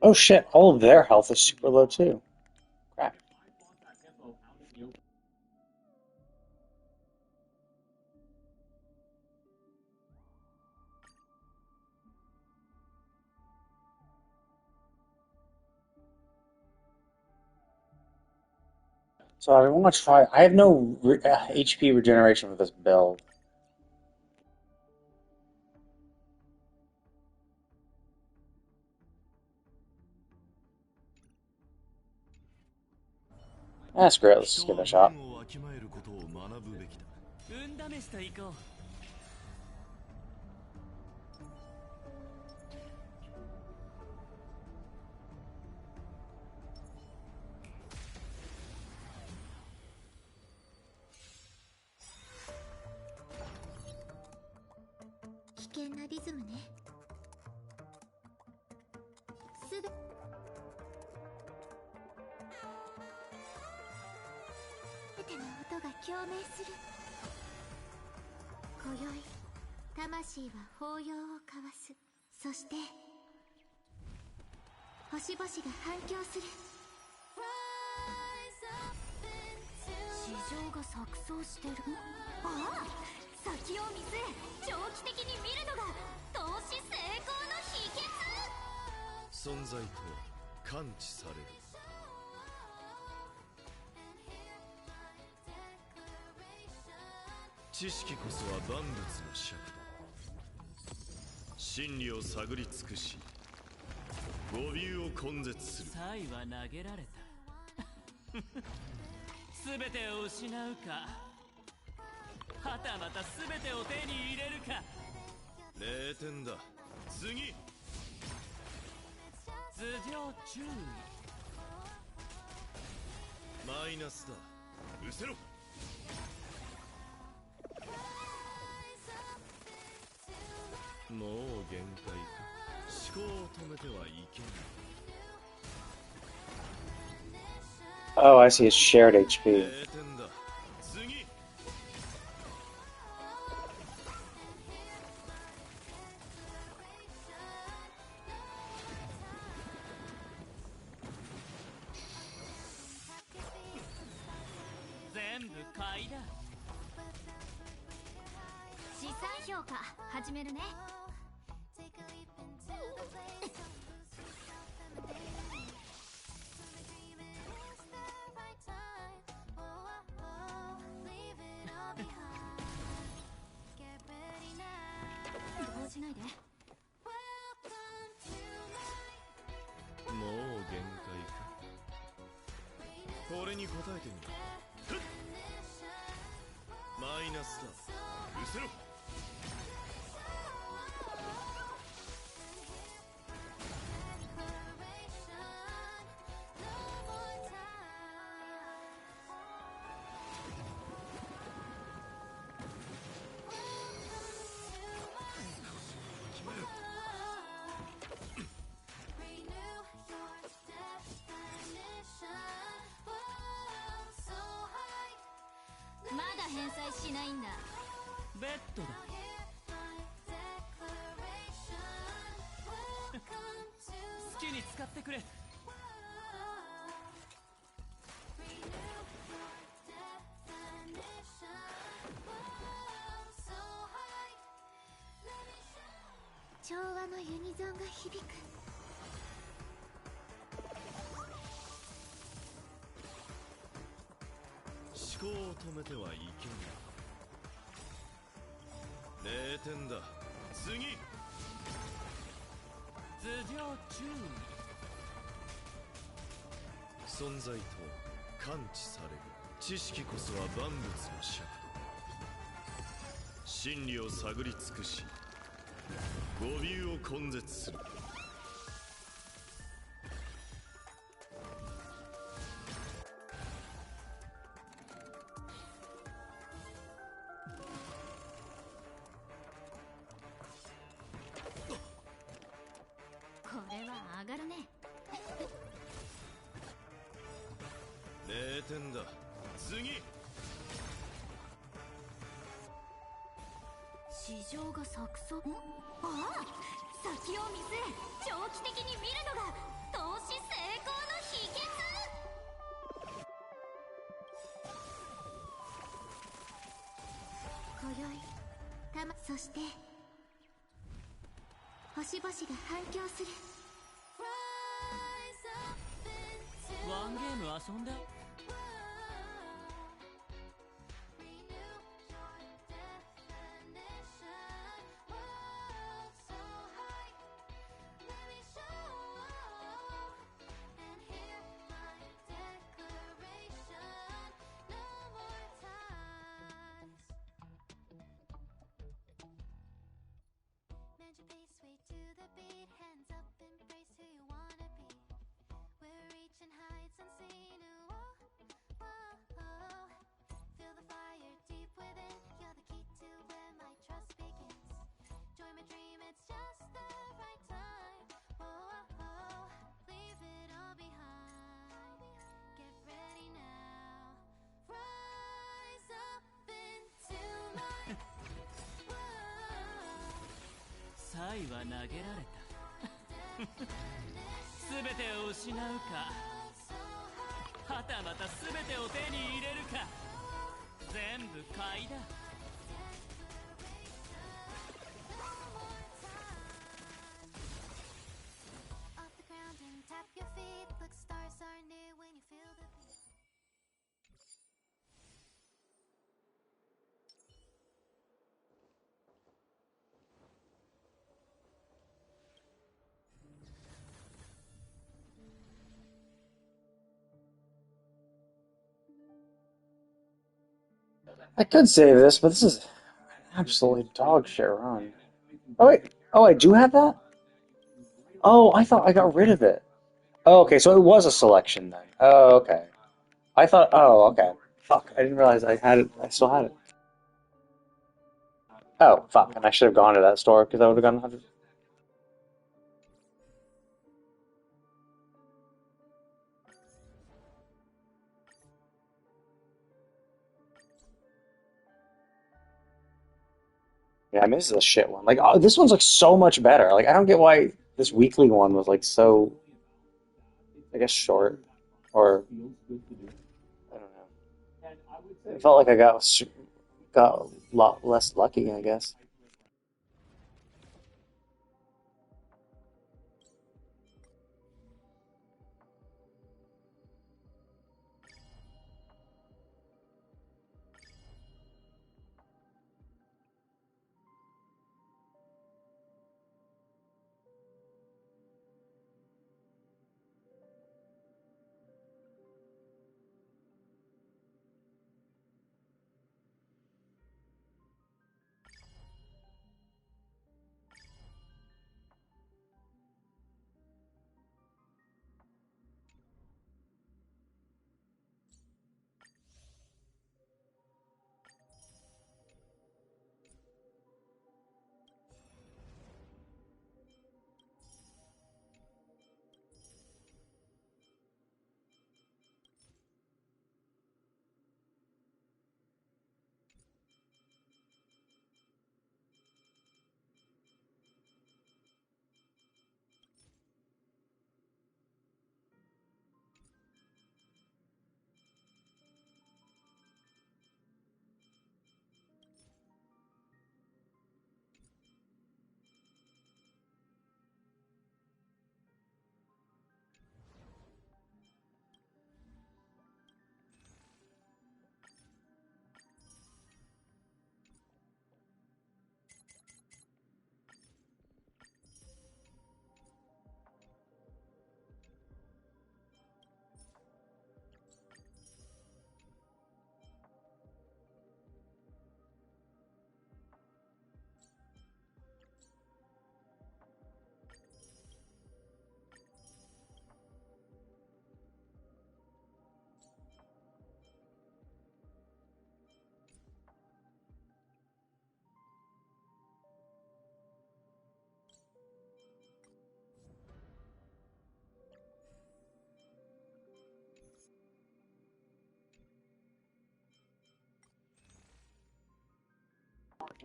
Oh shit, all of their health is super low too. Crap. So I want to try. I have no HP regeneration for this build. That's great. Let's just give it a shot. 運をわきまえることを学ぶべきだ。運試しと行こう。危険なリズムね。すべての音が共鳴する。今宵魂は抱擁を交わす。そして星々が反響する。市場が錯綜してる。ああ、先を見据え長期的に見るのが投資成功の秘訣。存在とは感知される。知識こそは万物の尺度。真理を探り尽くし語尾を根絶する。サイは投げられた。全てを失うか、はたまた全てを手に入れるか。0点だ。次。頭上注意。マイナスだ。失せろ。もう限界か。思考を止めてはいけない。 Oh, I see. It's shared HP. 0点だ。次。全部買いだ。資産評価始めるね。動じないで。もう限界か。これに応えてみろ。マイナスだ。失せろ。まだ返済しないんだ。ベッドだ。好きに使ってくれ。調和のユニゾンが響く。思考を止めてはいけない。0点だ。次。頭上注意。存在とは感知される。知識こそは万物の尺度。真理を探り尽くし語尾を根絶する。これは上がるね。0点だ。次。市場が錯綜。ああ、先を見据え長期的に見るのが投いそして星々が反響する。ワンゲーム遊んで。サイは投げられた。全てを失うか、はたまた全てを手に入れるか、全部買いだ。I could save this, but this is an absolutely dog shit run. Oh wait, oh I do have that? Oh, I thought I got rid of it. Oh, okay, so it was a selection then. Oh, okay. I thought, oh, okay. Fuck, I didn't realize I had it. I still had it. Oh, fuck, and I should have gone to that store because I would have gotten 100. Yeah, I mean, this is a shit one. Like, oh, this one's like so much better. Like, I don't get why this weekly one was like so, I guess, short, or I don't know. It felt like I got a lot less lucky, I guess.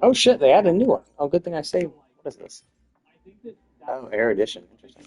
Oh shit, they added a new one. Oh, good thing I saved. What is this? Oh, Air Edition. Interesting.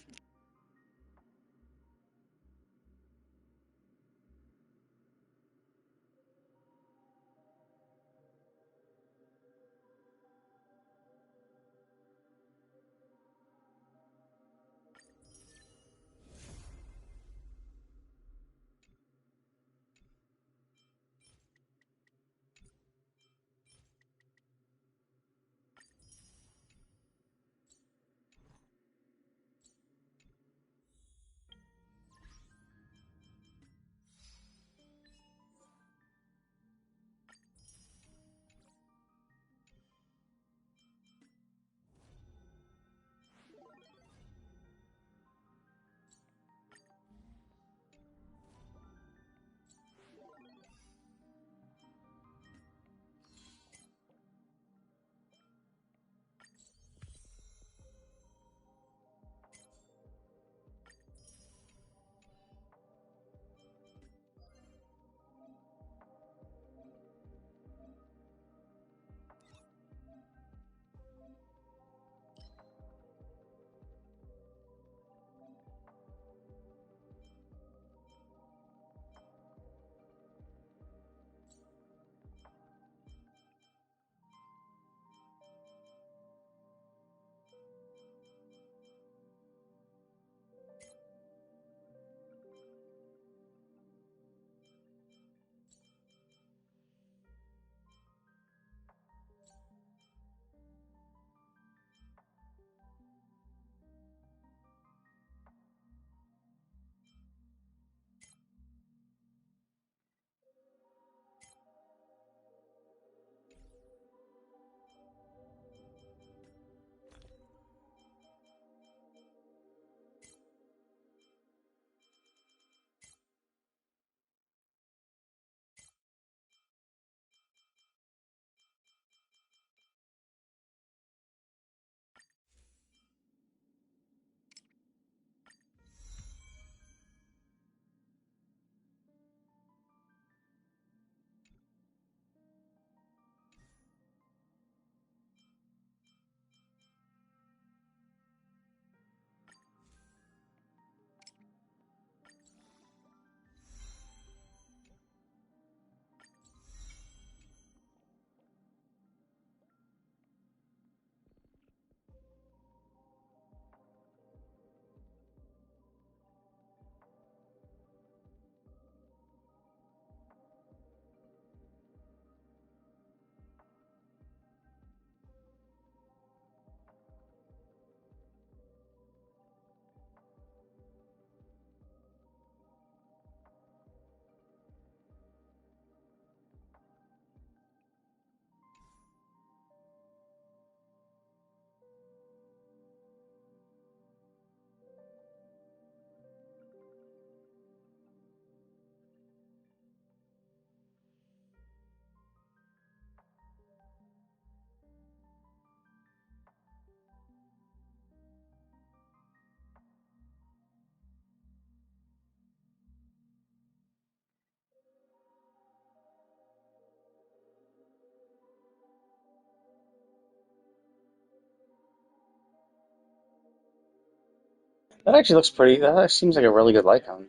That actually looks pretty. That actually seems like a really good light cone.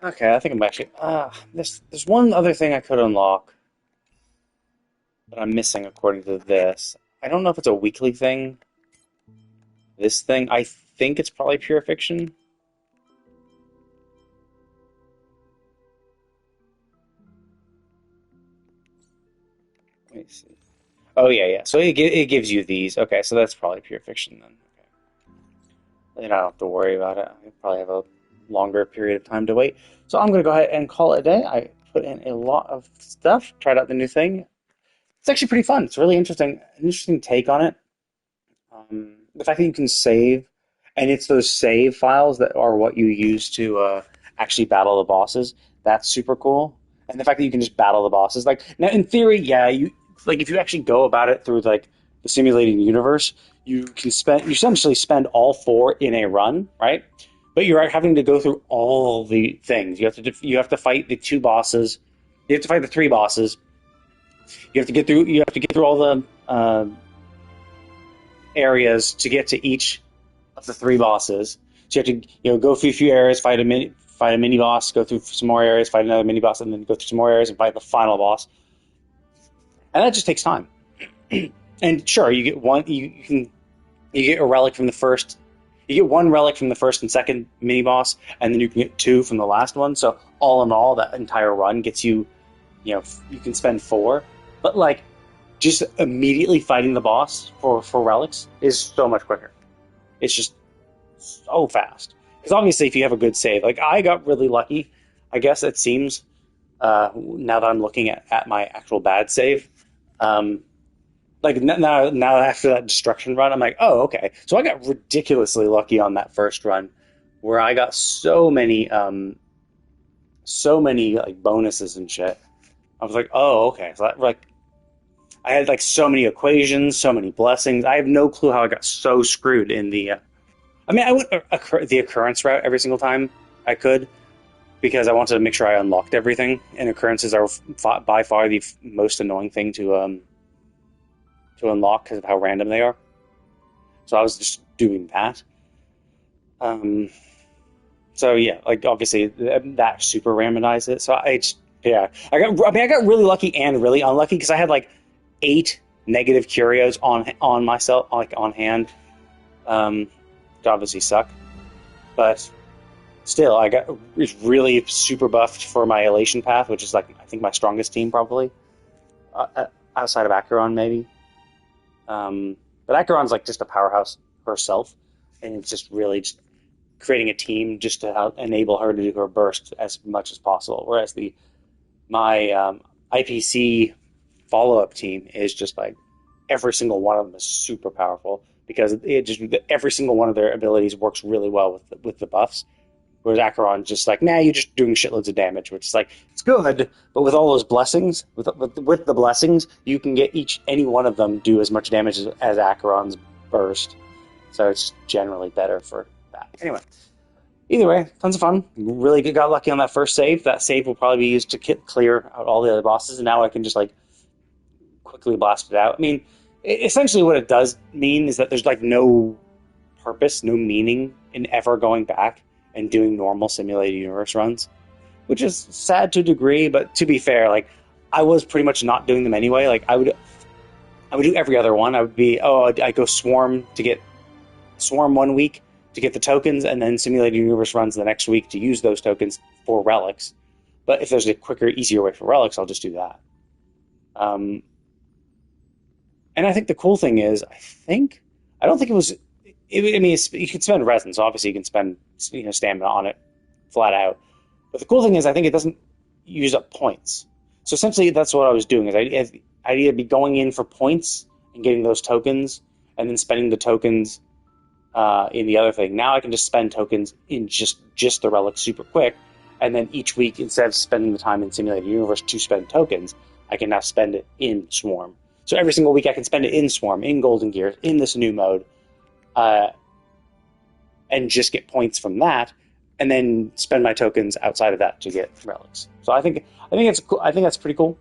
Okay, I think I'm actually. There's one other thing I could unlock that I'm missing according to this. I don't know if it's a weekly thing. This thing, I think it's probably pure fiction. Let me see. Oh yeah, yeah. So it gives you these. Okay, so that's probably pure fiction then. Okay. Then I don't have to worry about it. I probably have a longer period of time to wait. So I'm gonna go ahead and call it a day. I put in a lot of stuff. Tried out the new thing. It's actually pretty fun. It's really interesting. An interesting take on it. The fact that you can save, and it's those save files that are what you use to actually battle the bosses. That's super cool. And the fact that you can just battle the bosses, like now in theory, yeah, you like if you actually go about it through like the simulated universe, you essentially spend all four in a run, right? But you're having to go through all the things. You have to fight the two bosses. You have to fight the three bosses. You have to get through all the areas to get to each of the three bosses. So you have to go through a few areas, fight a mini boss, go through some more areas, fight another mini boss, and then go through some more areas and fight the final boss. And that just takes time. And sure, you get one. You get a relic from the first. You get one relic from the first and second mini boss, and then you can get two from the last one. So all in all, that entire run gets you. You can spend four, but like just immediately fighting the boss for relics is so much quicker. It's just so fast. Because obviously, if you have a good save, like I got really lucky, I guess it seems. Now that I'm looking at my actual bad save, like now after that destruction run, I'm like, oh okay. So I got ridiculously lucky on that first run, where I got so many like bonuses and shit. I was like, oh okay. So like I had like so many equations, so many blessings. I have no clue how I got so screwed in the. I mean, I went the occurrence route every single time I could because I wanted to make sure I unlocked everything. And occurrences are by far the most annoying thing to unlock because of how random they are. So I was just doing that. So yeah, like obviously that super randomized it. So I got really lucky and really unlucky because I had like 8 negative curios on myself, like on hand. To obviously suck, but still, I got really super buffed for my Elation path, which is like I think my strongest team probably, outside of Acheron maybe. But Acheron's like just a powerhouse herself, and it's just really just creating a team just to enable her to do her burst as much as possible. Whereas my IPC follow-up team is just like every single one of them is super powerful because every single one of their abilities works really well with the buffs. Whereas Acheron's just like, nah, you're just doing shitloads of damage, which is like it's good, but with all those blessings, with the blessings, you can get any one of them do as much damage as Acheron's burst. So it's generally better for that. Anyway, either way, tons of fun. Really got lucky on that first save. That save will probably be used to clear out all the other bosses, and now I can just like quickly blast it out. I mean, essentially what it does mean is that there's like no purpose, no meaning in ever going back and doing normal simulated universe runs, which is sad to a degree, but to be fair, like I was pretty much not doing them anyway. Like I would do every other one. I go Swarm to get Swarm 1 week to get the tokens, and then simulated universe runs the next week to use those tokens for relics. But if there's a quicker, easier way for relics, I'll just do that. And I think the cool thing is, I don't think it was. I mean, you can spend resin, so obviously you can spend stamina on it flat out. But the cool thing is, I think it doesn't use up points. So essentially, that's what I was doing. Is I'd either be going in for points and getting those tokens, and then spending the tokens in the other thing. Now I can just spend tokens in just the relic super quick, and then each week, instead of spending the time in Simulated Universe to spend tokens, I can now spend it in Swarm. So every single week I can spend it in Swarm, in Golden Gear, in this new mode, and just get points from that, and then spend my tokens outside of that to get relics. So I think it's cool. I think that's pretty cool.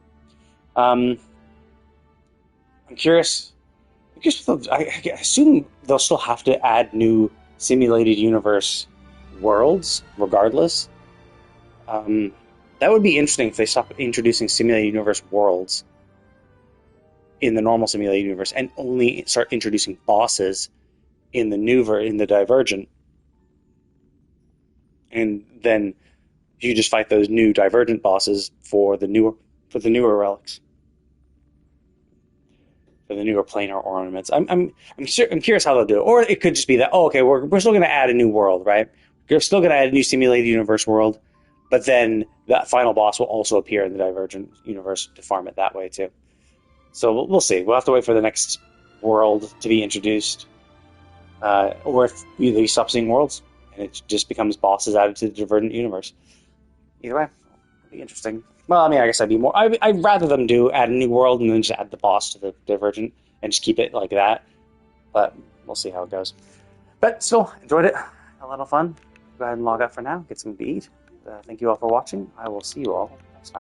I'm curious. I assume they'll still have to add new Simulated Universe worlds, regardless. That would be interesting if they stop introducing Simulated Universe worlds in the normal Simulated Universe and only start introducing bosses in the Divergent. And then you just fight those new Divergent bosses for the newer relics, for the newer planar ornaments. I'm curious how they'll do it. Or it could just be that, we're still going to add a new world, right? We're still going to add a new Simulated Universe world, but then that final boss will also appear in the Divergent universe to farm it that way too. So we'll see. We'll have to wait for the next world to be introduced, or if either you stop seeing worlds and it just becomes bosses added to the Divergent universe. Either way, it'll be interesting. Well, I mean, I guess I'd rather them add a new world and then just add the boss to the Divergent and just keep it like that. But we'll see how it goes. But still, enjoyed it. A lot of fun. Go ahead and log out for now. Get something to eat. Thank you all for watching. I will see you all